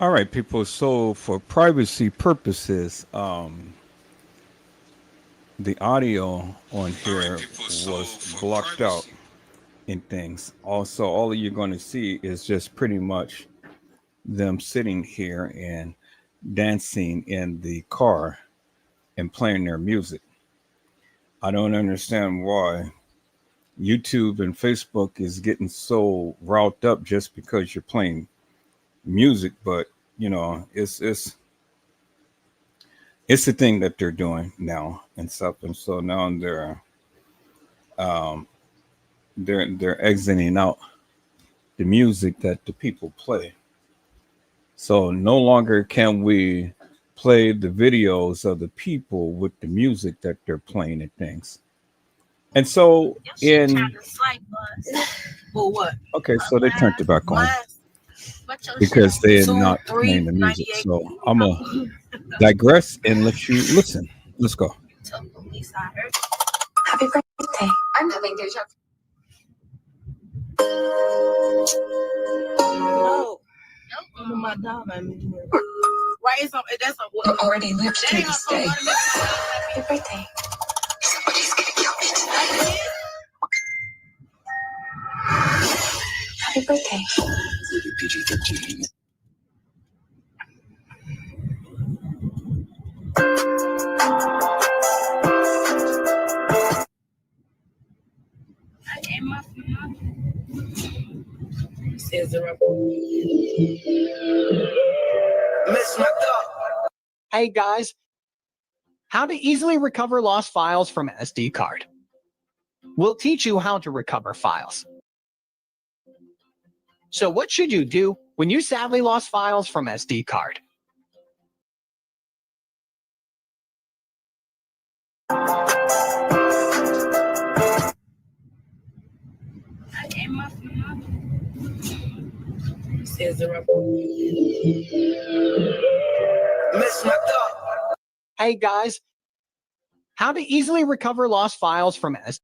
All right, people. So for privacy purposes, the audio on here was blocked out in things. Also, all you're going to see is just pretty much them sitting here and dancing in the car and playing their music. I don't understand why YouTube and Facebook is getting so riled up just because you're playing music, but you know, it's the thing that they're doing now and stuff, and so now um they're exiting out the music that the people play. So no longer can we play the videos of the people with the music that they're playing and things. And so in For what? okay, so they turned it back on because they're not playing the music. So I'm gonna digress and let you listen. Let's go. Happy birthday. I'm having deja No. My dog made me do it. Why is that's a vu. Already lived through this day. Happy birthday. Somebody's gonna kill me tonight. Happy birthday. PG-13. Hey guys, how to easily recover lost files from SD card. We'll teach you how to recover files. So what should you do when you sadly lost files from SD card? Hey guys, how to easily recover lost files from SD.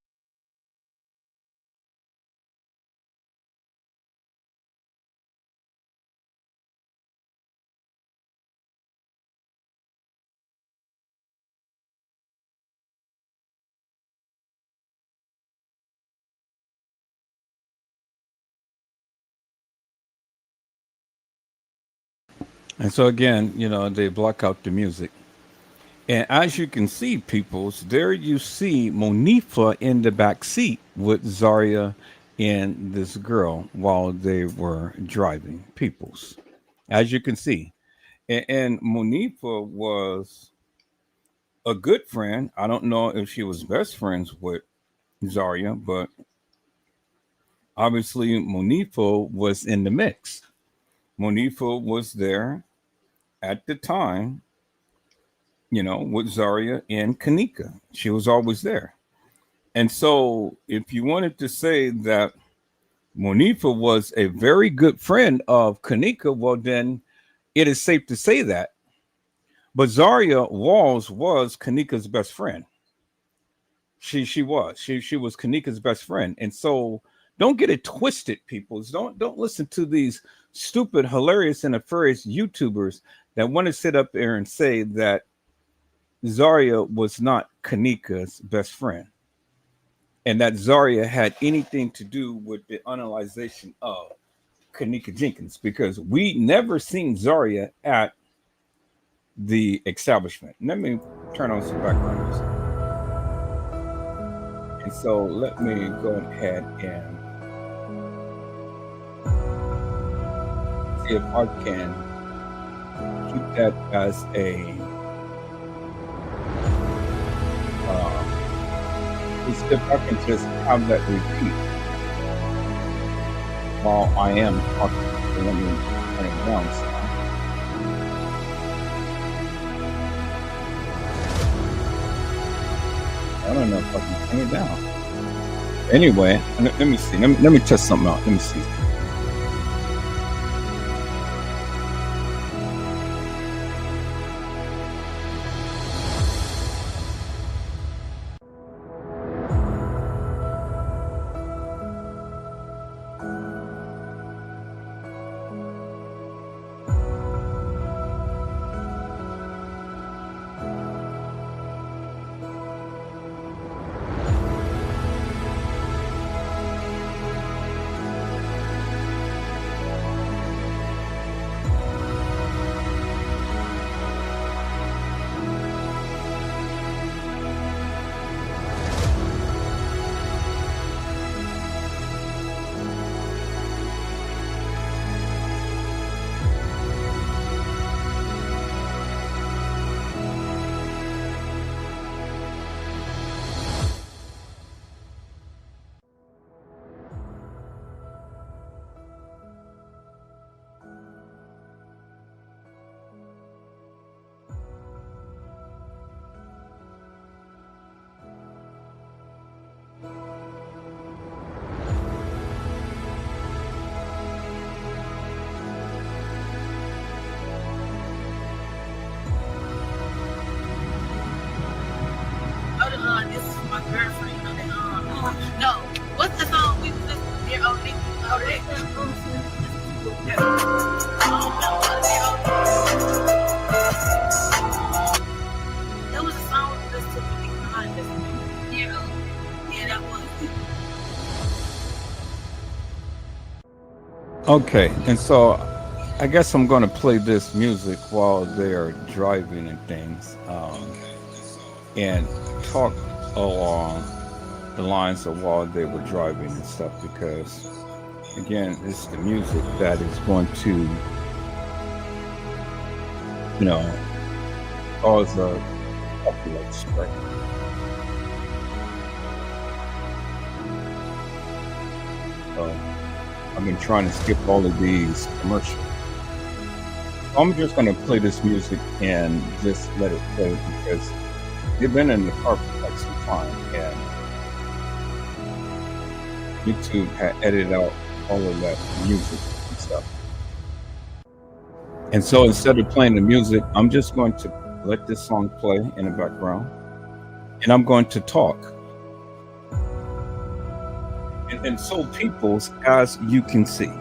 And so again, they block out the music. And as you can see, peoples, there you see Monifa in the back seat with Zaria and this girl while they were driving, peoples. As you can see. And Monifa was a good friend. I don't know if she was best friends with Zaria, but obviously Monifa was in the mix. Monifa was there at the time, with Zaria and Kenneka. She was always there. And so if you wanted to say that Monifa was a very good friend of Kenneka, well, then it is safe to say that. But Zaria Walls was Kenneka's best friend. She was Kenneka's best friend. And so don't get it twisted, people. Don't listen to these stupid, hilarious, and nefarious YouTubers that want to sit up there and say that Zaria was not Kenneka's best friend and that Zaria had anything to do with the analyzation of Kenneka Jenkins, because we never seen Zaria at the establishment. Let me turn on some background music. And so let me go ahead and see if I can keep that as a see if I can just have that repeat while I am talking. So let me turn it down some. I don't know if I can turn it down. Anyway, let me see. Let me test something out. Let me see. This is my girlfriend. No, what's the song we was listening to? Dear old Nikki. Oh, that was a song we listened to for Nicki Minaj. Dear old Nikki. Yeah, that was it. Okay, and so I guess I'm going to play this music while they are driving and things, and talk along the lines of while they were driving and stuff, because again, it's the music that is going to, cause a copyright strike. So I've been trying to skip all of these commercials. I'm just going to play this music and just let it play because they've been in the car for quite some time, and YouTube had edited out all of that music and stuff. And so instead of playing the music, I'm just going to let this song play in the background, and I'm going to talk. And so, peoples, as you can see,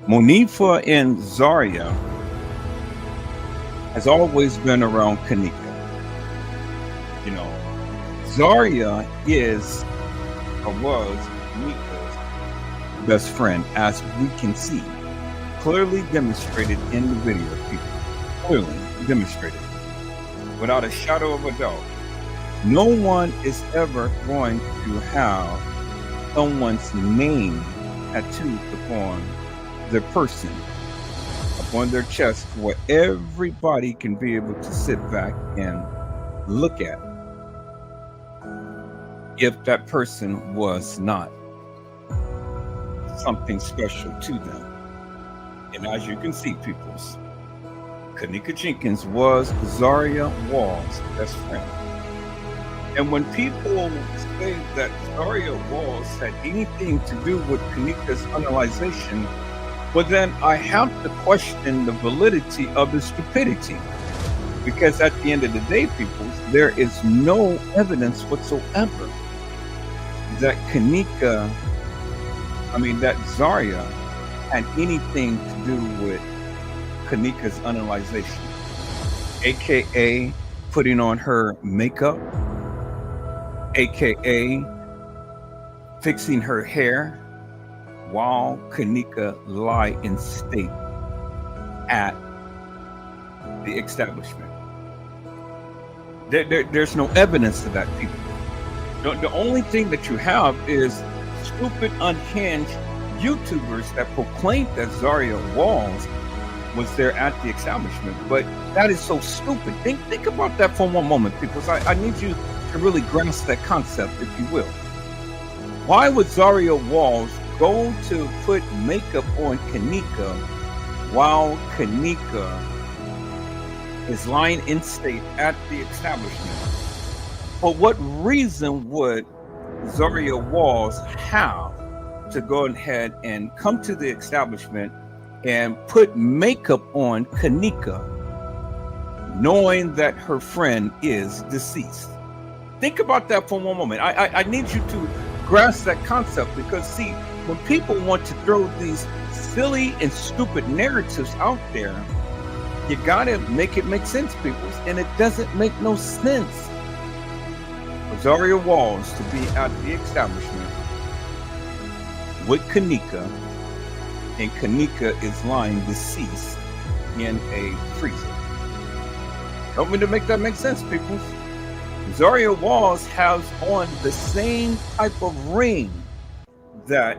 Monifa and Zahrie has always been around Kenneka. You know, Zahrie is or was Kenneka's best friend, as we can see, clearly demonstrated in the video, people. Clearly demonstrated, without a shadow of a doubt. No one is ever going to have someone's name tattooed upon their person, upon their chest, where everybody can be able to sit back and look at if that person was not something special to them. And as you can see, peoples, Kenneka Jenkins was Zahrie Wall's best friend. And when people say that Zahrie Walls had anything to do with Kenneka's analyzation, well, then I have to question the validity of the stupidity. Because at the end of the day, people, there is no evidence whatsoever that that Zahrie had anything to do with Kenneka's analyzation, aka putting on her makeup, aka fixing her hair while Kenneka lie in state at the establishment. There's no evidence to that, people. The only thing that you have is stupid, unhinged YouTubers that proclaimed that Zahrie Walls was there at the establishment. But that is so stupid. Think about that for one moment, people. So I need you to really grasp that concept, if you will. Why would Zahrie Walls go to put makeup on Kenneka while Kenneka is lying in state at the establishment? For what reason would Zahrie Walls have to go ahead and come to the establishment and put makeup on Kenneka, knowing that her friend is deceased? Think about that for one moment. I need you to grasp that concept, because see, when people want to throw these silly and stupid narratives out there, you gotta make it make sense, people, and it doesn't make no sense for Zahrie Walls to be at the establishment with Kenneka, and Kenneka is lying deceased in a freezer. Help me to make that make sense, people. Zahrie Walls has on the same type of ring that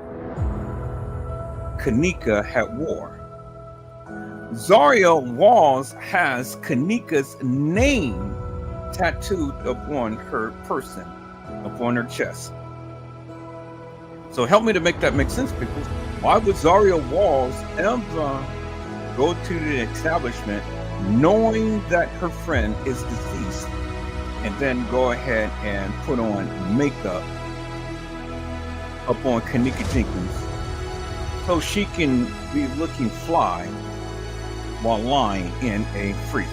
Kenneka had wore. Zahrie Walls has Kenneka's name tattooed upon her person, upon her chest. So help me to make that make sense, people. Why would Zahrie Walls ever go to the establishment knowing that her friend is deceased, and then go ahead and put on makeup upon Kenneka Jenkins so she can be looking fly while lying in a freezer?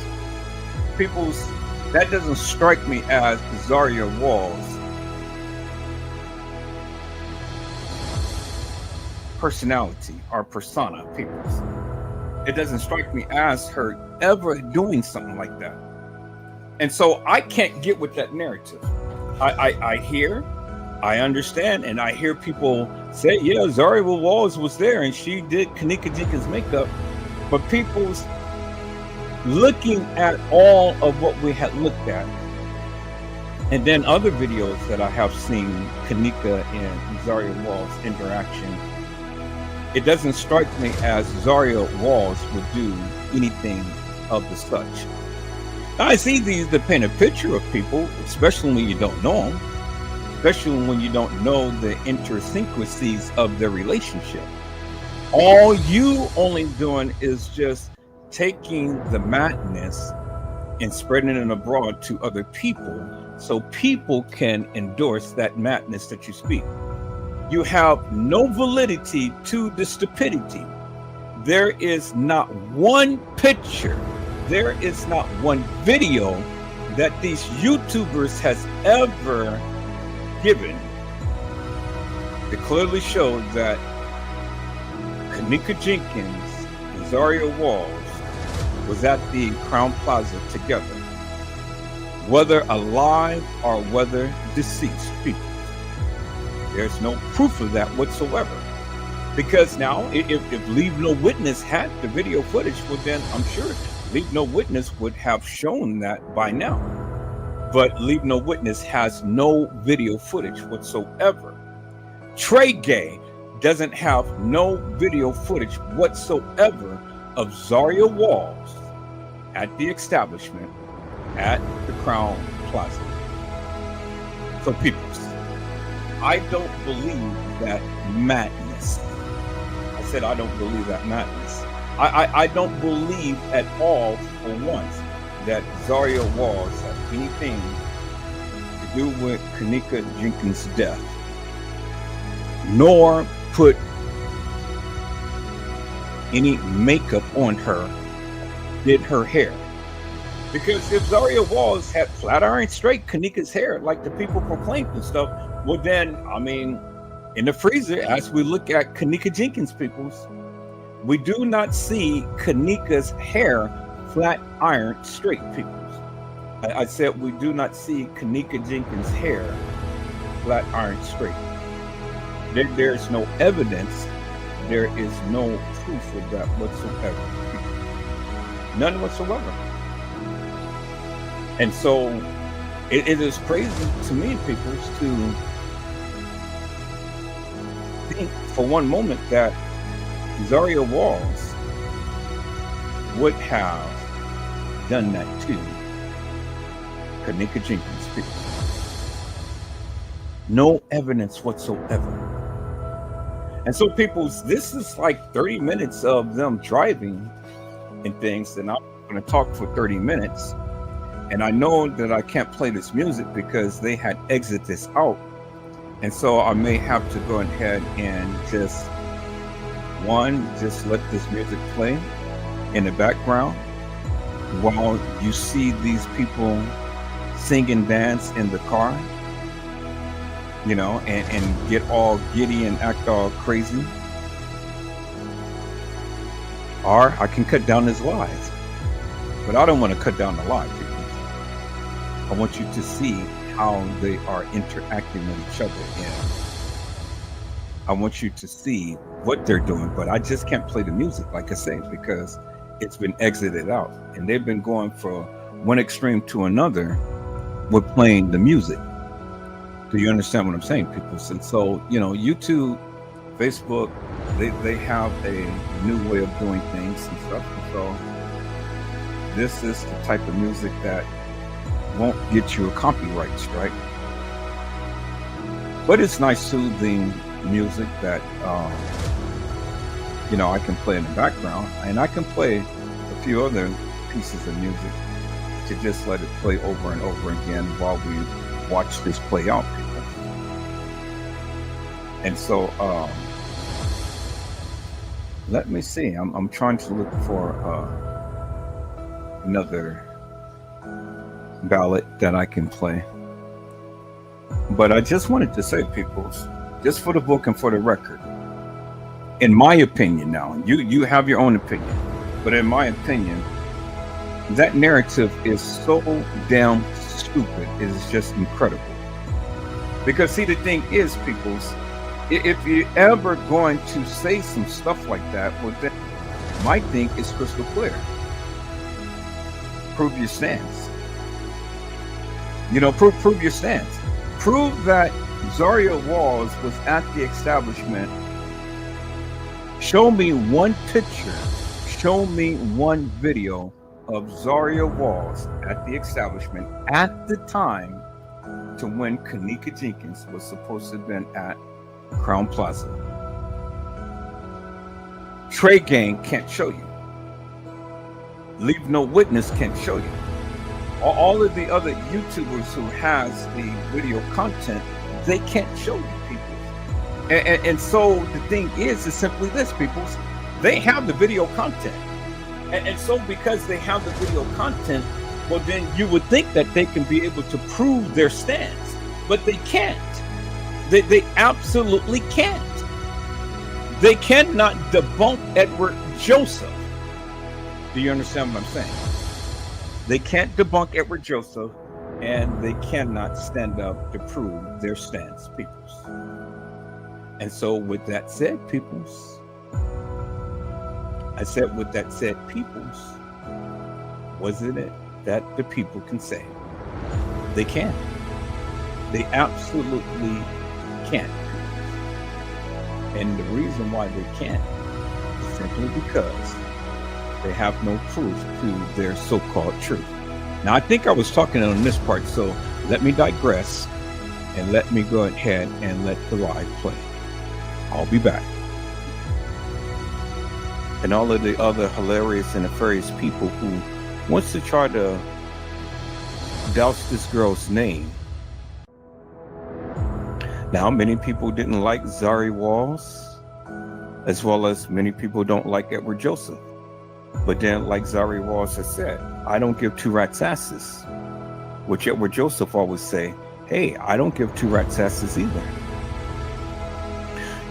People's, that doesn't strike me as Zahrie Walls' personality or persona, people's. It doesn't strike me as her ever doing something like that. And so I can't get with that narrative. I hear, I understand, and I hear people say, yeah, Zahrie Walls was there and she did Kenneka Jenkins makeup. But people's looking at all of what we had looked at, and then other videos that I have seen Kenneka and Zahrie Walls interaction, it doesn't strike me as Zahrie Walls would do anything of the such. Now, it's easy to paint a picture of people, especially when you don't know them. especially when you don't know the idiosyncrasies of their relationship. All you only doing is just taking the madness and spreading it abroad to other people so people can endorse that madness that you speak. You have no validity to the stupidity. There is not one picture, there is not one video that these YouTubers has ever given to clearly show that Kenneka Jenkins and Zahrie Walls was at the Crown Plaza together, whether alive or whether deceased people. There's no proof of that whatsoever. Because now, if Leave No Witness had the video footage, well then I'm sure Leave No Witness would have shown that by now. But Leave No Witness has no video footage whatsoever. Trey Gay doesn't have no video footage whatsoever of Zahrie Walls at the establishment at the Crown Plaza. So people, I don't believe that madness. I said I don't believe that madness. I don't believe at all for once that Zahrie Walls had anything to do with Kenneka Jenkins' death, nor put any makeup on her, did her hair. Because if Zahrie Walls had flat iron straight Kenneka's hair like the people proclaimed and stuff, well then, I mean, in the freezer, as we look at Kenneka Jenkins peoples, we do not see Kenneka's hair flat iron straight peoples. I said we do not see Kenneka Jenkins' hair flat iron straight. There's no evidence, there is no proof of that whatsoever. None whatsoever. And so it is crazy to me, people, to think for one moment that Zahrie Walls would have done that to Kenneka Jenkins people. No evidence whatsoever. And so people, this is like 30 minutes of them driving and things, and I'm going to talk for 30 minutes. And I know that I can't play this music because they had exited this out. And so I may have to go ahead and just let this music play in the background while you see these people sing and dance in the car, you know, and get all giddy and act all crazy. Or I can cut down this live, but I don't want to cut down the live, people. I want you to see how they are interacting with each other, and I want you to see what they're doing, but I just can't play the music, like I say, because it's been exited out, and they've been going from one extreme to another with playing the music. Do you understand what I'm saying, people? And so, you know, YouTube, Facebook, they have a new way of doing things and stuff. And so this is the type of music that won't get you a copyright strike. But it's nice, soothing music that, you know, I can play in the background. And I can play a few other pieces of music to just let it play over and over again while we watch this play out, people. And so, let me see. I'm trying to look for another ballad that I can play. But I just wanted to say, people, just for the book and for the record, in my opinion now, you have your own opinion, but in my opinion, that narrative is so damn stupid. It is just incredible. Because see, the thing is, peoples, if you're ever going to say some stuff like that, well, then my thing is crystal clear. Prove your stance. You know, prove your stance. Prove that Zahrie Walls was at the establishment. Show me one picture. Show me one video of Zahrie Walls at the establishment at the time to when Kenneka Jenkins was supposed to have been at Crown Plaza. Trey Gang can't show you. Leave No Witness can't show you. All of the other YouTubers who has the video content, they can't show you, people. And so the thing is simply this, people. They have the video content. And so because they have the video content, well, then you would think that they can be able to prove their stance. But they can't. They absolutely can't. They cannot debunk Edward Joseph. Do you understand what I'm saying? They can't debunk Edward Joseph, and they cannot stand up to prove their stance, peoples. And so with that said, peoples, I said with that said, peoples, wasn't it that the people can say? They can. They absolutely can. And the reason why they can't is simply because they have no proof to their so-called truth. Now, I think I was talking on this part, so let me digress and let me go ahead and let the live play. I'll be back. And all of the other hilarious and nefarious people who wants to try to douse this girl's name. Now, many people didn't like Zahrie Walls, as well as many people don't like Edward Joseph. But then, like Zahrie Walls has said, I don't give two rats' asses. Which Edward Joseph always say, hey, I don't give two rats' asses either.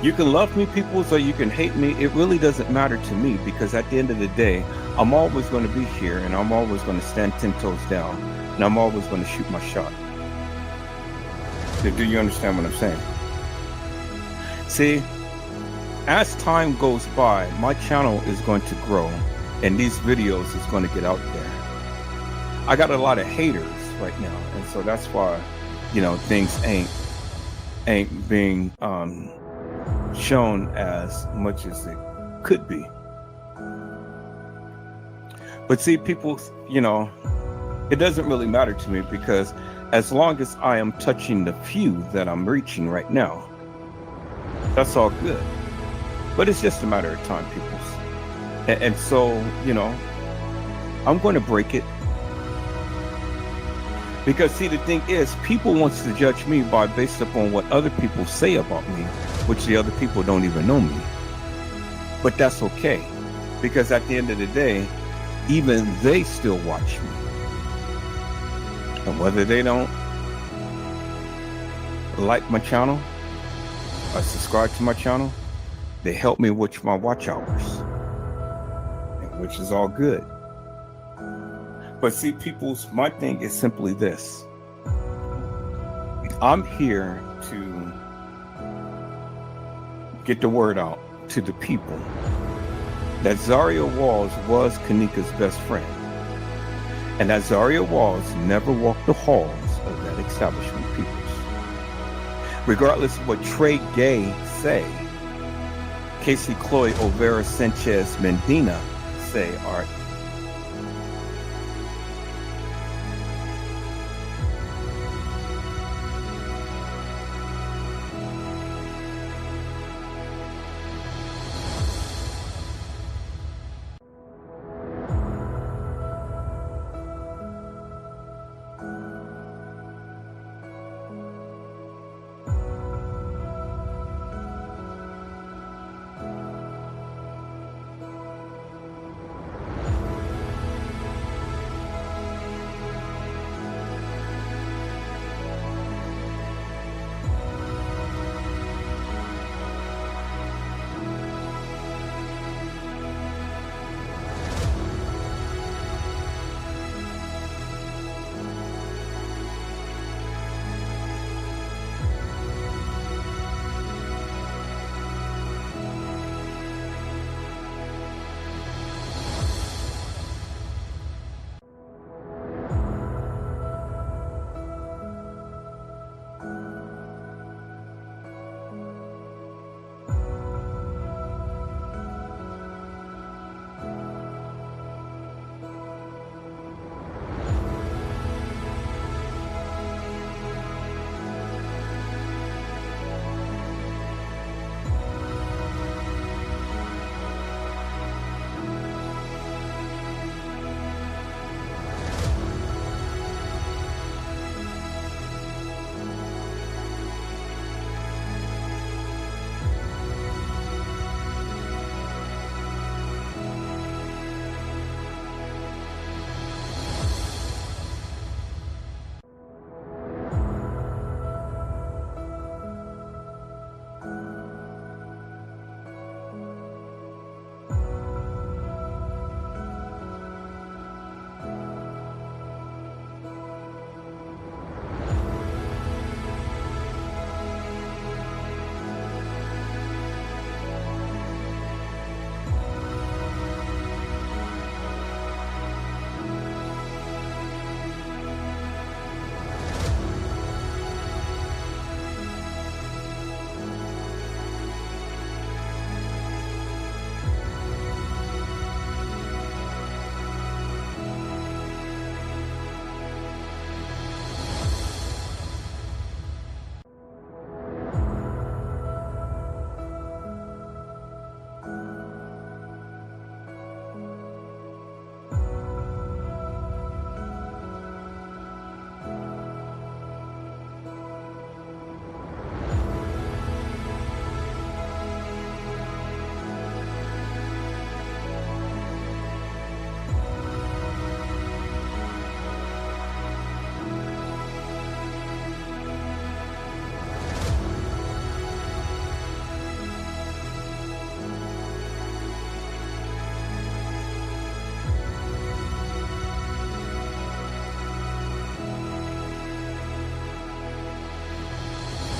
You can love me, peoples, or you can hate me. It really doesn't matter to me, because at the end of the day, I'm always going to be here, and I'm always going to stand 10 toes down, and I'm always going to shoot my shot. Do you understand what I'm saying? See, as time goes by, my channel is going to grow, and these videos is going to get out there. I got a lot of haters right now, and so that's why, you know, things ain't being shown as much as it could be. But see, people, you know, it doesn't really matter to me, because as long as I am touching the few that I'm reaching right now, that's all good. But it's just a matter of time, peoples. And so, you know, I'm going to break it. Because see, the thing is, people wants to judge me based upon what other people say about me, which the other people don't even know me. But that's okay, because at the end of the day, even they still watch me. And whether they don't like my channel or subscribe to my channel, they help me with my watch hours, which is all good. But see, peoples, my thing is simply this. I'm here to get the word out to the people that Zahrie Walls was Kenneka's best friend, and that Zahrie Walls never walked the halls of that establishment, peoples. Regardless of what Trey Gay say, Casey Chloe Overa Sanchez Medina say, are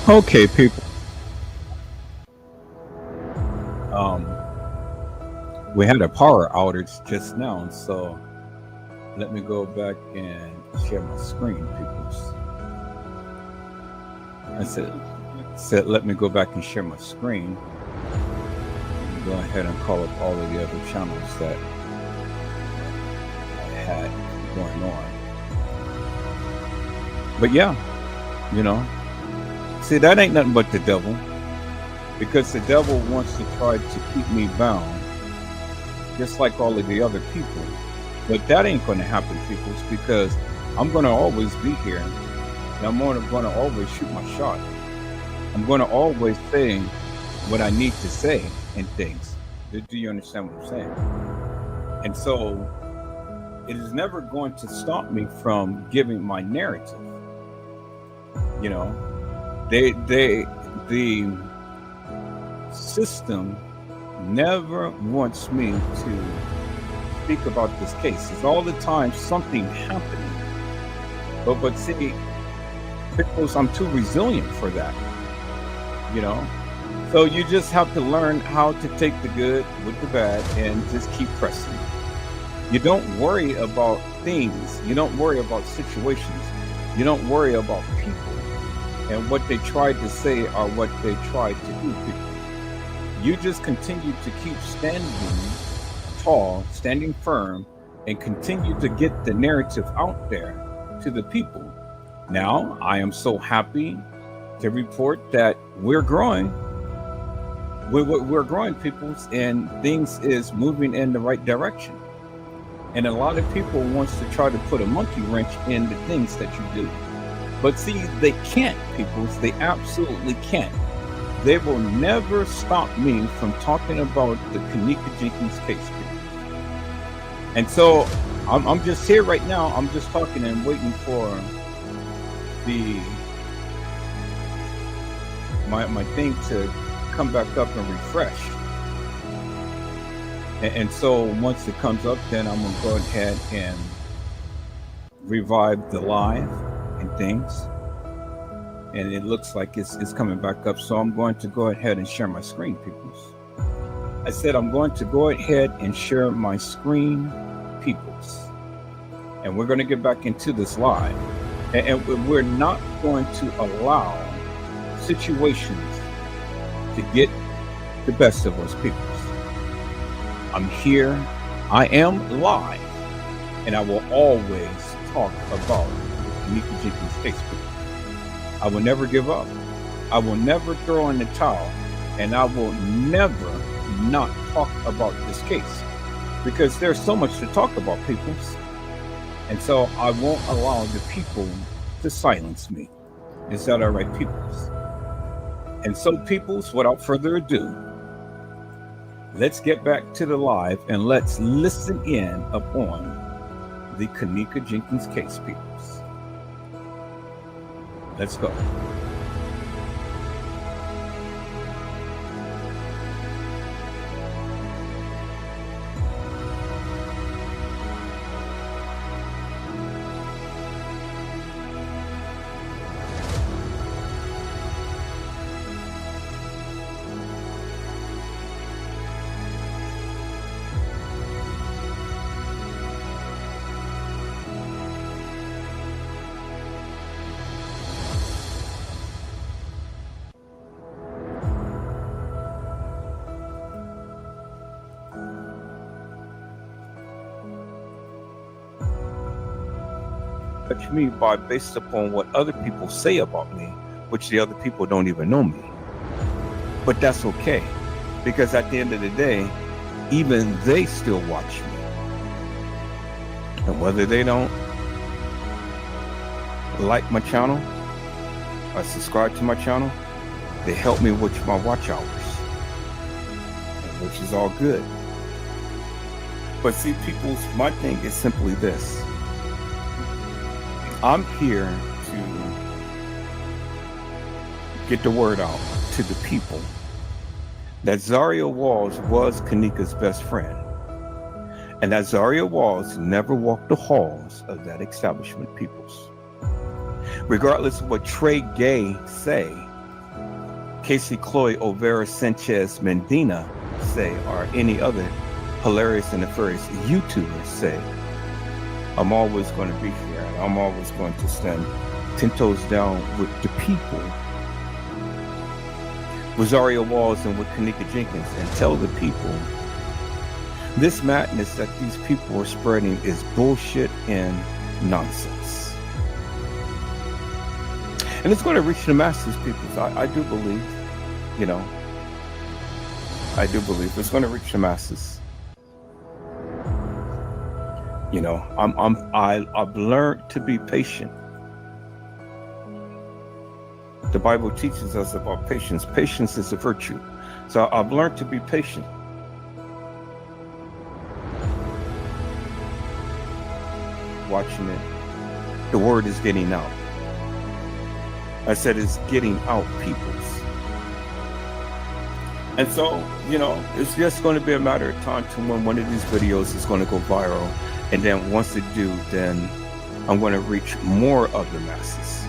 Okay, people. We had a power outage just now, so let me go back and share my screen, peoples. I said let me go back and share my screen. Go ahead and call up all of the other channels that I had going on. But yeah, see, that ain't nothing but the devil, because the devil wants to try to keep me bound, just like all of the other people. But that ain't going to happen, peoples, because I'm going to always be here, and I'm going to always shoot my shot. I'm going to always say what I need to say and things. Do you understand what I'm saying? And so it is never going to stop me from giving my narrative. The system never wants me to speak about this case. It's all the time something happening. But see, because I'm too resilient for that. So you just have to learn how to take the good with the bad and just keep pressing. You don't worry about things. You don't worry about situations. You don't worry about people and what they tried to say or what they tried to do to you. You just continue to keep standing tall, standing firm, and continue to get the narrative out there to the people. Now, I am so happy to report that we're growing. We're growing, peoples, and things is moving in the right direction. And a lot of people wants to try to put a monkey wrench in the things that you do. But see, they can't, peoples. They absolutely can't. They will never stop me from talking about the Kenneka Jenkins case, peoples. And so I'm just here right now. I'm just talking and waiting for my thing to come back up and refresh. And so once it comes up, then I'm going to go ahead and revive the live and things. And it looks like it's coming back up. So I'm going to go ahead and share my screen, peoples. I said I'm going to go ahead and share my screen, peoples. And we're going to get back into this live. And we're not going to allow situations to get the best of us, peoples. I'm here, I am live, and I will always talk about Kenneka Jenkins' case, peoples. I will never give up. I will never throw in the towel, and I will never not talk about this case, because there's so much to talk about, peoples. And so I won't allow the people to silence me. Is that all right, peoples? And so, peoples, without further ado, let's get back to the live and let's listen in upon the Kenneka Jenkins case, peoples. Let's go. Judge me by based upon what other people say about me, which the other people don't even know me. But that's okay, because at the end of the day, even they still watch me. And whether they don't like my channel or subscribe to my channel, they help me with my watch hours, which is all good. But see, peoples, my thing is simply this. I'm here to get the word out to the people that Zahrie Walls was Kenneka's best friend, and that Zahrie Walls never walked the halls of that establishment, peoples. Regardless of what Trey Gay say, Casey Chloe Overa Sanchez Mendina say, or any other hilarious and nefarious YouTubers say, I'm always going to be here, and I'm always going to stand 10 toes down with the people, with Zaria Walls and with Kenneka Jenkins, and tell the people this madness that these people are spreading is bullshit and nonsense. And it's going to reach the masses, people. I do believe, you know, I do believe it's going to reach the masses. You know, I've learned to be patient. The Bible teaches us about patience. Patience is a virtue. So I've learned to be patient. Watching it, the word is getting out. I said it's getting out, peoples. And so, you know, it's just going to be a matter of time to when one of these videos is going to go viral. And then once it do, then I'm going to reach more of the masses.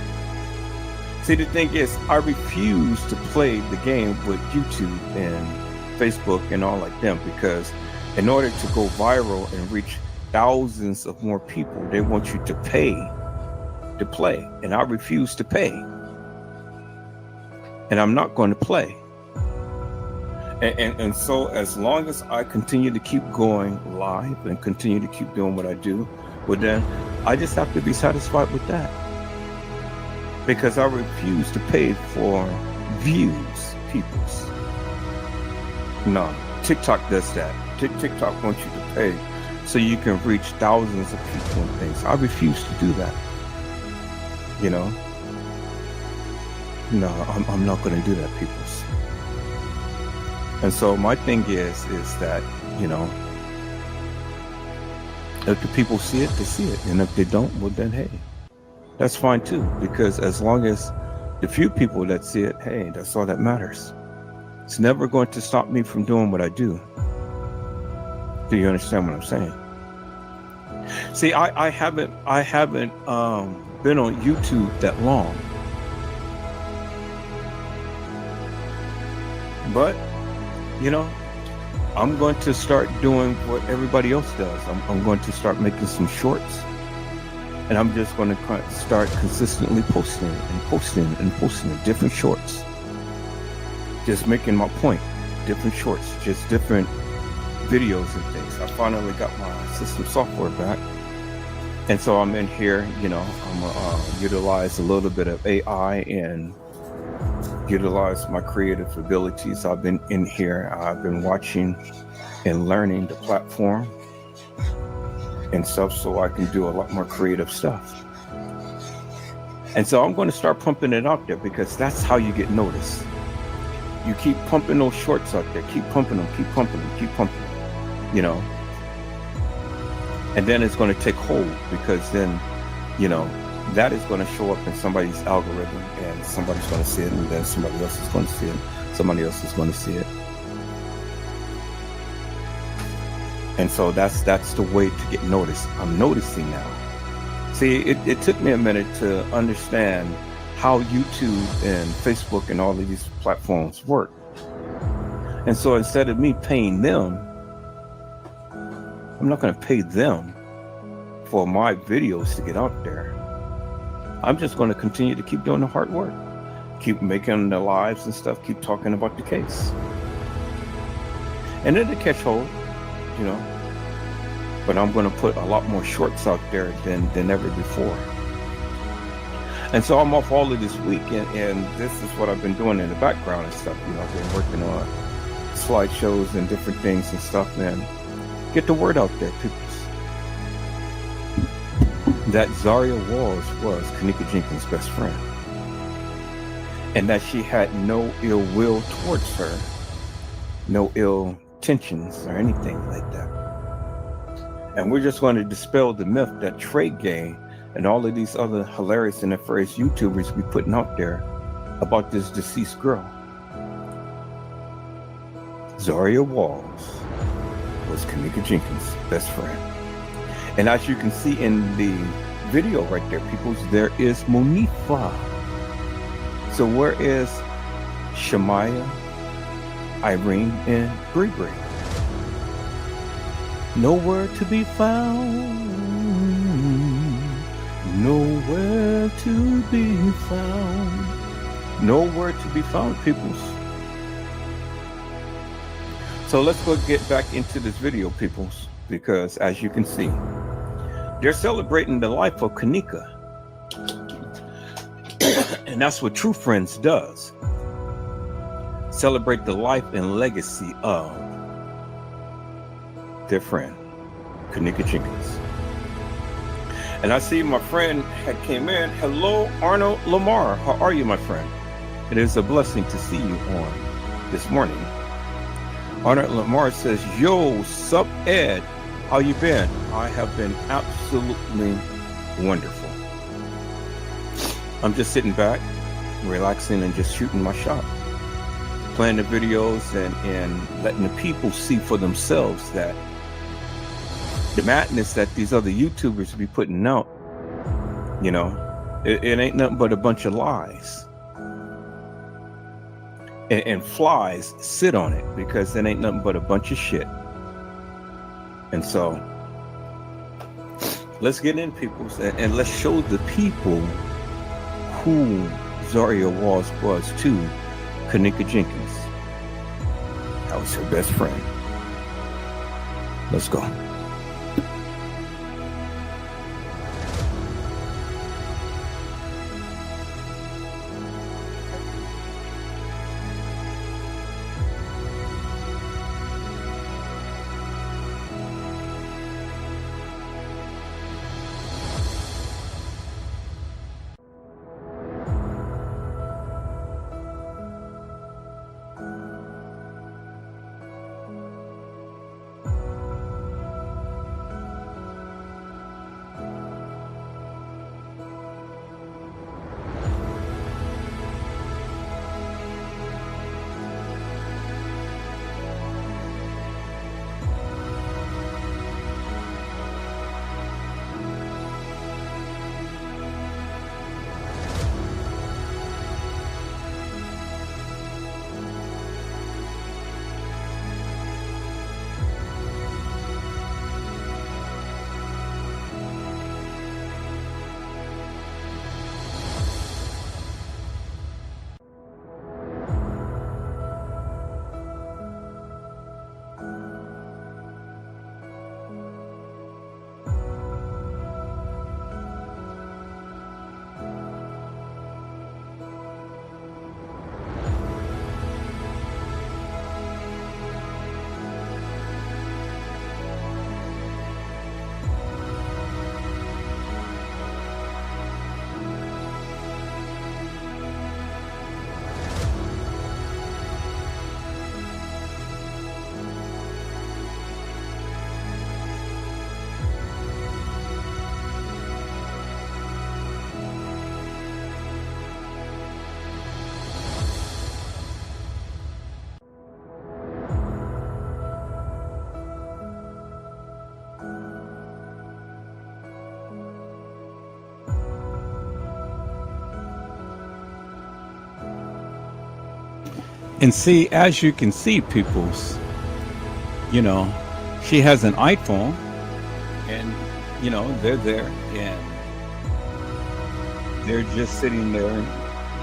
See, the thing is, I refuse to play the game with YouTube and Facebook and all like them, because in order to go viral and reach thousands of more people, they want you to pay to play. And I refuse to pay. And I'm not going to play. And so as long as I continue to keep going live and continue to keep doing what I do, well then I just have to be satisfied with that. Because I refuse to pay for views, peoples. No, TikTok does that. TikTok wants you to pay so you can reach thousands of people and things. I refuse to do that. You know? No, I'm not going to do that, peoples. And so my thing is that, you know, if the people see it, they see it. And if they don't, well then, hey, that's fine too. Because as long as the few people that see it, hey, that's all that matters. It's never going to stop me from doing what I do. Do you understand what I'm saying? See, I haven't been on YouTube that long. But, you know, I'm going to start doing what everybody else does. I'm going to start making some shorts. And I'm just going to start consistently posting different shorts. Just making my point. Different shorts, just different videos and things. I finally got my system software back. And so I'm in here, you know, I'm going to utilize a little bit of AI and utilize my creative abilities. I've been in here. I've been watching and learning the platform and stuff so I can do a lot more creative stuff. And so I'm going to start pumping it out there because that's how you get noticed. You keep pumping those shorts out there. Keep pumping them, keep pumping them, keep pumping them, you know. And then it's going to take hold because then, you know, that is going to show up in somebody's algorithm and somebody's going to see it and then somebody else is going to see it. Somebody else is going to see it. And so that's the way to get noticed. I'm noticing now. See, it took me a minute to understand how YouTube and Facebook and all of these platforms work. And so instead of me paying them, I'm not going to pay them for my videos to get out there. I'm just going to continue to keep doing the hard work. Keep making the lives and stuff. Keep talking about the case. And it'll catch hold, you know. But I'm going to put a lot more shorts out there than ever before. And so I'm off all of this week. And this is what I've been doing in the background and stuff. You know, I've been working on slideshows and different things and stuff, man. Get the word out there, people. That Zaria Walls was Kenneka Jenkins' best friend. And that she had no ill will towards her. No ill intentions or anything like that. And we're just going to dispel the myth that Trey Gay and all of these other hilarious and nefarious YouTubers be putting out there about this deceased girl. Zaria Walls was Kenneka Jenkins' best friend. And as you can see in the video right there, people, there is Monifa. So where is Shemaya, Irene, and Bree. Nowhere to be found. Nowhere to be found. Nowhere to be found, peoples. So let's go get back into this video, peoples, because as you can see, they're celebrating the life of Kenneka. And that's what True Friends does. Celebrate the life and legacy of their friend, Kenneka Jenkins. And I see my friend had came in. Hello, Arnold Lamar. How are you, my friend? It is a blessing to see you on this morning. Arnold Lamar says, yo, sup, Ed? How you been? I have been absolutely wonderful. I'm just sitting back, relaxing, and just shooting my shot. Playing the videos and letting the people see for themselves that the madness that these other YouTubers be putting out, you know, it ain't nothing but a bunch of lies. And flies sit on it because it ain't nothing but a bunch of shit. And so let's get in, people, and let's show the people who Zahrie was to Kenneka Jenkins. That was her best friend. Let's go. And see, as you can see, peoples, you know, she has an iPhone and, you know, they're there and they're just sitting there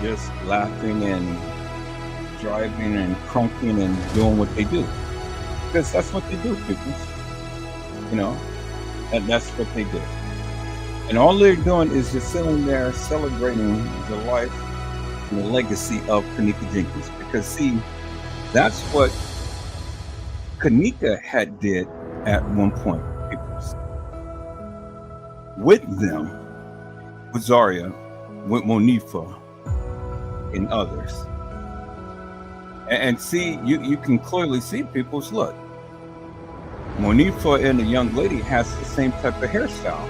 just laughing and driving and crunking and doing what they do. Because that's what they do, peoples. You know, and that's what they do. And all they're doing is just sitting there celebrating the life and the legacy of Kenneka Jenkins. Because see, that's what Kenneka had did at one point, peoples. With them, with Zahrie, with Monifa, and others. And see, you can clearly see, peoples, look. Monifa and the young lady has the same type of hairstyle.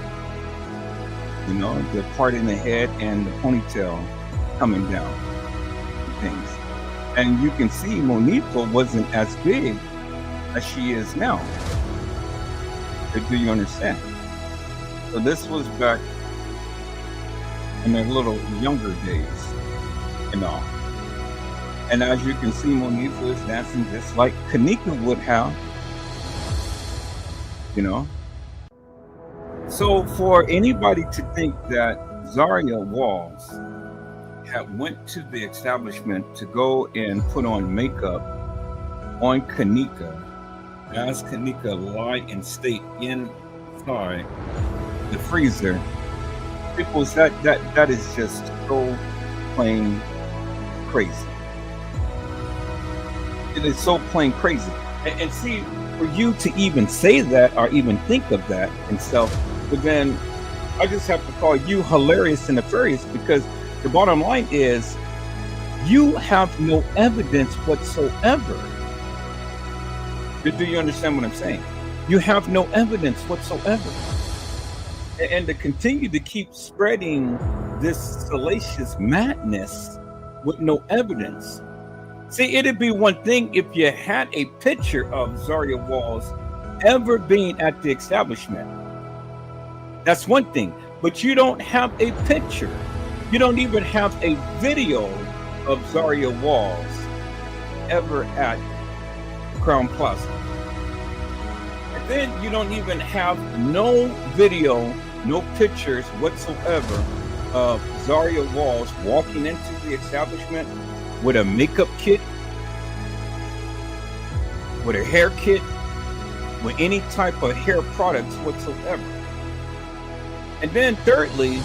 You know, the part in the head and the ponytail coming down and things. And you can see Monifa wasn't as big as she is now. Do you understand? So this was back in their little younger days and all. And as you can see, Monique was dancing just like Kenneka would have, you know. So for anybody to think that Zahrie Walls had went to the establishment to go and put on makeup on Kenneka, as Kenneka lie and stay inside the freezer, people, that is just so plain crazy. It is so plain crazy. And see, for you to even say that or even think of that and stuff, but then I just have to call you hilarious and nefarious, because the bottom line is you have no evidence whatsoever. Do you understand what I'm saying? You have no evidence whatsoever. And to continue to keep spreading this salacious madness with no evidence. See, it'd be one thing if you had a picture of Zahrie Walls ever being at the establishment. That's one thing. But you don't have a picture. You don't even have a video of Zahrie Walls ever at Crown Plaza. And then you don't even have no video, no pictures whatsoever of Zahrie Walls walking into the establishment with a makeup kit, with a hair kit, with any type of hair products whatsoever. And then thirdly,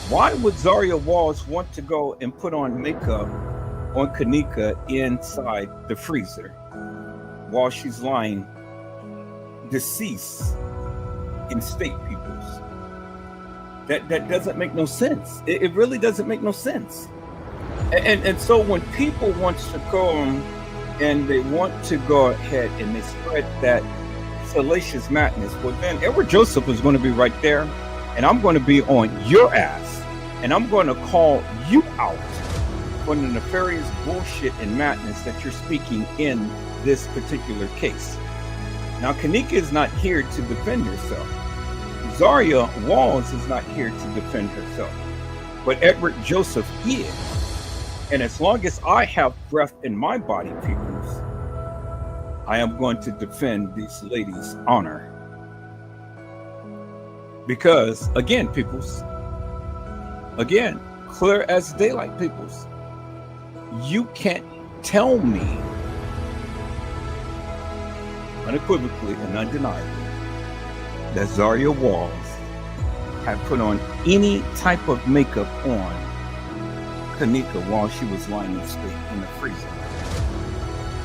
why would Zahrie Walls want to go and put on makeup on Kenneka inside the freezer while she's lying deceased in state, peoples? That doesn't make no sense. It really doesn't make no sense. And so when people want to come and they want to go ahead and they spread that salacious madness, well then Edward Joseph is going to be right there, and I'm going to be on your ass, and I'm going to call you out for the nefarious bullshit and madness that you're speaking in this particular case. Now, Kenneka is not here to defend herself. Zahrie Walls is not here to defend herself. But Edward Joseph is. And as long as I have breath in my body, peoples, I am going to defend these ladies' honor. Because, again, peoples, again, clear as daylight, peoples, you can't tell me unequivocally and undeniably that Zahrie Walls had put on any type of makeup on Kenneka while she was lying in state in the freezer.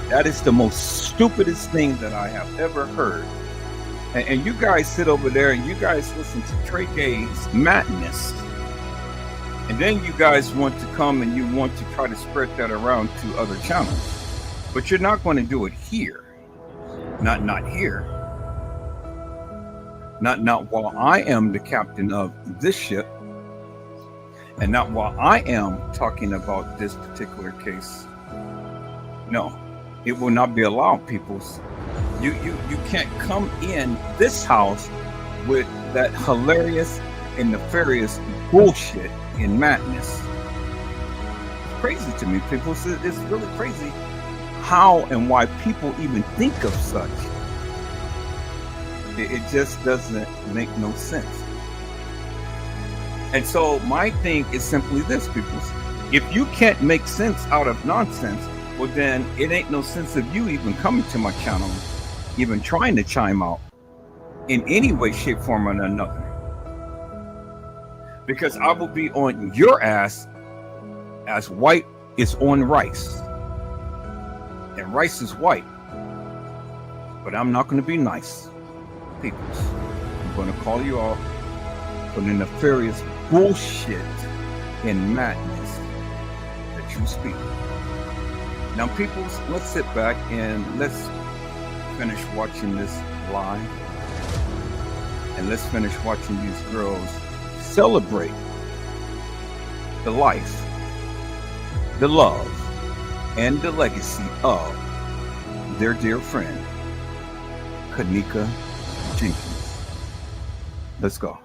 That is the most stupidest thing that I have ever heard. And you guys sit over there and you guys listen to Trey Gay's madness. And then you guys want to come and you want to try to spread that around to other channels. But you're not going to do it here. Not here. Not while I am the captain of this ship. And not while I am talking about this particular case. No, it will not be allowed, peoples. You can't come in this house with that hilarious and nefarious bullshit and madness. It's crazy to me, people. It's really crazy how and why people even think of such. It just doesn't make no sense. And so my thing is simply this, people. If you can't make sense out of nonsense, well then it ain't no sense of you even coming to my channel, even trying to chime out in any way, shape, form, or another. Because I will be on your ass as white is on rice. And rice is white. But I'm not going to be nice, people. I'm going to call you out for the nefarious bullshit and madness that you speak. Now, people, let's sit back and let's finish watching this live. And let's finish watching these girls celebrate the life, the love, and the legacy of their dear friend, Kenneka Jenkins. Let's go.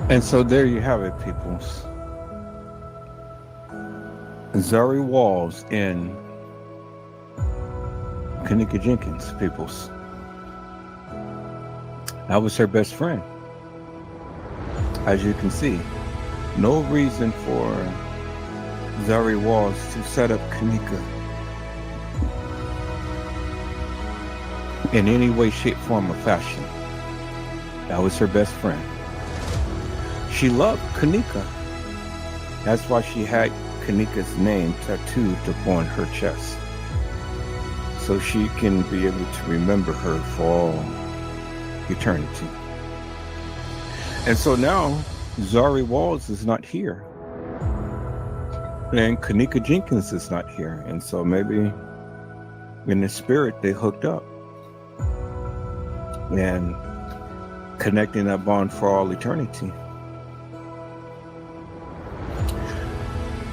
And so there you have it, peoples. Zahrie Walls and Kenneka Jenkins, peoples. That was her best friend. As you can see, no reason for Zahrie Walls to set up Kenneka in any way, shape, form, or fashion. That was her best friend. She loved Kenneka. That's why she had Kenneka's name tattooed upon her chest, so she can be able to remember her for all eternity. And so now Zahrie Walls is not here, and Kenneka Jenkins is not here, and so maybe in the spirit they hooked up and connecting that bond for all eternity.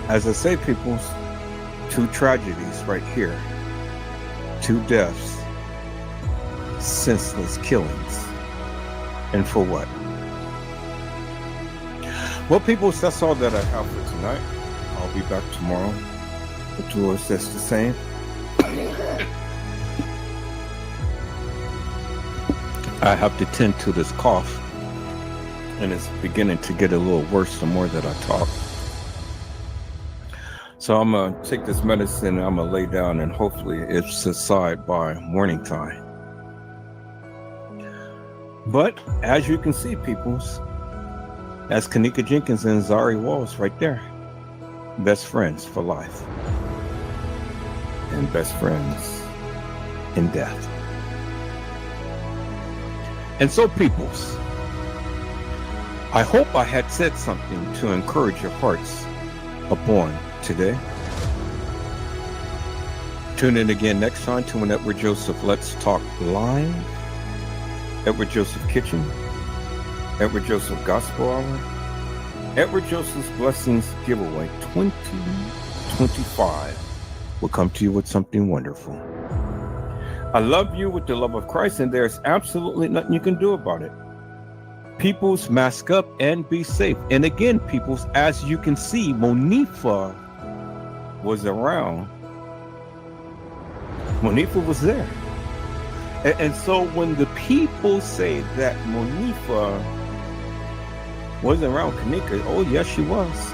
As I say, people, two tragedies right here, two deaths, senseless killings, and for what? Well, people, that's all that I have for tonight. I'll be back tomorrow. The tour says the same. I have to tend to this cough, and it's beginning to get a little worse the more that I talk. So I'm going to take this medicine, I'm going to lay down, and hopefully it subside by morning time. But as you can see, peoples, that's Kenneka Jenkins and Zahrie Walls right there. Best friends for life. And best friends in death. And so, peoples, I hope I had said something to encourage your hearts upon today. Tune in again next time to an Edward Joseph Let's Talk Live. Edward Joseph Kitchen. Edward Joseph Gospel Hour. Edward Joseph's Blessings Giveaway 2025 will come to you with something wonderful. I love you with the love of Christ, and there's absolutely nothing you can do about it. Peoples, mask up and be safe. And again, peoples, as you can see, Monifa was around. Monifa was there. And so when the people say that Monifa wasn't around Kenneka, oh yes, she was.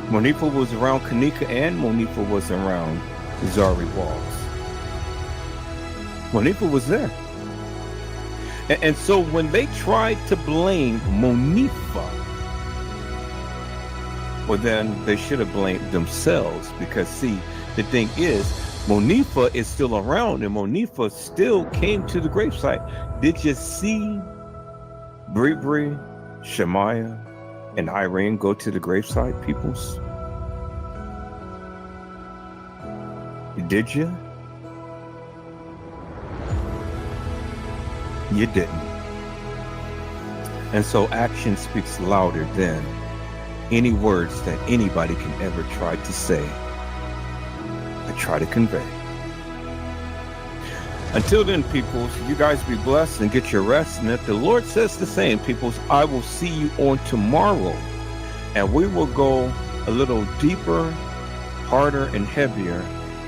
Monifa was around Kenneka, and Monifa was around Zahrie Walls. Monifa was there. And so when they tried to blame Monifa, well, then they should have blamed themselves, because see, the thing is, Monifa is still around, and Monifa still came to the gravesite. Did you see Bree, Shemaiah, and Irene go to the gravesite, peoples? Did you? You didn't. And so action speaks louder than any words that anybody can ever try to say. I try to convey. Until then, peoples, you guys be blessed and get your rest. And if the Lord says the same, peoples, I will see you on tomorrow. And we will go a little deeper, harder, and heavier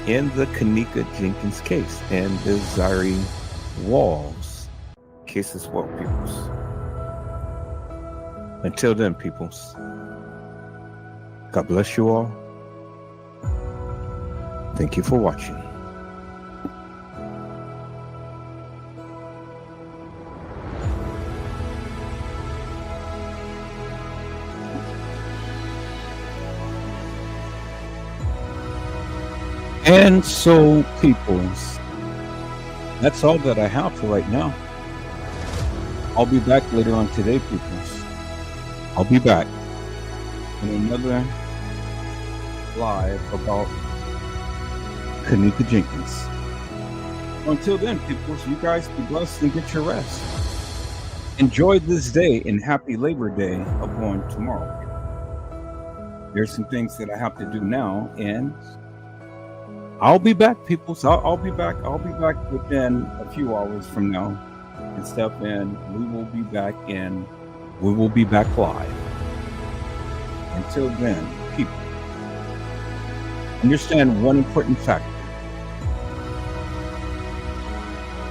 in the Kenneka Jenkins case and the Zahrie Walls case as well, peoples. Until then, peoples, God bless you all. Thank you for watching. And so, peoples, that's all that I have for right now. I'll be back later on today, peoples. I'll be back in another live about Kenneka Jenkins. Until then, peoples, you guys be blessed and get your rest. Enjoy this day, and happy Labor Day upon tomorrow. There's some things that I have to do now, and I'll be back, peoples. I'll be back. I'll be back within a few hours from now and stuff, and we will be back in we will be back live. Until then, people, understand one important factor.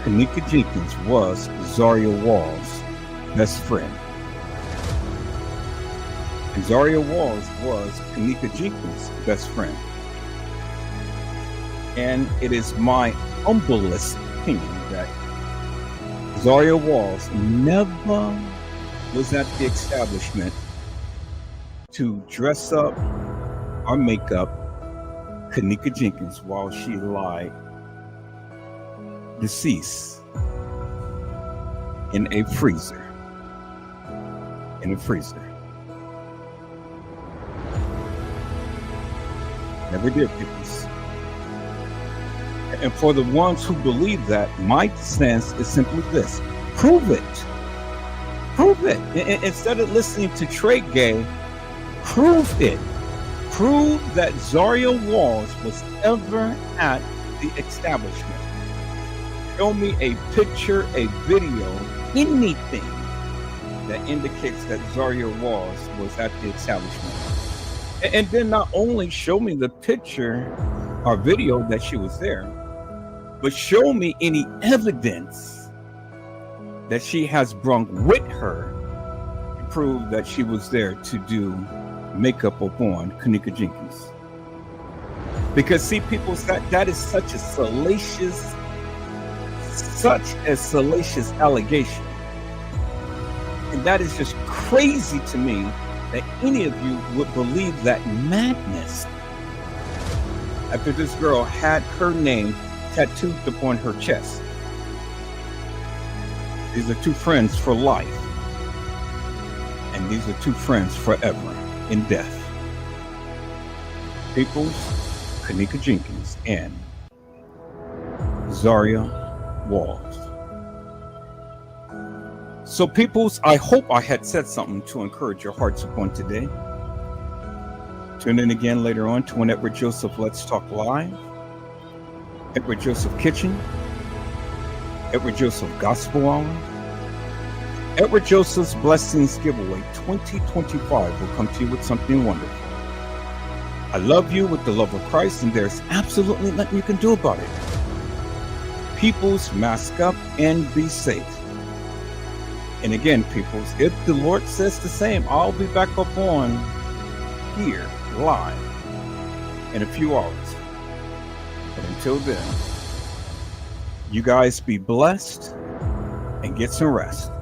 Kenneka Jenkins was Zahrie Wall's best friend. And Zahrie Walls was Kenneka Jenkins' best friend. And it is my humblest opinion that Zahrie Walls never was at the establishment to dress up or make up Kenneka Jenkins while she lied deceased in a freezer. Never did, peoples. And for the ones who believe that, my stance is simply this: prove it. Prove it. Instead of listening to Trey Gay, prove it. Prove that Zahrie Walls was ever at the establishment. Show me a picture, a video, anything that indicates that Zahrie Walls was at the establishment. And then not only show me the picture or video that she was there, but show me any evidence that she has brought with her to prove that she was there to do makeup upon Kenneka Jenkins. Because see, people, that is such a salacious allegation. And that is just crazy to me that any of you would believe that madness after this girl had her name tattooed upon her chest. These are two friends for life. And these are two friends forever in death. Peoples, Kenneka Jenkins, and Zahrie Walls. So peoples, I hope I had said something to encourage your hearts upon today. Tune in again later on to an Edward Joseph Let's Talk Live, Edward Joseph Kitchen, Edward Joseph Gospel Hour, Edward Joseph's Blessings Giveaway 2025 will come to you with something wonderful. I love you with the love of Christ, and there's absolutely nothing you can do about it. Peoples, mask up and be safe. And again, peoples, if the Lord says the same, I'll be back up on here live in a few hours. But until then, you guys be blessed and get some rest.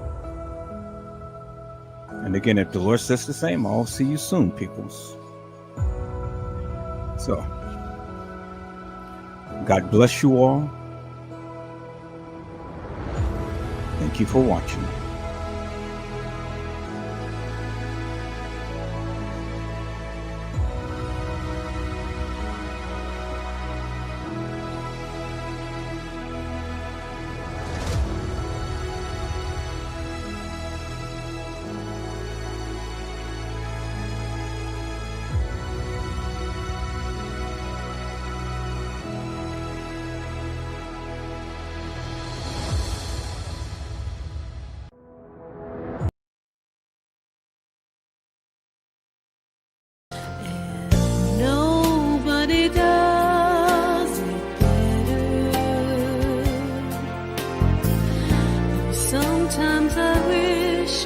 And again, if the Lord says the same, I'll see you soon, peoples. So, God bless you all. Thank you for watching. Nobody does it better. Sometimes I wish